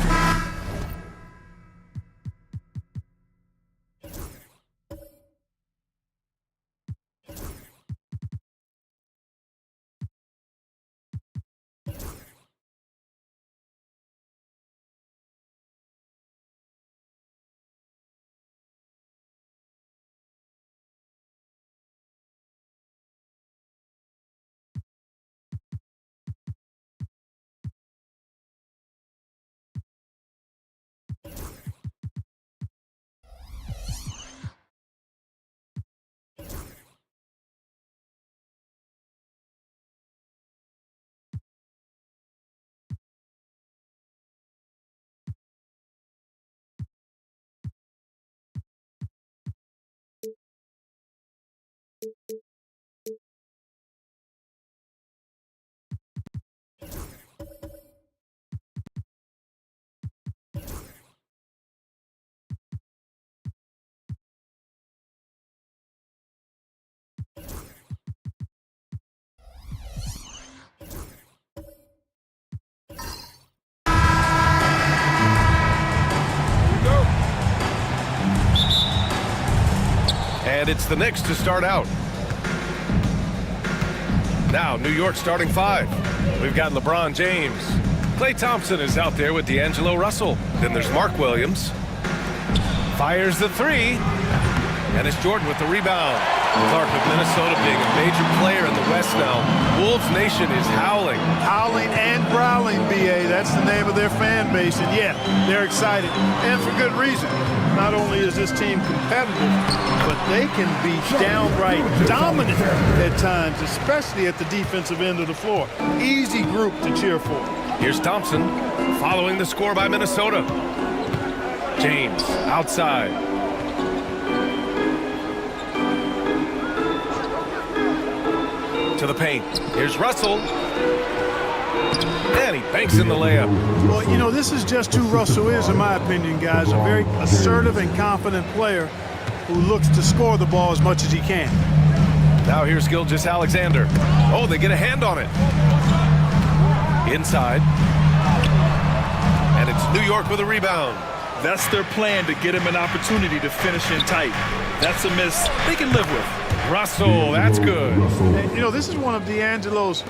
And it's the Knicks to start out. Now, New York starting 5. We've got LeBron James. Klay Thompson is out there with D'Angelo Russell. Then there's Mark Williams. Fires the 3. And it's Jordan with the rebound. Clark with Minnesota being a major player in the West now. Wolves Nation is howling. Howling and growling, B.A. That's the name of their fan base. And yeah, they're excited. And for good reason. Not only is this team competitive, but they can be downright dominant at times, especially at the defensive end of the floor. Easy group to cheer for. Here's Thompson following the score by Minnesota. James outside. To the paint. Here's Russell. And he banks in the layup. Well, you know, this is just who Russell is, in my opinion, guys. A very assertive and confident player who looks to score the ball as much as he can. Now here's Gilgeous-Alexander. Oh, they get a hand on it. Inside. And it's New York with a rebound. That's their plan, to get him an opportunity to finish in tight. That's a miss they can live with. Russell, that's good. And, you know, this is one of D'Angelo's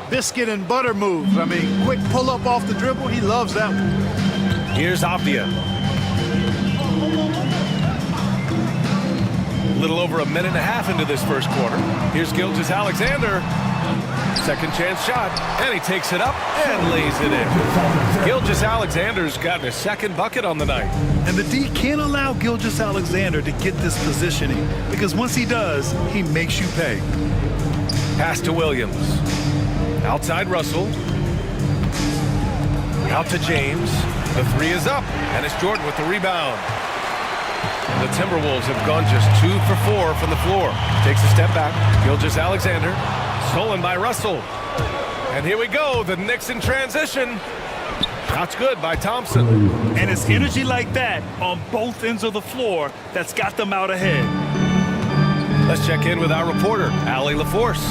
biscuit and butter moves. I mean, quick pull-up off the dribble. He loves that one. Here's Avdia. A little over a minute and a half into this first quarter. Here's Gilgeous-Alexander. Second chance shot, and he takes it up and lays it in. Gilgeous-Alexander's gotten his second bucket on the night. And the D can't allow Gilgeous-Alexander to get this positioning, because once he does, he makes you pay. Pass to Williams. Outside Russell. Out to James. The 3 is up, and it's Jordan with the rebound. The Timberwolves have gone just 2 for 4 from the floor. Takes a step back. Gilgeous-Alexander. Stolen by Russell. And here we go, the Knicks in transition. Shot's good by Thompson. And it's energy like that on both ends of the floor that's got them out ahead. Let's check in with our reporter, Allie LaForce.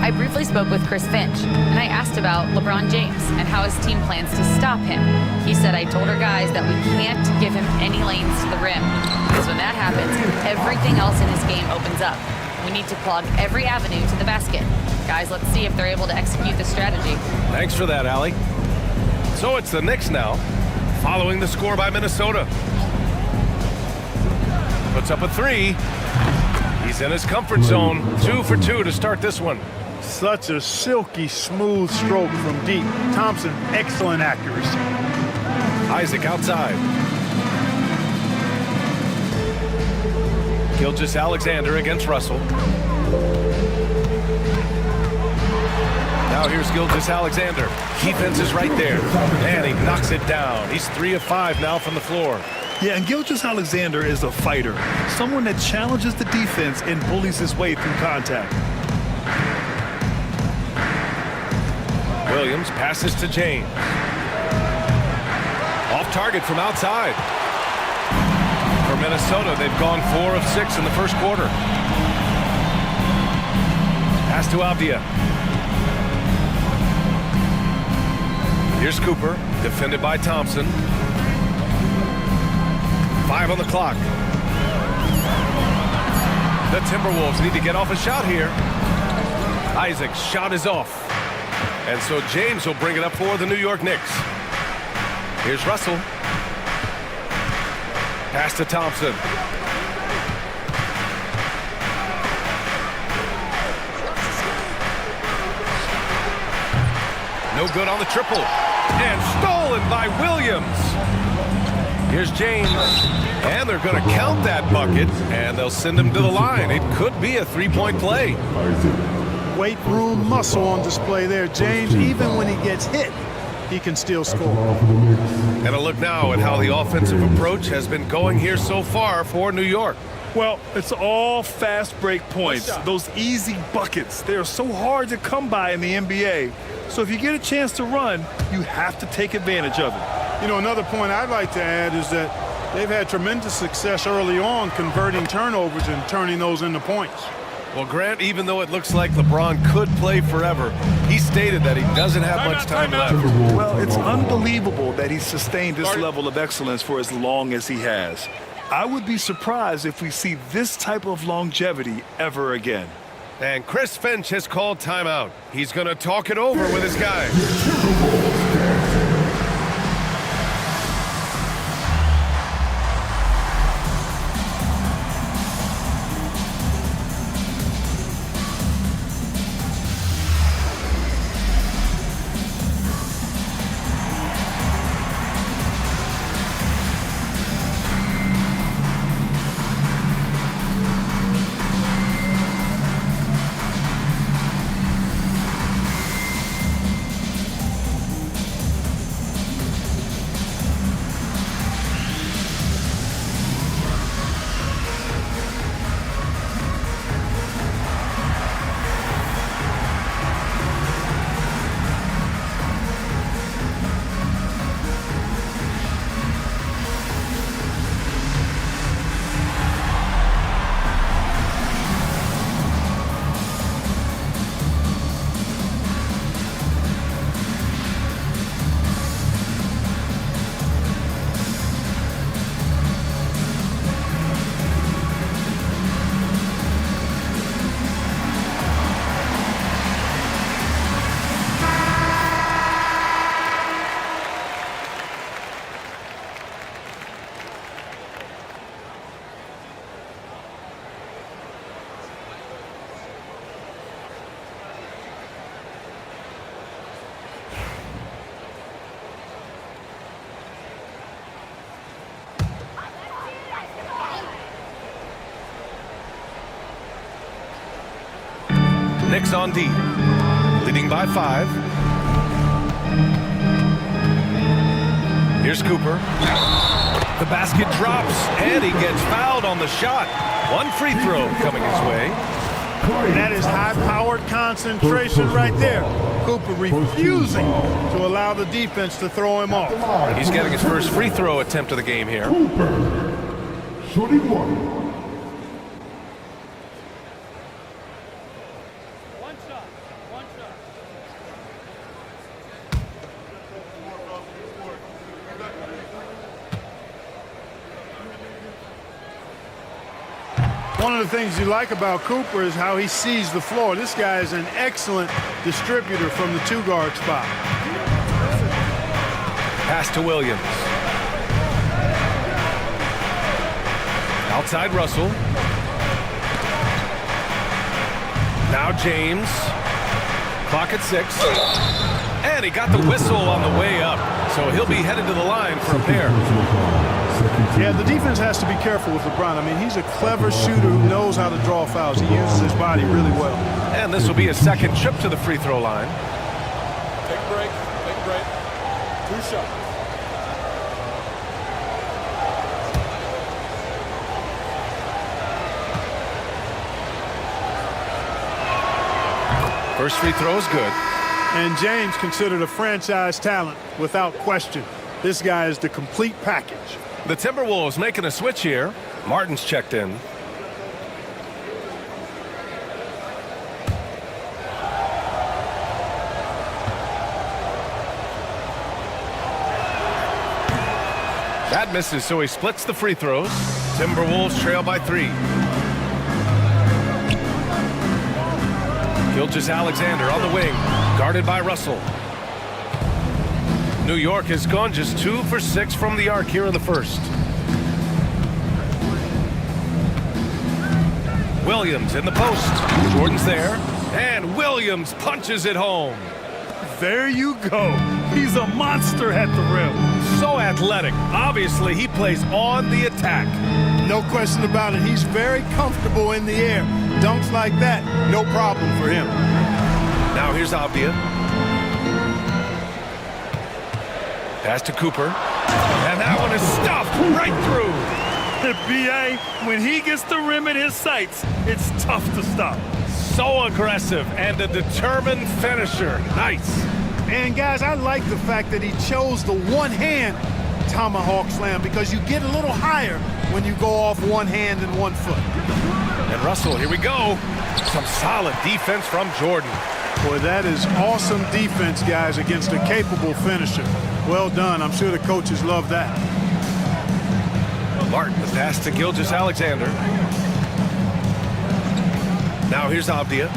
I briefly spoke with Chris Finch, and I asked about LeBron James and how his team plans to stop him. He said, I told our guys that we can't give him any lanes to the rim, because when that happens, everything else in his game opens up. We need to clog every avenue to the basket. Guys, let's see if they're able to execute this strategy. Thanks for that, Allie. So it's the Knicks now, following the score by Minnesota. Puts up a 3. He's in his comfort zone. 2 for 2 to start this one. Such a silky, smooth stroke from deep. Thompson, excellent accuracy. Isaac outside. Gilgeous-Alexander against Russell. Now here's Gilgeous-Alexander. Defense is right there. And he knocks it down. He's 3 of 5 now from the floor. Yeah, and Gilgeous-Alexander is a fighter. Someone that challenges the defense and bullies his way through contact. Williams passes to James. Off target from outside. For Minnesota, they've gone 4 of 6 in the first quarter. Pass to Avdia. Here's Cooper, defended by Thompson. 5 on the clock. The Timberwolves need to get off a shot here. Isaac's shot is off. And so James will bring it up for the New York Knicks. Here's Russell. Pass to Thompson. No good on the triple. And stolen by Williams. Here's James. And they're going to count that bucket. And they'll send him to the line. It could be a three-point play. Weight room muscle on display there. James, even when he gets hit, he can still score. And a look now at how the offensive approach has been going here so far for New York. Well, it's all fast break points. Those easy buckets. They are so hard to come by in the NBA. So if you get a chance to run, you have to take advantage of it. You know, another point I'd like to add is that they've had tremendous success early on converting turnovers and turning those into points. Well, Grant, even though it looks like LeBron could play forever, he stated that he doesn't have much time left. Well, it's unbelievable that he's sustained this level of excellence for as long as he has. I would be surprised if we see this type of longevity ever again. And Chris Finch has called timeout. He's going to talk it over with his guys. Knicks on D, leading by 5. Here's Cooper. The basket drops, and he gets fouled on the shot. One free throw coming his way. That is high-powered concentration right there. Cooper refusing to allow the defense to throw him off. He's getting his first free throw attempt of the game here. Cooper, shooting one. One of the things you like about Cooper is how he sees the floor. This guy is an excellent distributor from the two-guard spot. Pass to Williams. Outside Russell. Now James. Clock at 6. And he got the whistle on the way up. So he'll be headed to the line for a pair. Yeah, the defense has to be careful with LeBron. I mean, he's a clever shooter who knows how to draw fouls. He uses his body really well. And this will be his second trip to the free throw line. Take a break. Take a break. 2 shots. First free throw is good. And James considered a franchise talent without question. This guy is the complete package. The Timberwolves making a switch here. Martin's checked in. That misses, so he splits the free throws. Timberwolves trail by 3. Gilgeous-Alexander on the wing, guarded by Russell. New York has gone just 2 for 6 from the arc here in the first. Williams in the post. Jordan's there, and Williams punches it home. There you go. He's a monster at the rim. So athletic. Obviously, he plays on the attack. No question about it. He's very comfortable in the air. Dunks like that, no problem for him. Now here's Avdia. Pass to Cooper. And that one is stuffed right through. B.A., when he gets the rim in his sights, it's tough to stop. So aggressive and a determined finisher. Nice. And, guys, I like the fact that he chose the one-hand tomahawk slam because you get a little higher when you go off one hand and 1 foot. And Russell, here we go. Some solid defense from Jordan. Boy, that is awesome defense, guys, against a capable finisher. Well done. I'm sure the coaches love that. Martin, the pass to Gilgeous-Alexander. Now here's Avdia.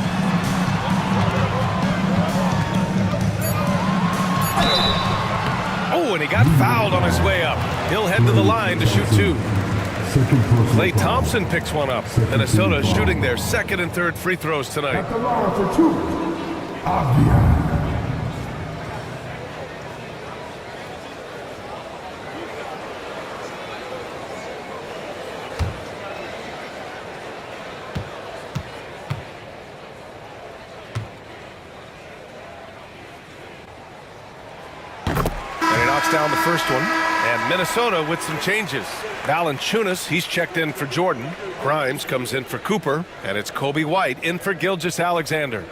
Oh, and he got fouled on his way up. He'll head to the line to shoot two. Klay Thompson picks one up. Minnesota shooting their second and third free throws tonight. At the line for two, Avdia. Down the first one, and Minnesota with some changes. Valanciunas, he's checked in for Jordan. Grimes comes in for Cooper, and it's Kobe White in for Gilgeous-Alexander.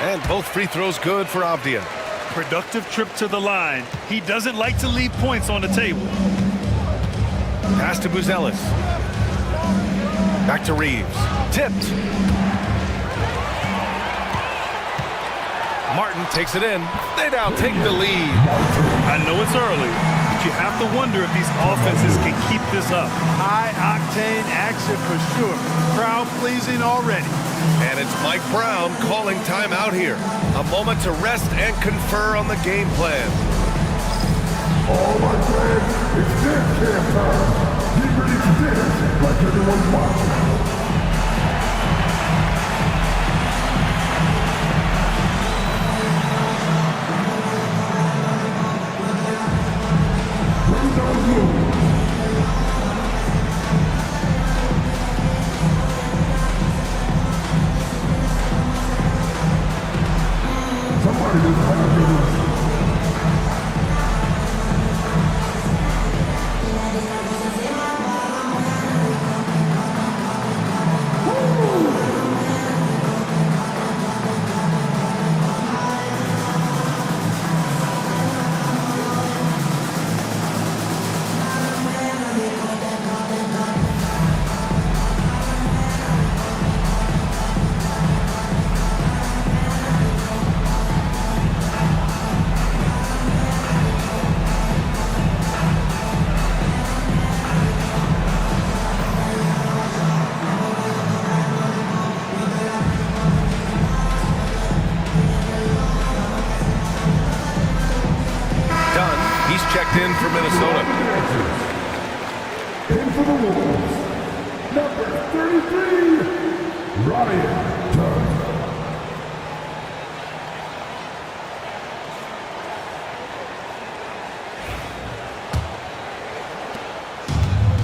And both free throws good for Avdia. Productive trip to the line. He doesn't like to leave points on the table. Pass to Buzelis. Back to Reeves. Tipped. Martin takes it in. They now take the lead. I know it's early, but you have to wonder if these offenses can keep this up. High-octane action for sure. Crowd-pleasing already. And it's Mike Brown calling timeout here. A moment to rest and confer on the game plan. All my friends, it's dance camp time. Get ready to dance like everyone's watching. Bring down blue. Somebody just had a checked in for Minnesota. In for the Wolves, number 33, Ryan Dunn.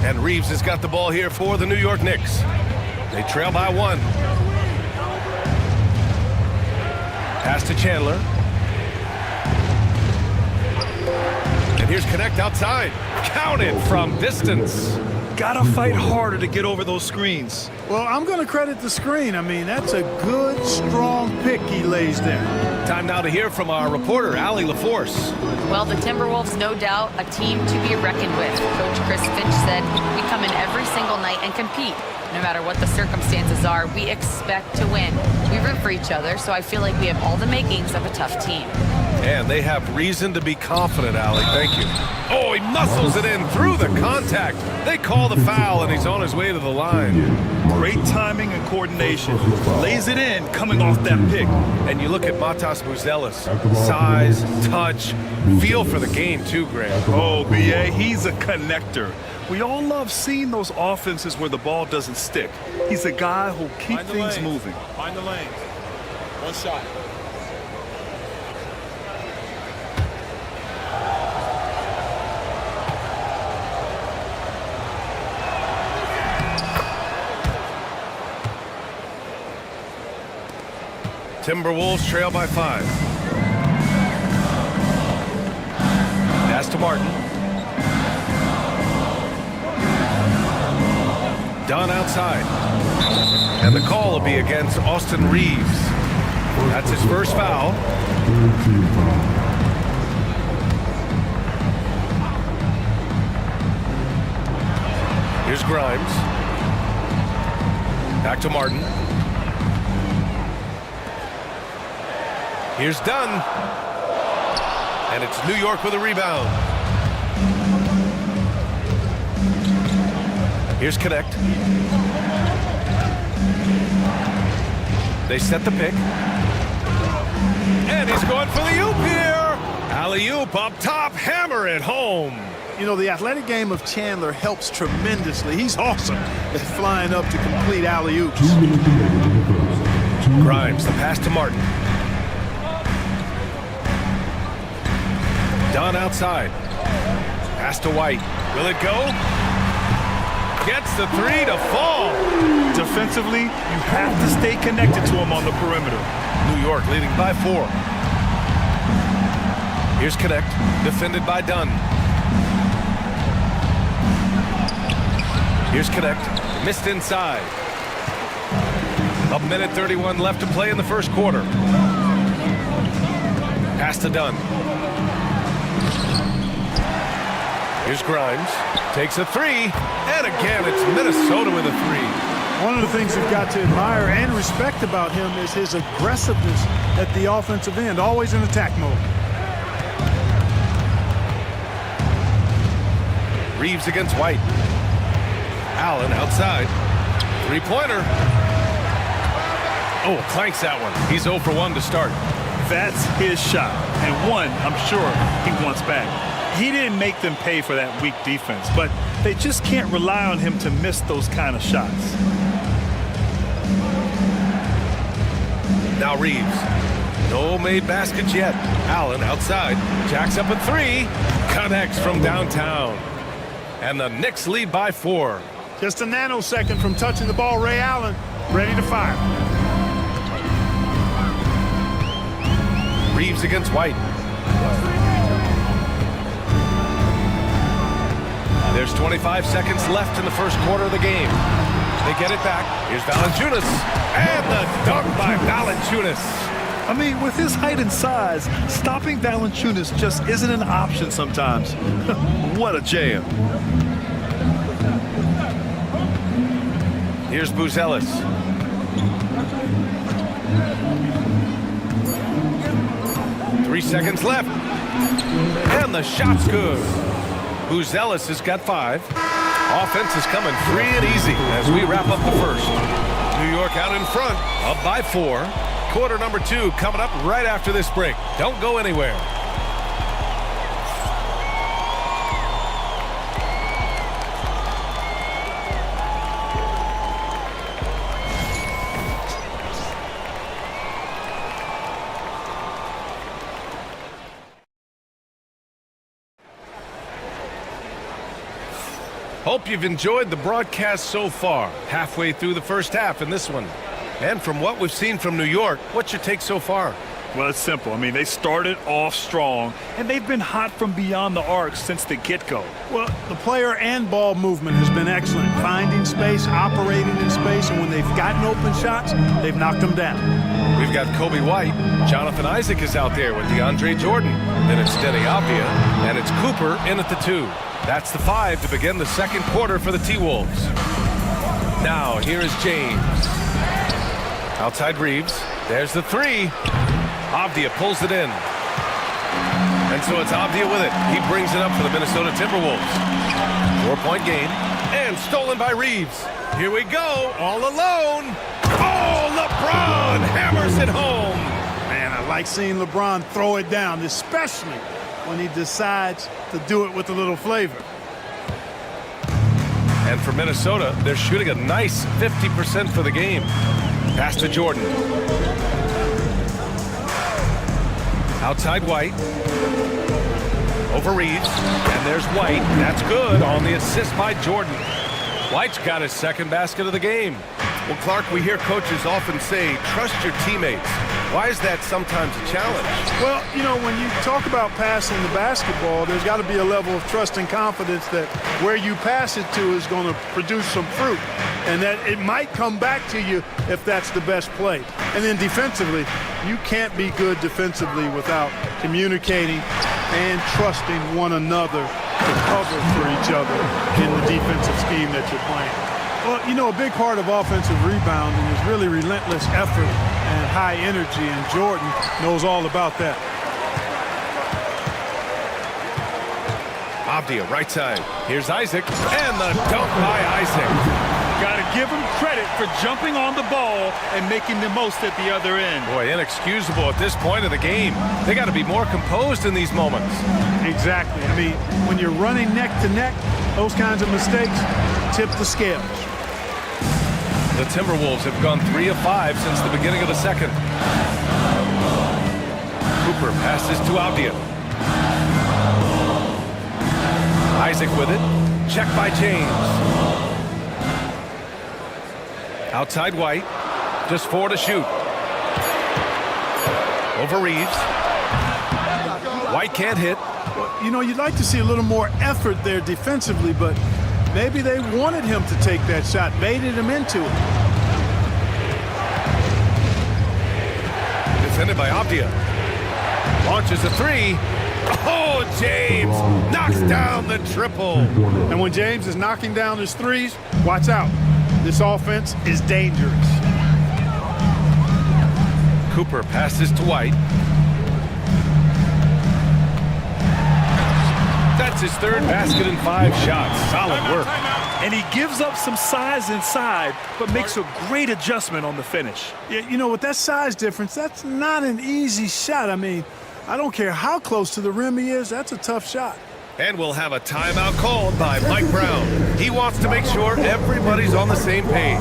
And Reeves has got the ball here for the New York Knicks. They trail by one. Pass to Chandler. And here's Connect outside. Counted from distance. Gotta fight harder to get over those screens. Well, I'm going to credit the screen. I mean, that's a good, strong pick he lays there. Time now to hear from our reporter, Allie LaForce. Well, the Timberwolves, no doubt, a team to be reckoned with. Coach Chris Finch said, we come in every single night and compete. No matter what the circumstances are, we expect to win. We root for each other, so I feel like we have all the makings of a tough team. And they have reason to be confident, Allie. Thank you. Oh, he muscles it in through the contact. They call the foul, and he's on his way to the line. Great timing and coordination. Lays it in coming off that pick. And you look at Matas Buzelis. Size, touch, feel for the game too, Grant. Oh, B.A., he's a connector. We all love seeing those offenses where the ball doesn't stick. He's a guy who'll keep things moving. Find the lanes. One shot. Timberwolves trail by 5. Pass to Martin. Dunn outside. And the call will be against Austin Reeves. That's his first foul. Here's Grimes. Back to Martin. Here's Dunn. And it's New York with a rebound. Here's Connect. They set the pick. And he's going for the oop here. Alley-oop up top, hammer it home. You know, the athletic game of Chandler helps tremendously. He's awesome at flying up to complete alley-oops. Grimes, the pass to Martin. Dunn outside. Pass to White. Will it go? Gets the three to fall. Defensively, you have to stay connected to him on the perimeter. New York leading by 4. Here's Connect, defended by Dunn. Here's Connect, missed inside. 1:31 left to play in the first quarter. Pass to Dunn. Here's Grimes, takes a 3, and again it's Minnesota with a 3. One of the things you've got to admire and respect about him is his aggressiveness at the offensive end, always in attack mode. Reeves against White. Allen outside. Three-pointer. Oh, clanks that one. He's 0 for 1 to start. That's his shot, and one I'm sure he wants back. He didn't make them pay for that weak defense, but they just can't rely on him to miss those kind of shots. Now Reeves. No made baskets yet. Allen outside. Jacks up a 3. Connects from downtown. And the Knicks lead by 4. Just a nanosecond from touching the ball, Ray Allen ready to fire. Reeves against White. There's 25 seconds left in the first quarter of the game. They get it back. Here's Valanciunas. And the dunk by Valanciunas. I mean, with his height and size, stopping Valanciunas just isn't an option sometimes. What a jam. Here's Buzelis. Three seconds left. And the shot's good. Buzelis has got 5. Offense is coming free and easy as we wrap up the first. New York out in front, up by 4. Quarter number 2 coming up right after this break. Don't go anywhere. Hope you've enjoyed the broadcast so far. Halfway through the first half in this one. And from what we've seen from New York, what's your take so far? Well, it's simple. I mean, they started off strong, and they've been hot from beyond the arc since the get-go. Well, the player and ball movement has been excellent. Finding space, operating in space, and when they've gotten open shots, they've knocked them down. We've got Kobe White. Jonathan Isaac is out there with DeAndre Jordan. Then it's Denny Avdia, and it's Cooper in at the 2. That's the 5 to begin the second quarter for the T-Wolves. Now, here is James. Outside Reeves. There's the 3. Avdia pulls it in. And so it's Avdia with it. He brings it up for the Minnesota Timberwolves. 4-point game. And stolen by Reeves. Here we go. All alone. Oh, LeBron hammers it home. Man, I like seeing LeBron throw it down, especially when he decides to do it with a little flavor. And for Minnesota, they're shooting a nice 50% for the game. Pass to Jordan. Outside White. Over Reeves. And there's White. That's good on the assist by Jordan. White's got his second basket of the game. Well, Clark, we hear coaches often say, trust your teammates. Why is that sometimes a challenge? Well, you know, when you talk about passing the basketball, there's got to be a level of trust and confidence that where you pass it to is going to produce some fruit, and that it might come back to you if that's the best play. And then defensively, you can't be good defensively without communicating and trusting one another to cover for each each other in the defensive scheme that you're playing. Well, you know, a big part of offensive rebounding is really relentless effort and high energy, and Jordan knows all about that. Avdia, right side. Here's Isaac, and the dunk by Isaac. Got to give him credit for jumping on the ball and making the most at the other end. Boy, inexcusable at this point of the game. They got to be more composed in these moments. Exactly. I mean, when you're running neck to neck, those kinds of mistakes tip the scales. The Timberwolves have gone 3 of 5 since the beginning of the second. Cooper passes to Avdia. Isaac with it. Check by James. Outside White. Just 4 to shoot. Over Reeves. White can't hit. Well, you know, you'd like to see a little more effort there defensively, but maybe they wanted him to take that shot, baited him into it. Defended by Avdia. Launches a 3. Oh, James knocks down the triple. And when James is knocking down his threes, watch out. This offense is dangerous. Cooper passes to White. That's his third basket in 5 shots. Solid work. And he gives up some size inside, but makes a great adjustment on the finish. Yeah, you know, with that size difference, that's not an easy shot. I mean, I don't care how close to the rim he is, that's a tough shot. And we'll have a timeout called by Mike Brown. He wants to make sure everybody's on the same page.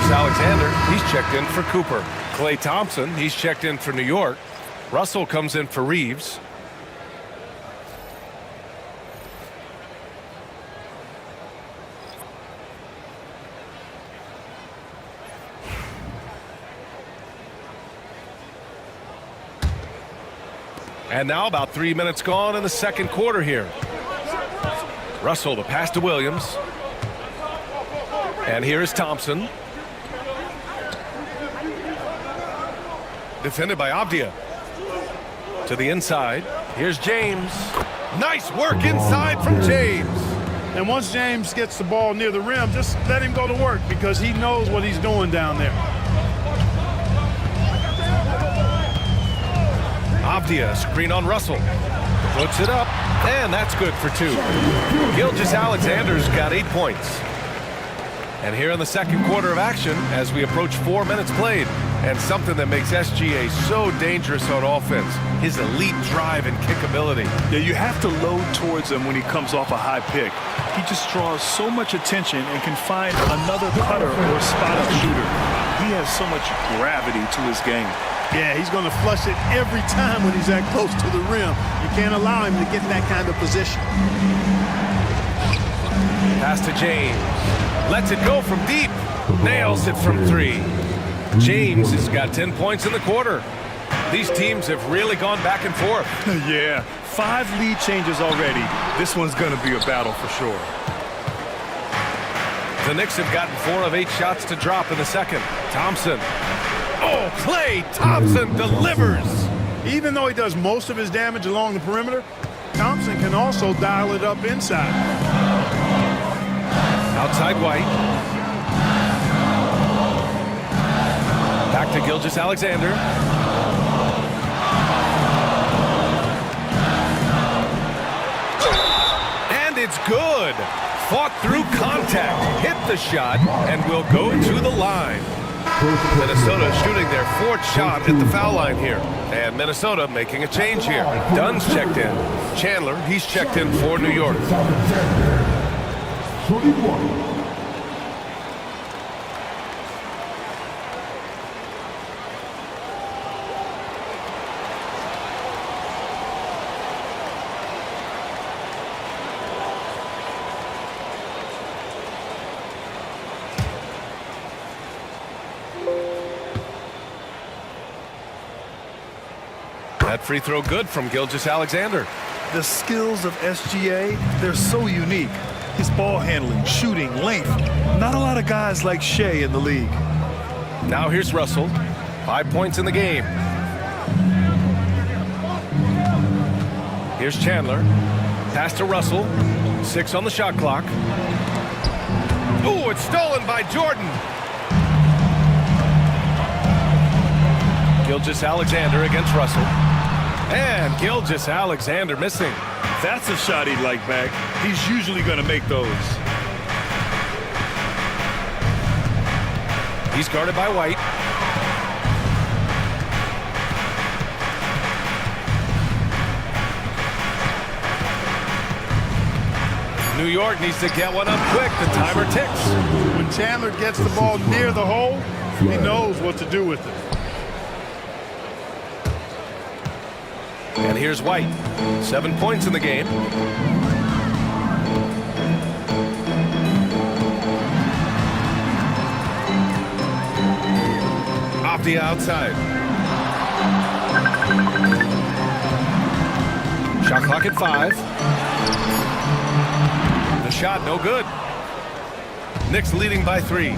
Alexander, he's checked in for Cooper. Klay Thompson, he's checked in for New York. Russell comes in for Reeves. And now about 3 minutes gone in the second quarter here. Russell, the pass to Williams. And here is Thompson. Defended by Avdia. To the inside. Here's James. Nice work inside from James. And once James gets the ball near the rim, just let him go to work because he knows what he's doing down there. Avdia, screen on Russell. Puts it up, and that's good for 2. Gilgeous-Alexander's got 8 points. And here in the second quarter of action, as we approach 4 minutes played, and something that makes SGA so dangerous on offense, his elite drive and kickability. Yeah, you have to load towards him when he comes off a high pick. He just draws so much attention and can find another cutter or spot-up shooter. He has so much gravity to his game. Yeah, he's going to flush it every time when he's that close to the rim. You can't allow him to get in that kind of position. Pass to James. Lets it go from deep. Nails it from 3. James has got 10 points in the quarter. These teams have really gone back and forth. Yeah, 5 lead changes already. This one's going to be a battle for sure. The Knicks have gotten 4 of 8 shots to drop in the second. Thompson. Oh, Klay Thompson delivers. Even though he does most of his damage along the perimeter, Thompson can also dial it up inside. Outside White. to Gilgeous-Alexander. And it's good. Fought through contact, hit the shot, and will go to the line. Minnesota shooting their 4th shot at the foul line here. And Minnesota making a change here. Dunn's checked in. Chandler, he's checked in for New York. That free throw good from Gilgeous-Alexander. The skills of SGA, they're so unique. His ball handling, shooting, length. Not a lot of guys like Shea in the league. Now here's Russell. 5 points in the game. Here's Chandler. Pass to Russell. 6 on the shot clock. Oh, it's stolen by Jordan. Gilgeous-Alexander against Russell. And Gilgeous-Alexander missing. That's a shot he'd like back. He's usually going to make those. He's guarded by White. New York needs to get one up quick. The timer ticks. When Chandler gets the ball near the hole, he knows what to do with it. And here's White. 7 points in the game. Off the outside. Shot clock at 5. The shot no good. Knicks leading by 3.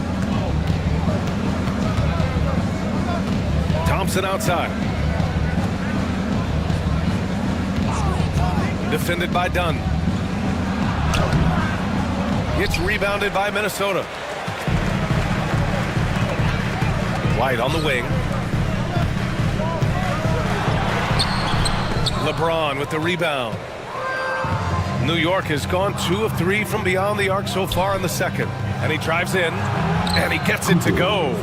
Thompson outside. Defended by Dunn. It's rebounded by Minnesota. White on the wing. LeBron with the rebound. New York has gone 2 of 3 from beyond the arc so far in the second. And he drives in, and he gets it to go.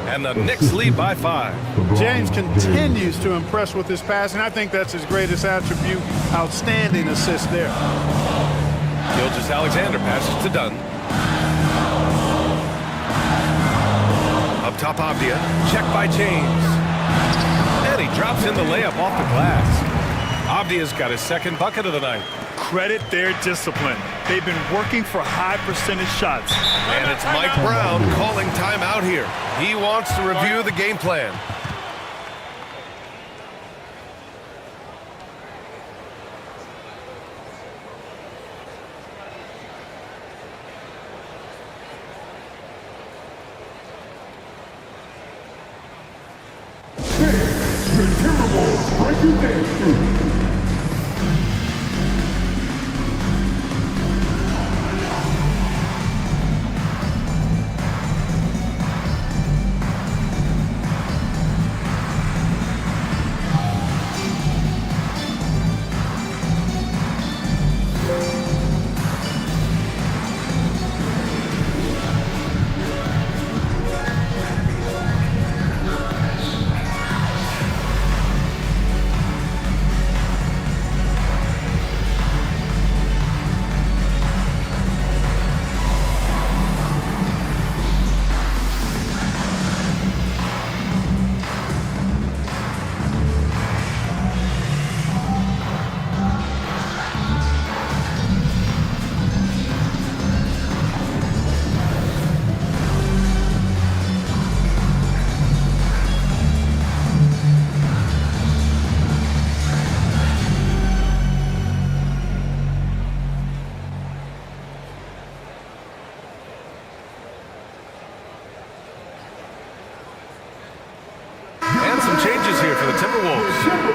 And the Knicks lead by 5. James continues to impress with his passing. I think that's his greatest attribute. Outstanding assist there. Gilgeous-Alexander passes to Dunn. Up top, Avdia. Checked by James. And he drops in the layup off the glass. Avdia's got his 2nd bucket of the night. Credit their discipline. They've been working for high percentage shots. And it's Mike Brown calling timeout here. He wants to review the game plan. The Timberwolves breaking dance through.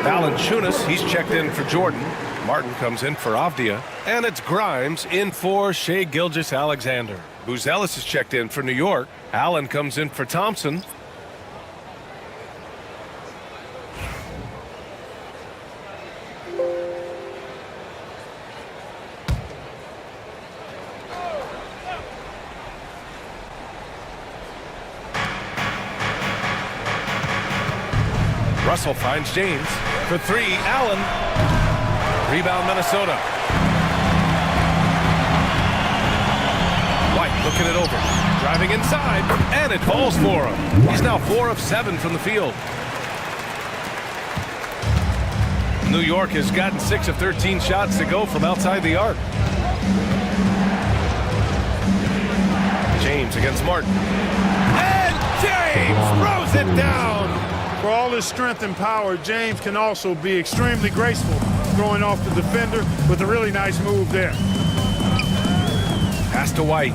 Valanciunas, he's checked in for Jordan. Martin comes in for Avdia. And it's Grimes in for Shea Gilgeous-Alexander. Buzelis is checked in for New York. Allen comes in for Thompson. Russell finds James for three. Allen. Rebound Minnesota. White looking it over. Driving inside, and it falls for him. He's now 4 of 7 from the field. New York has gotten 6 of 13 shots to go from outside the arc. James against Martin. And James throws it down. For all his strength and power, James can also be extremely graceful, throwing off the defender with a really nice move there. Pass to White.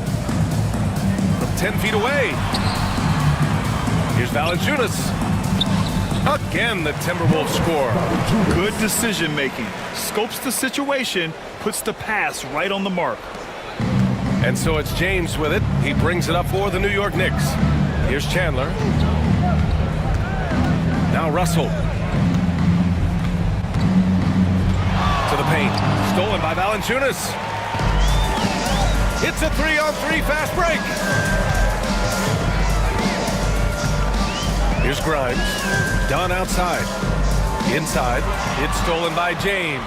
From 10 feet away. Here's Valanciunas. Again, the Timberwolves score. Good decision making. Scopes the situation, puts the pass right on the mark. And so it's James with it. He brings it up for the New York Knicks. Here's Chandler. Now Russell. To the paint. Stolen by Valanciunas. It's a 3-on-3 fast break. Here's Grimes. Done outside. Inside. It's stolen by James.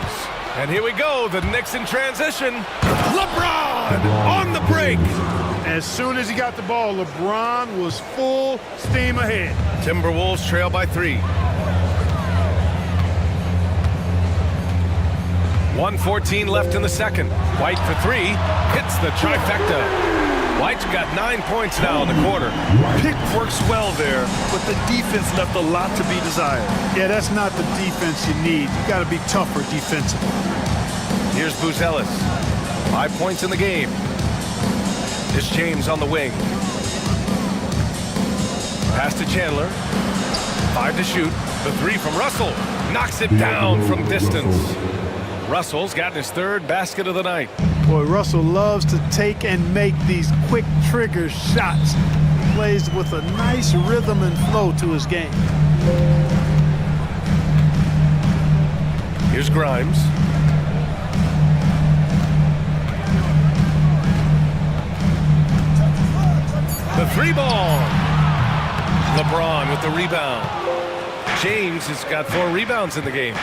And here we go. The Knicks in transition. LeBron on the break. As soon as he got the ball, LeBron was full steam ahead. Timberwolves trail by 3. 1:14 left in the second. White for 3. Hits the trifecta. White's got 9 points now in the quarter. Pick works well there, but the defense left a lot to be desired. Yeah, that's not the defense you need. You got to be tougher defensively. Here's Buzelis. 5 points in the game. Here's James on the wing. Pass to Chandler. 5 to shoot. The 3 from Russell. Knocks it down from distance. Russell's gotten his 3rd basket of the night. Boy, Russell loves to take and make these quick trigger shots. He plays with a nice rhythm and flow to his game. Here's Grimes. The 3 ball. LeBron with the rebound. James has got 4 rebounds in the game.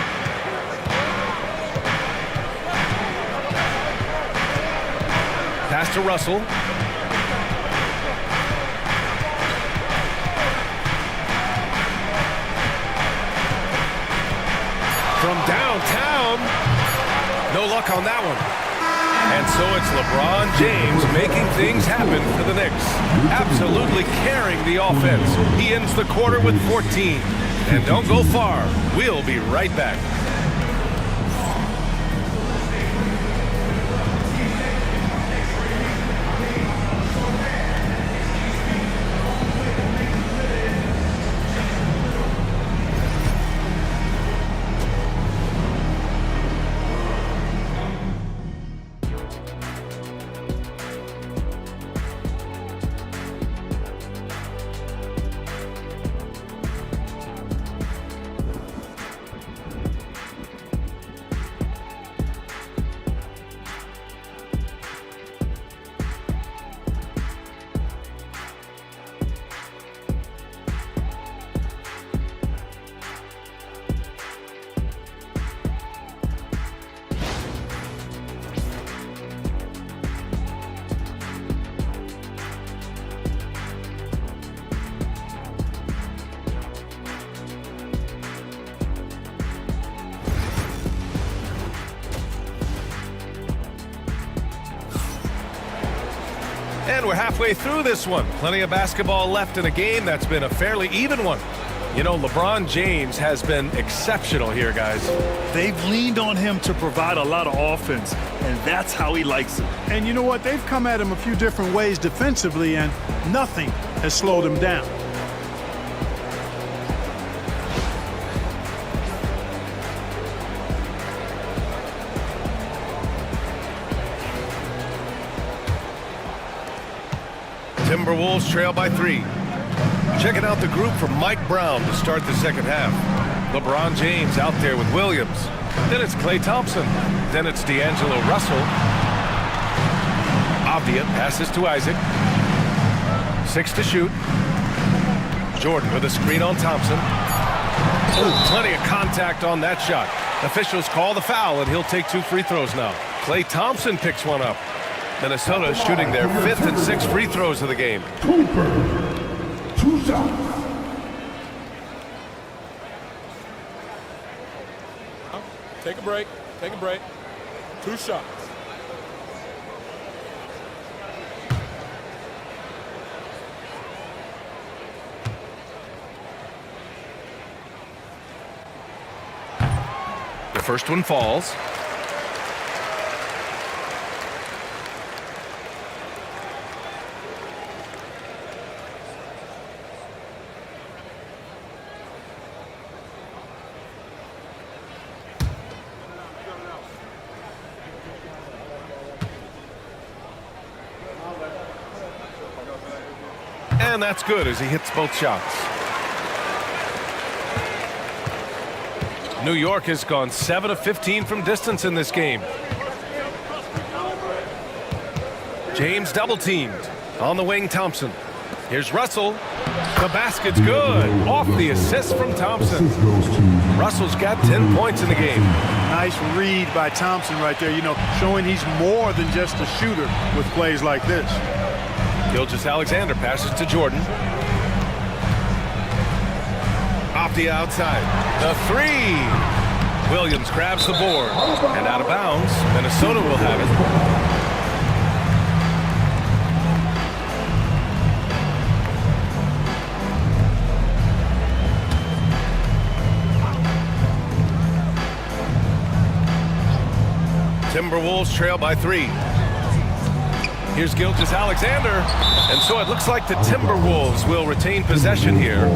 Pass to Russell. From downtown. No luck on that one. And so it's LeBron James making things happen for the Knicks. Absolutely carrying the offense. He ends the quarter with 14. And don't go far. We'll be right back. And we're halfway through this one. Plenty of basketball left in a game that's been a fairly even one. You know, LeBron James has been exceptional here, guys. They've leaned on him to provide a lot of offense, and that's how he likes it. And you know what? They've come at him a few different ways defensively, and nothing has slowed him down. Timberwolves trail by 3. Checking out the group from Mike Brown to start the second half. LeBron James out there with Williams. Then it's Klay Thompson. Then it's D'Angelo Russell. Avdia passes to Isaac. 6 to shoot. Jordan with a screen on Thompson. Oh, plenty of contact on that shot. Officials call the foul, and he'll take 2 free throws now. Klay Thompson picks one up. Minnesota shooting their 5th and 6th free throws of the game. Cooper, 2 shots. Take a break. Take a break. 2 shots. The first one falls. And that's good as he hits both shots. New York has gone 7 of 15 from distance in this game. James double teamed. On the wing, Thompson. Here's Russell. The basket's good. Off the assist from Thompson. Russell's got 10 points in the game. Nice read by Thompson right there, showing he's more than just a shooter with plays like this. Gilgeous-Alexander passes to Jordan. Off the outside. The 3. Williams grabs the board. And out of bounds. Minnesota will have it. Timberwolves trail by 3. Here's Gilgeous-Alexander. And so it looks like the Timberwolves will retain possession here.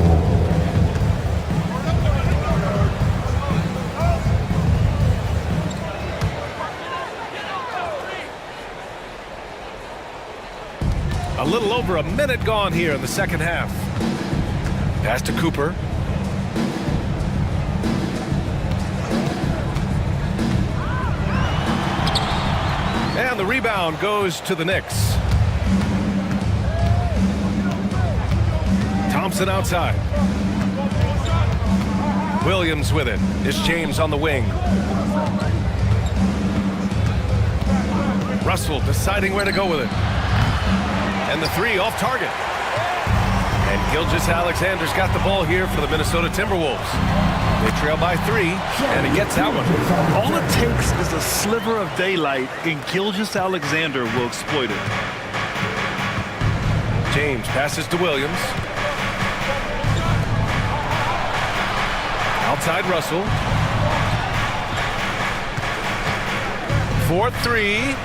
A little over a minute gone here in the second half. Pass to Cooper. And the rebound goes to the Knicks. Thompson outside. Williams with it. It's James on the wing. Russell deciding where to go with it. And the 3 off target. And Gilgeous-Alexander's got the ball here for the Minnesota Timberwolves. They trail by 3, and he gets that one. All it takes is a sliver of daylight, and Gilgeous-Alexander will exploit it. James passes to Williams. Outside Russell. 4-3.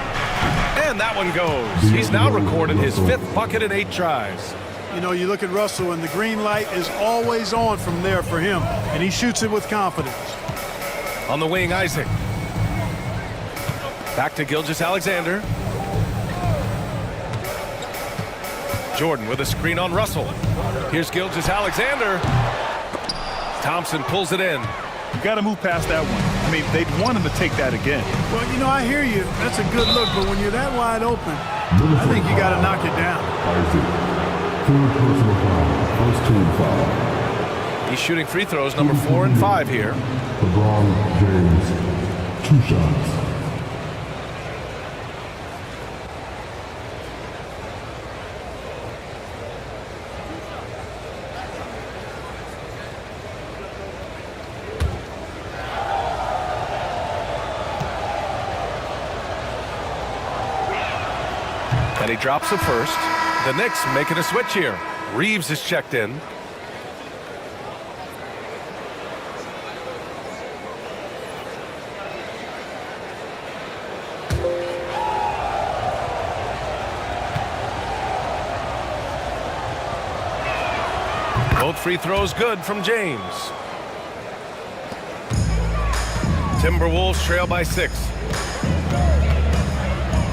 And that one goes. He's now recorded his 5th bucket in 8 tries. You look at Russell, and the green light is always on from there for him, and he shoots it with confidence. On the wing, Isaac. Back to Gilgeous-Alexander. Jordan with a screen on Russell. Here's Gilgeous-Alexander. Thompson pulls it in. You got to move past that one. I mean, they'd want him to take that again. Well, I hear you. That's a good look, but when you're that wide open, I think you got to knock it down. First team foul. He's shooting free throws number 4 and 5 here. LeBron James, 2 shots. And he drops the first. The Knicks making a switch here. Reeves is checked in. Both free throws good from James. Timberwolves trail by 6.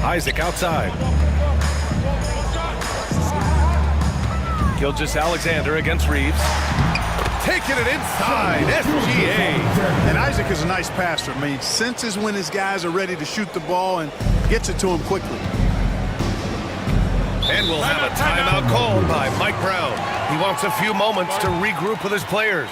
Isaac outside. Gilgeous-Alexander against Reeves. Taking it inside. SGA. And Isaac is a nice passer. I mean, senses when his guys are ready to shoot the ball and gets it to him quickly. And we'll have a timeout called by Mike Brown. He wants a few moments to regroup with his players.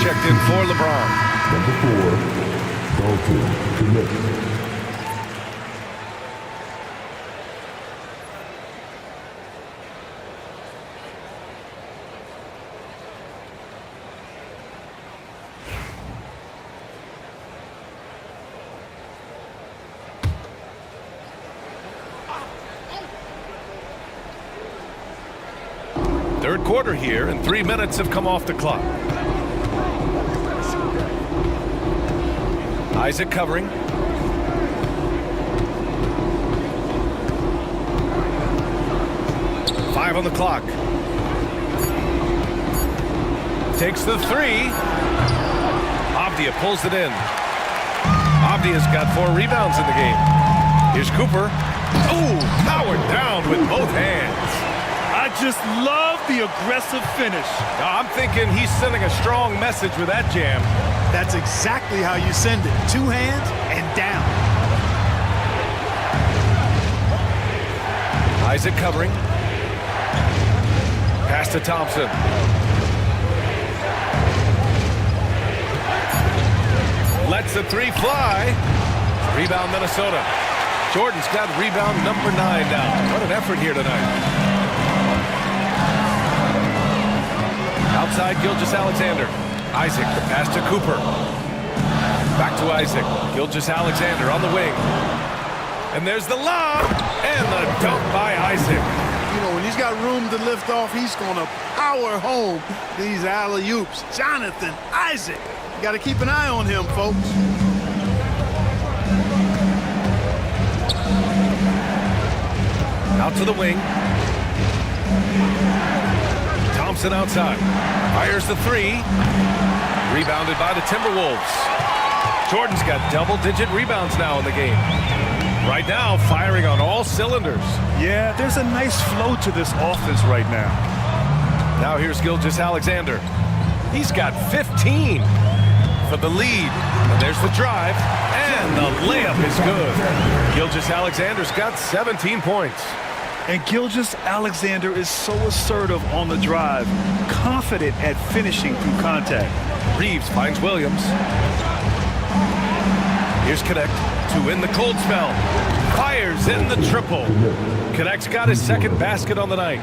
checked in for LeBron. Number 4, Dalton Schmidt. Third quarter here, and 3 minutes have come off the clock. Isaac covering. Five on the clock. Takes the three. Avdia pulls it in. Avdia's got 4 rebounds in the game. Here's Cooper. Ooh, powered down with both hands. I just love the aggressive finish. Now, I'm thinking he's sending a strong message with that jam. That's exactly how you send it. 2 hands and down. Isaac covering. Pass to Thompson. Lets the 3 fly. Rebound Minnesota. Jordan's got rebound number 9 now. What an effort here tonight. Outside Gilgeous-Alexander. Isaac, the pass to Cooper. Back to Isaac. Gilgeous-Alexander on the wing. And there's the lob. And the dunk by Isaac. You know, when he's got room to lift off, he's going to power home these alley-oops. Jonathan Isaac. You got to keep an eye on him, folks. Out to the wing. Thompson outside. Fires the 3. Rebounded by the Timberwolves. Jordan's got double-digit rebounds now in the game. Right now, firing on all cylinders. Yeah, there's a nice flow to this offense right now. Now here's Gilgeous-Alexander. He's got 15 for the lead. And there's the drive. And the layup is good. Gilgeous-Alexander's got 17 points. And Gilgeous-Alexander is so assertive on the drive, confident at finishing through contact. Reeves finds Williams. Here's Connect to win the cold spell. Fires in the triple. Connect's got his second basket on the night.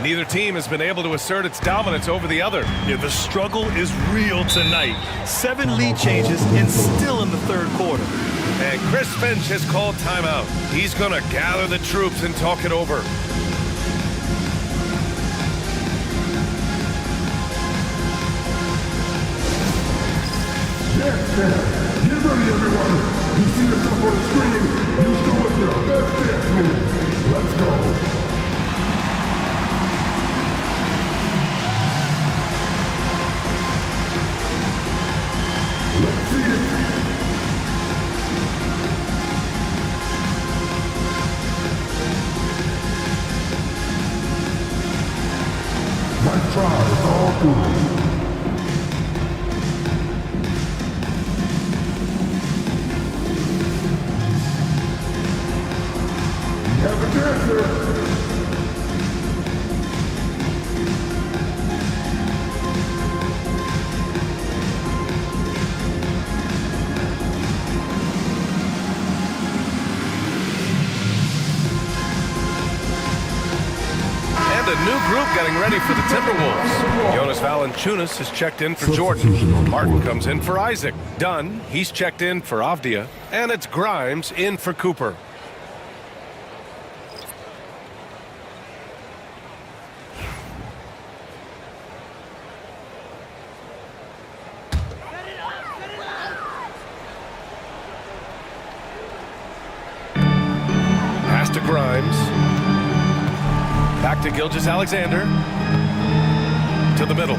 Neither team has been able to assert its dominance over the other. Yeah, the struggle is real tonight. 7 lead changes and still in the third quarter. And Chris Finch has called timeout. He's going to gather the troops and talk it over. Get ready, everyone. You see the top on the screen. You show us your best dance move. Let's go. Let's see it. Nice try, it's all good. We have a dancer. A new group getting ready for the Timberwolves. Jonas Valanciunas has checked in for Jordan. Martin comes in for Isaac. Dunn, he's checked in for Avdia. And it's Grimes in for Cooper. Pass to Grimes. Back to Gilgeous-Alexander. To the middle.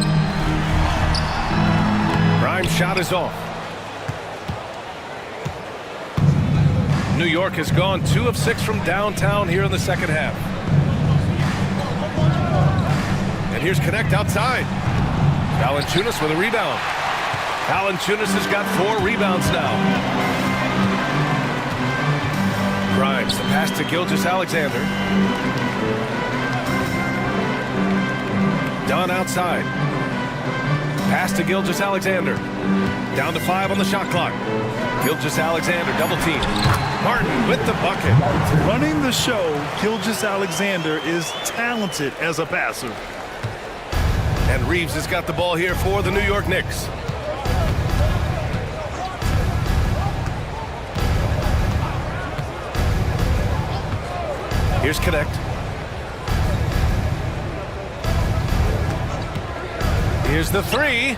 Grimes' shot is off. New York has gone 2 of 6 from downtown here in the second half. And here's Connect outside. Valanciunas with a rebound. Valanciunas has got 4 rebounds now. Grimes, the pass to Gilgeous-Alexander. Dunn outside. Pass to Gilgeous-Alexander. Down to 5 on the shot clock. Gilgeous-Alexander double team. Martin with the bucket. Running the show, Gilgeous-Alexander is talented as a passer. And Reeves has got the ball here for the New York Knicks. Here's Connect. Here's the three.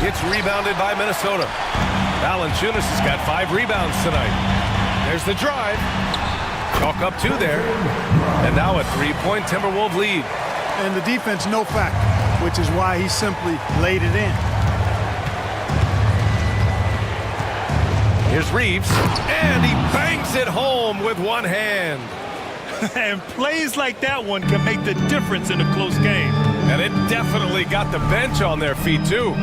It's rebounded by Minnesota. Valanciunas has got 5 rebounds tonight. There's the drive. Chalk up 2 there. And now a 3-point Timberwolves lead. And the defense no factor, which is why he simply laid it in. Here's Reeves. And he bangs it home with one hand. And plays like that one can make the difference in a close game. And it definitely got the bench on their feet, too.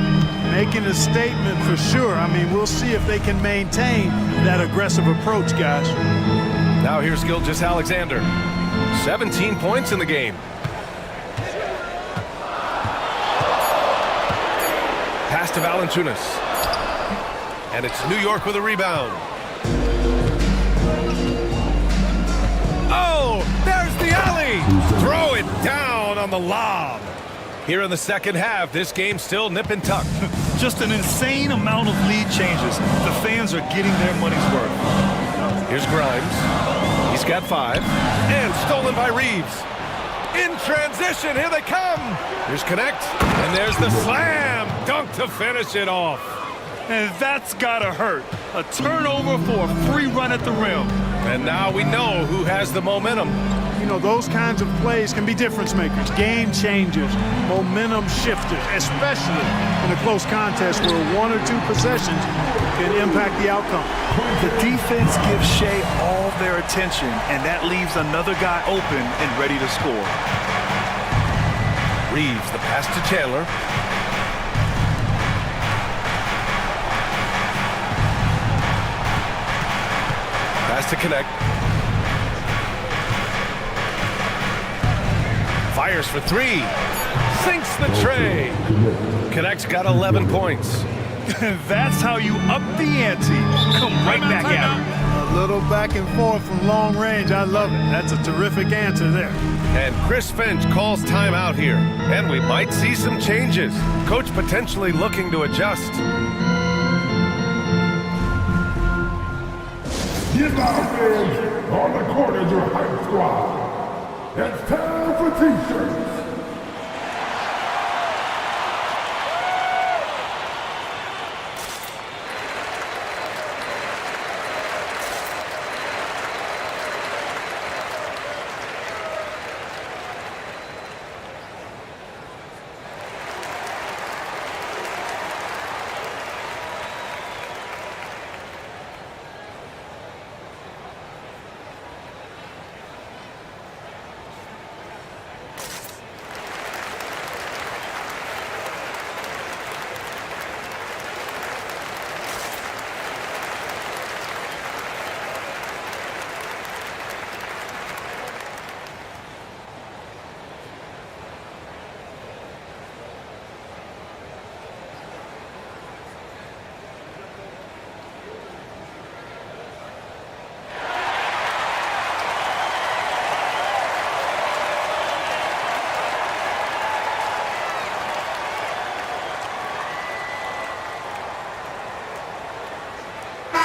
Making a statement for sure. I mean, we'll see if they can maintain that aggressive approach, guys. Now here's Gilgeous-Alexander. 17 points in the game. Pass to Valanciunas. And it's New York with a rebound. Oh, there's the alley. Throw it down on the lob. Here in the second half, this game's still nip and tuck. Just an insane amount of lead changes. The fans are getting their money's worth. Here's Grimes. He's got 5. And stolen by Reeves. In transition, here they come. Here's Connect. And there's the slam dunk to finish it off. And that's gotta hurt. A turnover for a free run at the rim. And now we know who has the momentum. You know, those kinds of plays can be difference makers, game changers, momentum shifters, especially in a close contest where 1 or 2 possessions can impact the outcome. The defense gives Shea all their attention, and that leaves another guy open and ready to score. Reeves, the pass to Chandler. Pass to Connect. Fires for 3. Sinks the tray. Connect's got 11 points. That's how you up the ante. Come right back at him. A little back and forth from long range. I love it. That's a terrific answer there. And Chris Finch calls timeout here. And we might see some changes. Coach potentially looking to adjust. Get out, fans. On the court is your hype squad. It's time for T-shirts.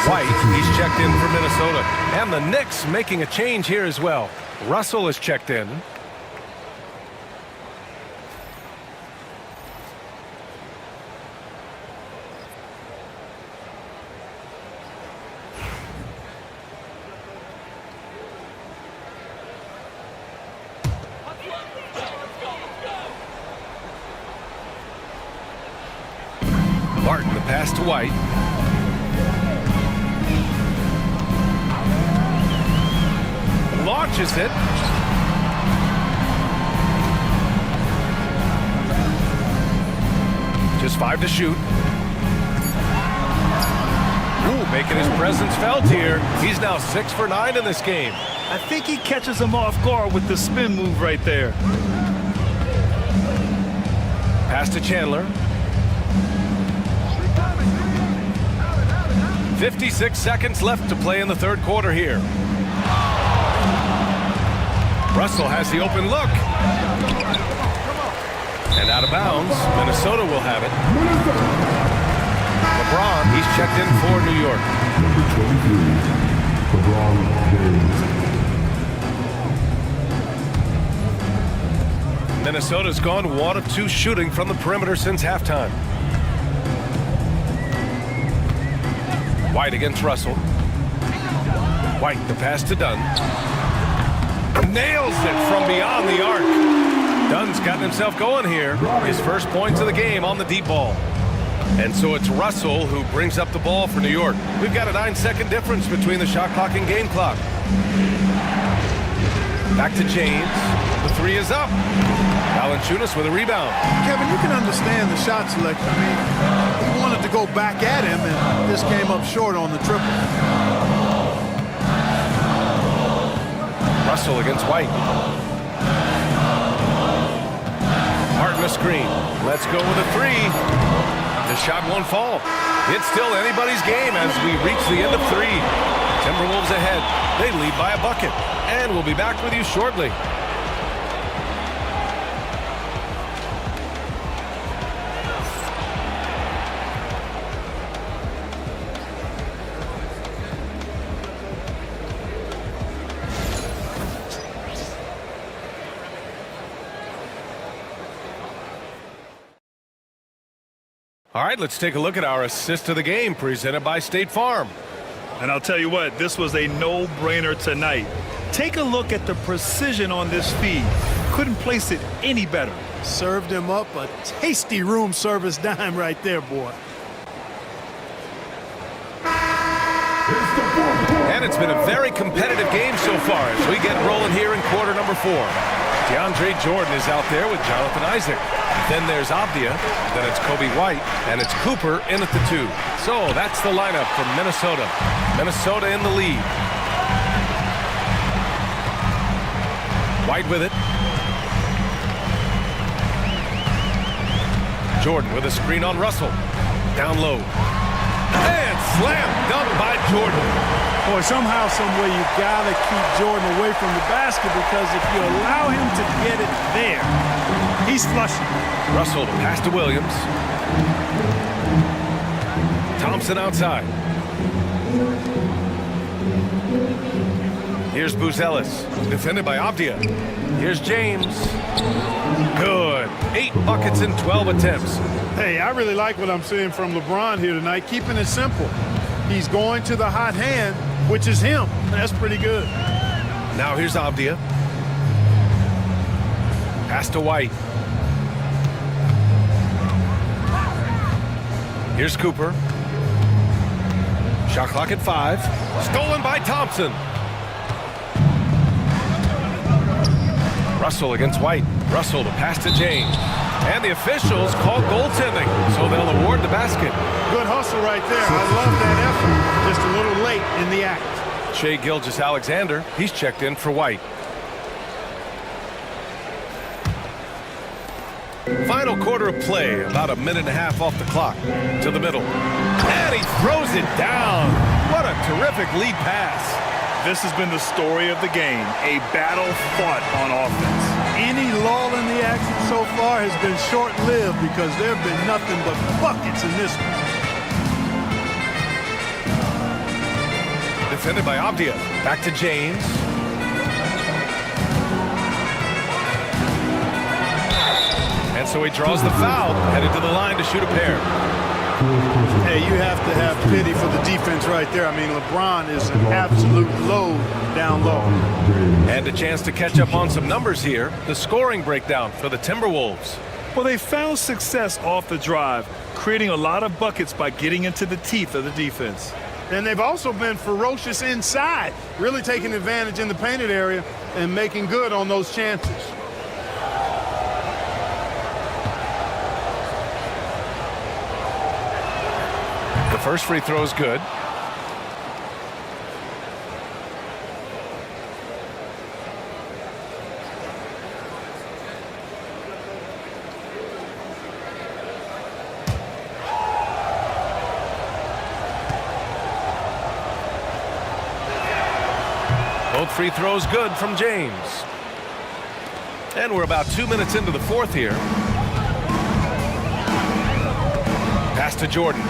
White, he's checked in for Minnesota. And the Knicks making a change here as well. Russell is checked in. Martin, the pass to White. Launches it. Just 5 to shoot. Ooh, making his presence felt here. He's now 6 for 9 in this game. I think he catches him off guard with the spin move right there. Pass to Chandler. 56 seconds left to play in the third quarter here. Russell has the open look. And out of bounds. Minnesota will have it. LeBron, he's checked in for New York. Number 23, LeBron James. Minnesota's gone 1 of 2 shooting from the perimeter since halftime. White against Russell. White, the pass to Dunn. Nails it from beyond the arc. Dunn's gotten himself going here. His first points of the game on the deep ball. And so it's Russell who brings up the ball for New York. We've got a 9-second difference between the shot clock and game clock. Back to James. The 3 is up. Valanciunas with a rebound. Kevin, you can understand the shot selection. I mean, he wanted to go back at him, and this came up short on the triple. Russell against White. Martin a screen. Let's go with a 3. The shot won't fall. It's still anybody's game as we reach the end of 3. Timberwolves ahead. They lead by a bucket. And we'll be back with you shortly. All right, let's take a look at our assist of the game presented by State Farm. And I'll tell you what, this was a no-brainer tonight. Take a look at the precision on this feed. Couldn't place it any better. Served him up a tasty room service dime right there, boy. And it's been a very competitive game so far as we get rolling here in quarter number 4. DeAndre Jordan is out there with Jonathan Isaac. Then there's Avdia, then it's Kobe White, and it's Cooper in at the 2. So that's the lineup from Minnesota. Minnesota in the lead. White with it. Jordan with a screen on Russell. Down low. And slam dunk by Jordan. Boy, somehow, someway, you got to keep Jordan away from the basket because if you allow him to get it there, he's flushing. Russell to pass to Williams. Thompson outside. Here's Buzelis, defended by Avdia. Here's James. Good. 8 buckets in 12 attempts. Hey, I really like what I'm seeing from LeBron here tonight, keeping it simple. He's going to the hot hand, which is him. That's pretty good. Now here's Avdia. Pass to White. Here's Cooper. Shot clock at 5. Stolen by Thompson. Russell against White. Russell to pass to James. And the officials call goaltending, so they'll award the basket. Good hustle right there. I love that effort. Just a little late in the act. Shai Gilgeous-Alexander, he's checked in for White. Final quarter of play, about a minute and a half off the clock. To the middle. And he throws it down. What a terrific lead pass. This has been the story of the game, a battle fought on offense. Any lull in the action so far has been short-lived because there have been nothing but buckets in this one. Defended by Avdia. Back to James. And so he draws the foul, headed to the line to shoot a pair. Hey, you have to have pity for the defense right there. I mean, LeBron is an absolute load down low. And a chance to catch up on some numbers here. The scoring breakdown for the Timberwolves. Well, they found success off the drive, creating a lot of buckets by getting into the teeth of the defense. And they've also been ferocious inside, really taking advantage in the painted area and making good on those chances. The first free throw is good. Both free throws good from James. And we're about 2 minutes into the fourth here. Pass to Jordan.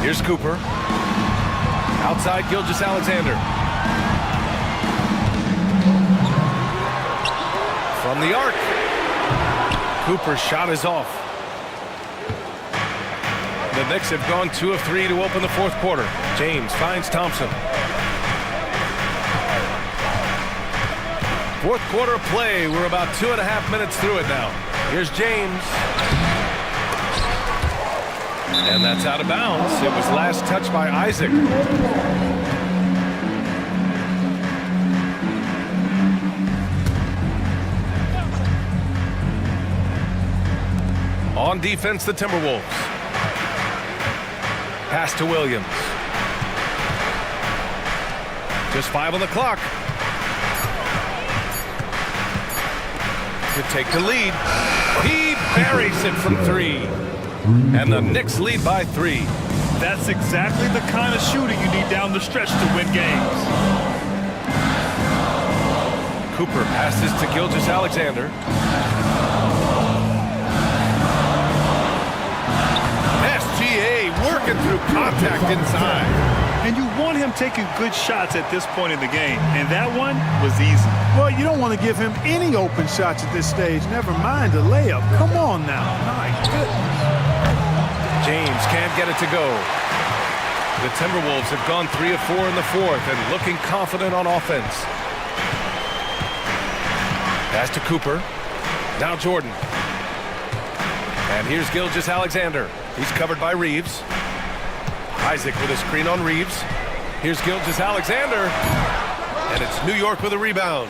Here's Cooper. Outside Gilgeous-Alexander. From the arc. Cooper's shot is off. The Knicks have gone 2 of 3 to open the fourth quarter. James finds Thompson. Fourth quarter play. We're about 2.5 minutes through it now. Here's James. And that's out of bounds. It was last touched by Isaac. On defense, the Timberwolves. Pass to Williams. Just 5 on the clock. To take the lead. He buries it from 3. And the Knicks lead by 3. That's exactly the kind of shooting you need down the stretch to win games. Cooper passes to Gilgeous-Alexander. SGA working through contact inside. And you want him taking good shots at this point in the game. And that one was easy. Well, you don't want to give him any open shots at this stage. Never mind a layup. Come on now. My goodness. James can't get it to go. The Timberwolves have gone 3 of 4 in the fourth and looking confident on offense. Pass to Cooper. Now Jordan. And here's Gilgeous-Alexander. He's covered by Reeves. Isaac with a screen on Reeves. Here's Gilgeous-Alexander. And it's New York with a rebound.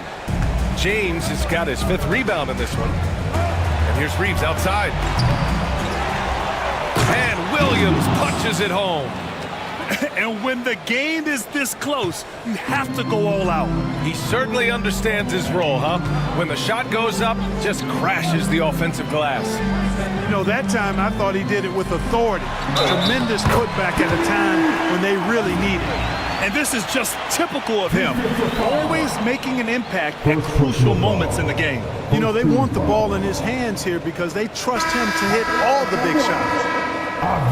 James has got his 5th rebound in this one. And here's Reeves outside. And Williams punches it home. And when the game is this close, you have to go all out. He certainly understands his role, huh? When the shot goes up, just crashes the offensive glass. You know, that time I thought he did it with authority. Tremendous putback at a time when they really need it. And this is just typical of him. Always making an impact at crucial moments in the game. You know, they want the ball in his hands here because they trust him to hit all the big shots.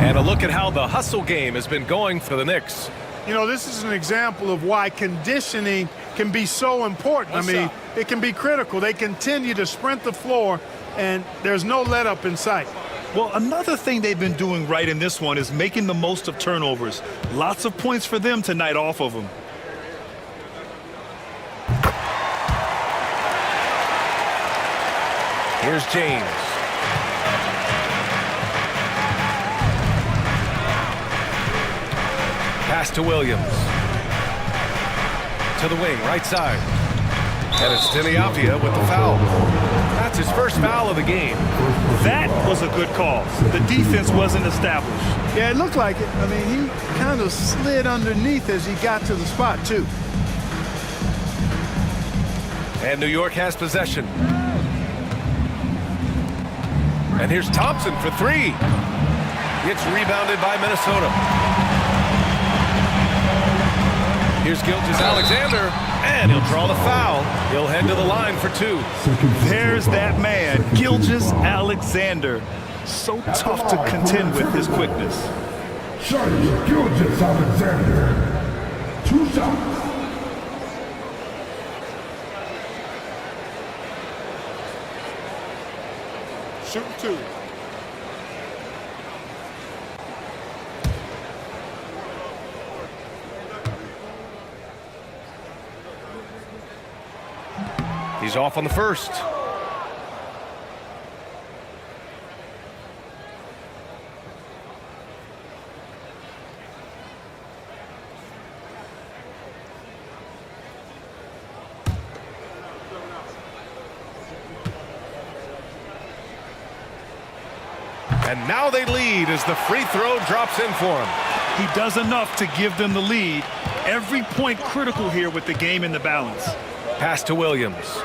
And a look at how the hustle game has been going for the Knicks. You know, this is an example of why conditioning can be so important. I mean, it can be critical. They continue to sprint the floor, and there's no let up in sight. Well, another thing they've been doing right in this one is making the most of turnovers. Lots of points for them tonight off of them. Here's James. Pass to Williams. To the wing, right side. And it's Deniapia with the foul. That's his first foul of the game. That was a good call. The defense wasn't established. Yeah, it looked like it. I mean, he kind of slid underneath as he got to the spot, too. And New York has possession. And here's Thompson for 3. It's rebounded by Minnesota. Here's Gilgeous-Alexander, and he'll draw the foul. He'll head to the line for 2. There's that man, Gilgeous-Alexander. So tough to contend with his quickness. Gilgeous-Alexander. 2 shots. Shoot 2. He's off on the first. And now they lead as the free throw drops in for him. He does enough to give them the lead. Every point critical here with the game in the balance. Pass to Williams.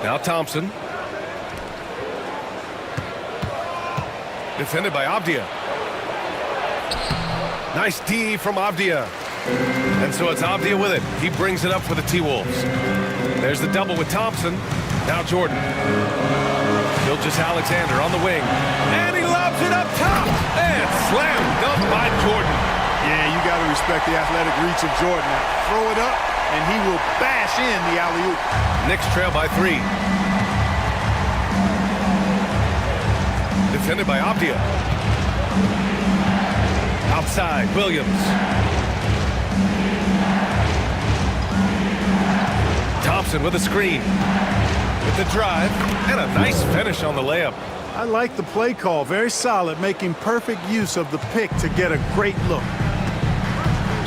Now Thompson. Defended by Avdia. Nice D from Avdia. And so it's Avdia with it. He brings it up for the T-Wolves. There's the double with Thompson. Now Jordan. Gilgeous Alexander on the wing. And he lobs it up top. And slam dunk by Jordan. Yeah, you got to respect the athletic reach of Jordan. Now, throw it up, and he will bash in the alley-oop. Knicks trail by 3. Defended by Avdia. Outside, Williams. Thompson with a screen. With the drive, and a nice finish on the layup. I like the play call. Very solid, making perfect use of the pick to get a great look.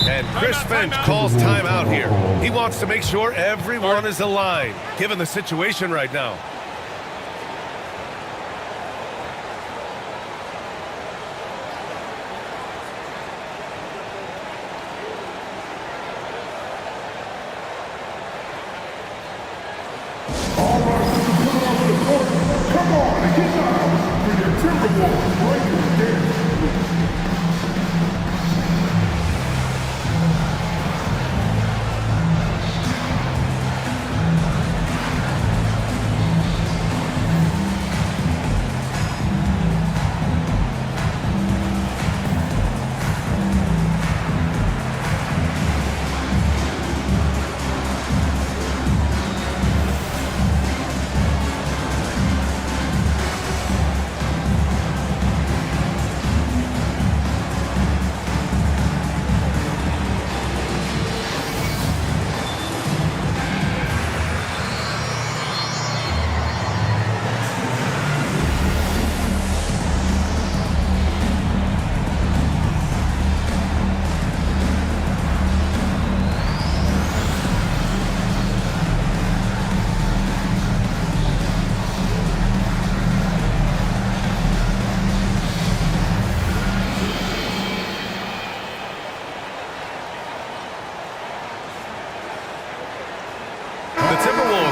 And Chris Finch calls timeout here. He wants to make sure everyone is aligned, given the situation right now.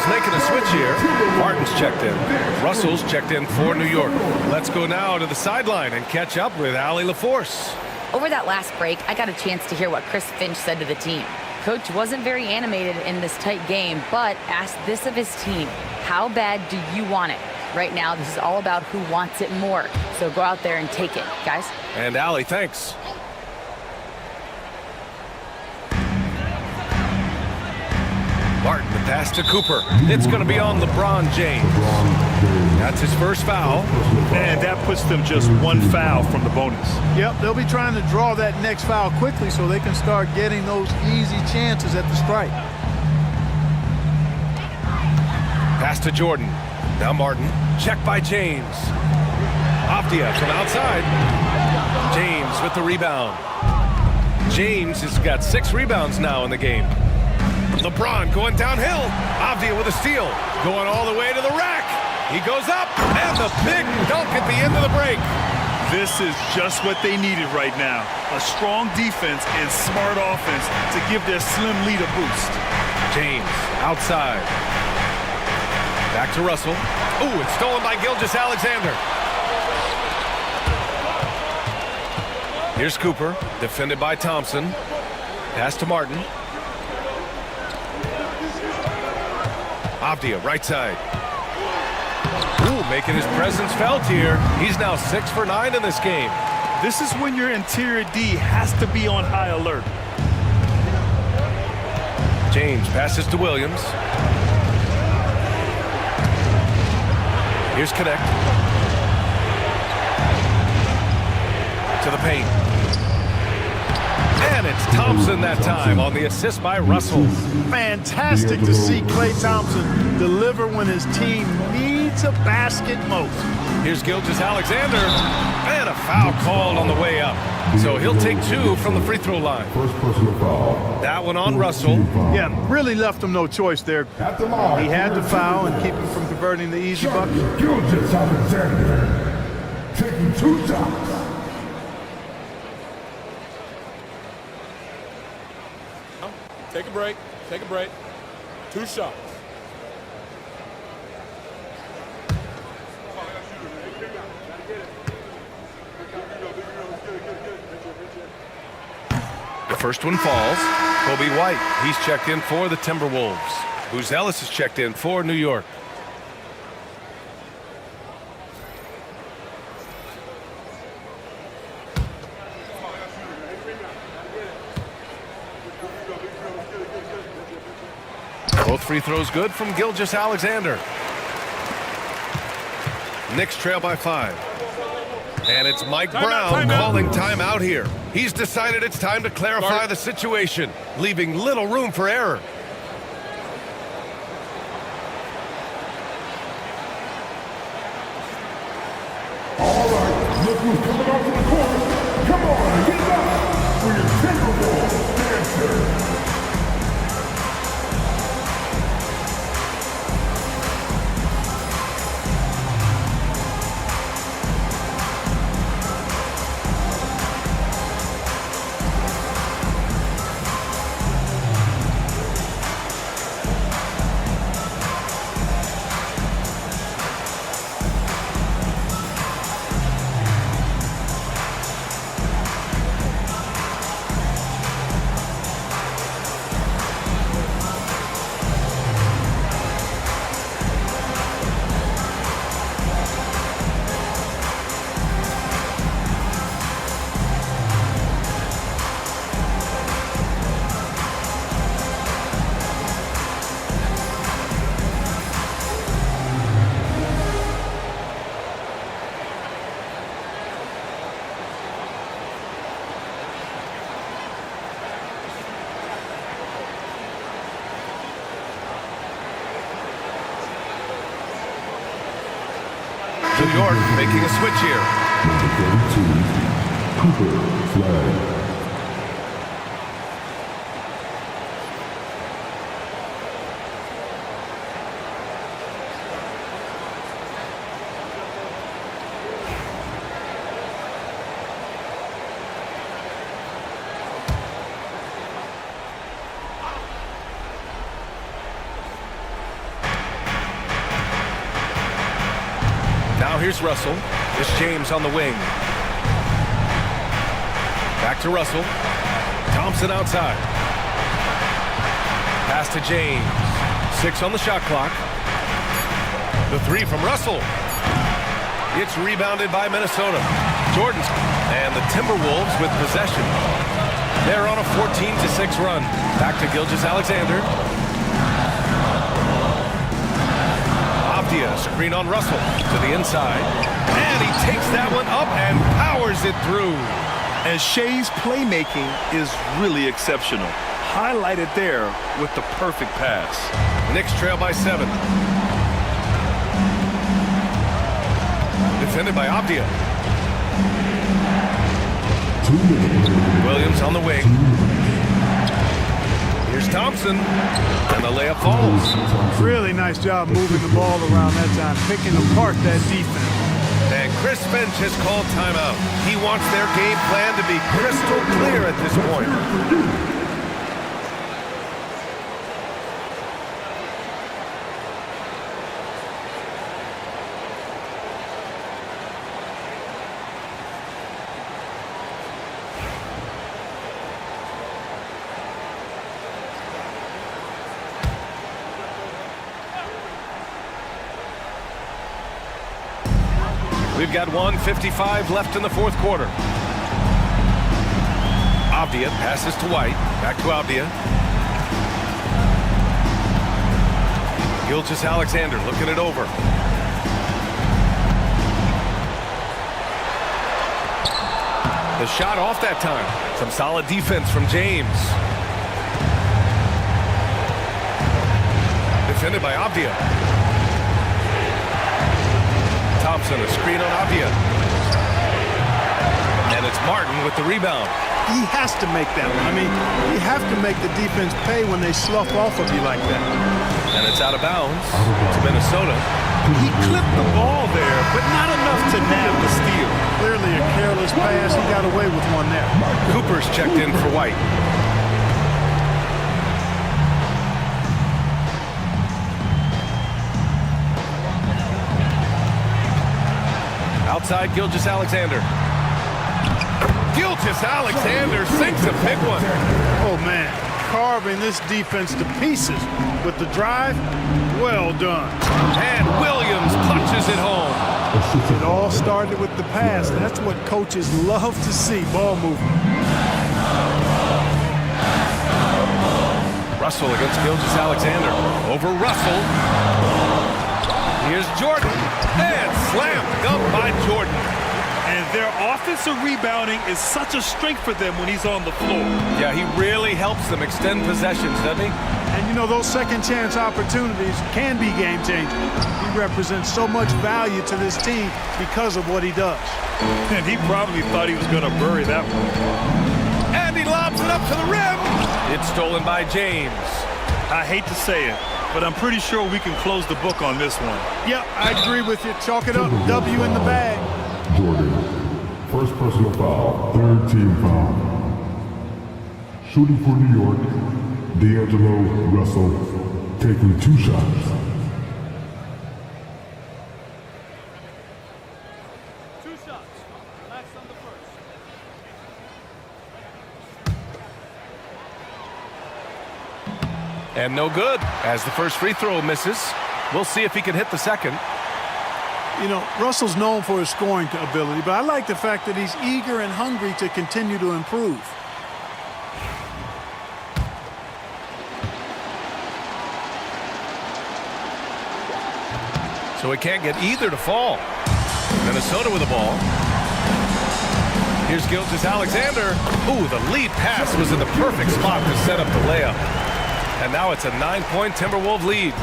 Making a switch here. Martin's checked in. Russell's checked in for New York. Let's go now to the sideline and catch up with Allie LaForce. Over that last break, I got a chance to hear what Chris Finch said to the team. Coach wasn't very animated in this tight game, but asked this of his team: how bad do you want it? Right now, this is all about who wants it more. So go out there and take it, guys. And Allie, thanks. Martin, the pass to Cooper. It's going to be on LeBron James. That's his first foul. And that puts them just one foul from the bonus. Yep, they'll be trying to draw that next foul quickly so they can start getting those easy chances at the strike. Pass to Jordan. Now Martin. Check by James. Avdia from outside. James with the rebound. James has got 6 rebounds now in the game. LeBron going downhill. Avdia with a steal. Going all the way to the rack. He goes up. And the big dunk at the end of the break. This is just what they needed right now. A strong defense and smart offense to give their slim lead a boost. James outside. Back to Russell. Ooh, it's stolen by Gilgeous Alexander. Here's Cooper, defended by Thompson. Pass to Martin. Avdia, right side. Ooh, making his presence felt here. He's now 6 for 9 in this game. This is when your interior D has to be on high alert. James passes to Williams. Here's Connect. To the paint. And it's Thompson that time on the assist by Russell. Fantastic to see Klay Thompson deliver when his team needs a basket most. Here's Gilgeous Alexander. And a foul called on the way up. So he'll take 2 from the free throw line. First personal foul. That one on Russell. Yeah, really left him no choice there. He had to foul and keep him from converting the easy bucket. Gilgeous Alexander taking 2 shots. Take a break. Take a break. 2 shots. First one falls. Kobe White, he's checked in for the Timberwolves. Booz Ellis is checked in for New York. Both free throws good from Gilgeous-Alexander. Knicks trail by 5. And it's Mike Brown calling timeout here. He's decided it's time to clarify the situation, leaving little room for error. All right, look who's coming out to the court. Come on, get up for your Timberwolves dancer. New York making a switch here. Now here's Russell. It's James on the wing. Back to Russell. Thompson outside. Pass to James. 6 on the shot clock. The 3 from Russell. It's rebounded by Minnesota. Jordan and the Timberwolves with possession. They're on a 14-6 run. Back to Gilgeous-Alexander. Screen on Russell to the inside, and he takes that one up and powers it through. And Shea's playmaking is really exceptional. Highlighted there with the perfect pass. Knicks trail by 7. Defended by Avdia. Williams on the wing. Here's Thompson, and the layup falls. Really nice job moving the ball around that time, picking apart that defense. And Chris Finch has called timeout. He wants their game plan to be crystal clear at this point. We've got 1:55 left in the fourth quarter. Avdia passes to White. Back to Avdia. Gilgeous-Alexander looking it over. The shot off that time. Some solid defense from James. Defended by Avdia. Thompson, a screen on Avdia. And it's Martin with the rebound. He has to make that one. I mean, you have to make the defense pay when they slough off of you like that. And it's out of bounds to Minnesota. He clipped the ball there, but not enough to nab the steal. Clearly a careless pass. He got away with one there. Cooper's checked in for White. Outside, Gilgeous-Alexander. Gilgeous-Alexander sinks a big one. carving this defense to pieces with the drive. Well done. And Williams punches it home. It all started with the pass. That's what coaches love to see, ball movement. Russell against Gilgeous-Alexander. Over Russell. Here's Jordan. And slammed up by Jordan. And their offensive rebounding is such a strength for them when he's on the floor. Yeah, he really helps them extend possessions, doesn't he? And you know, those second chance opportunities can be game changers. He represents so much value to this team because of what he does. And he probably thought he was going to bury that one. And he lobs it up to the rim. It's stolen by James. I hate to say it, but I'm pretty sure we can close the book on this one. Yep, I agree with you. Chalk it up. W in the bag. Jordan, first personal foul, third team foul. Shooting for New York, D'Angelo Russell, taking 2 shots. And no good, as the first free throw misses. We'll see if he can hit the second. You know, Russell's known for his scoring ability, but I like the fact that he's eager and hungry to continue to improve. So he can't get either to fall. Minnesota with the ball. Here's Gilgeous-Alexander. Ooh, the lead pass was in the perfect spot to set up the layup. And now it's a 9-point Timberwolves lead.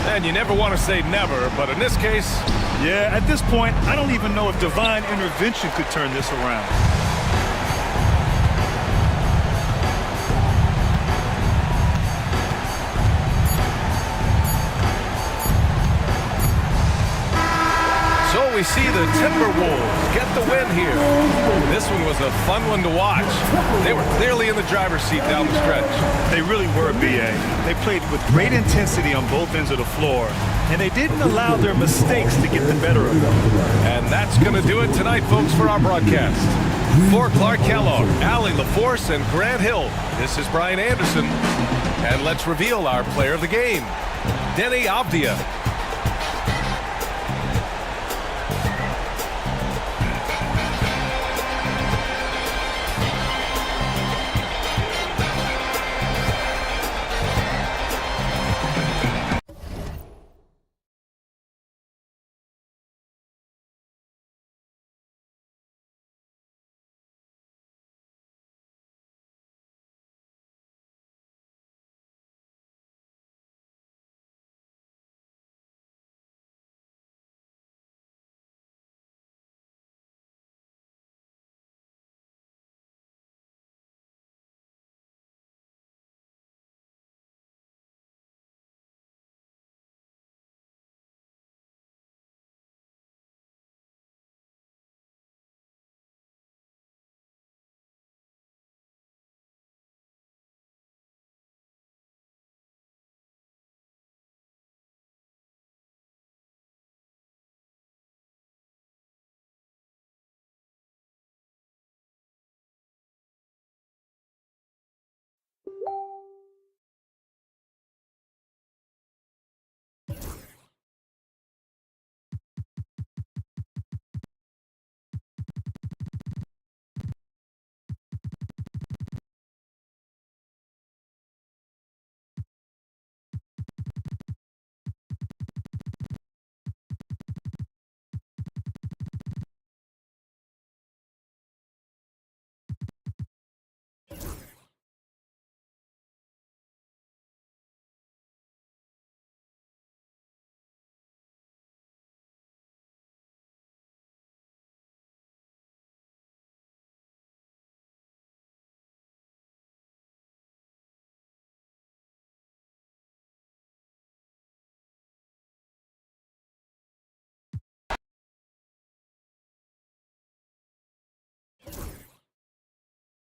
And you never want to say never, but in this case... Yeah, at this point, I don't even know if divine intervention could turn this around. So we see the Timberwolves get the win here. This one was a fun one to watch. They were clearly in the driver's seat down the stretch. They really were, B.A. They played with great intensity on both ends of the floor, and they didn't allow their mistakes to get the better of them. And that's going to do it tonight, folks, for our broadcast. For Clark Kellogg, Allie LaForce, and Grant Hill, this is Brian Anderson. And let's reveal our player of the game, Denny Avdia.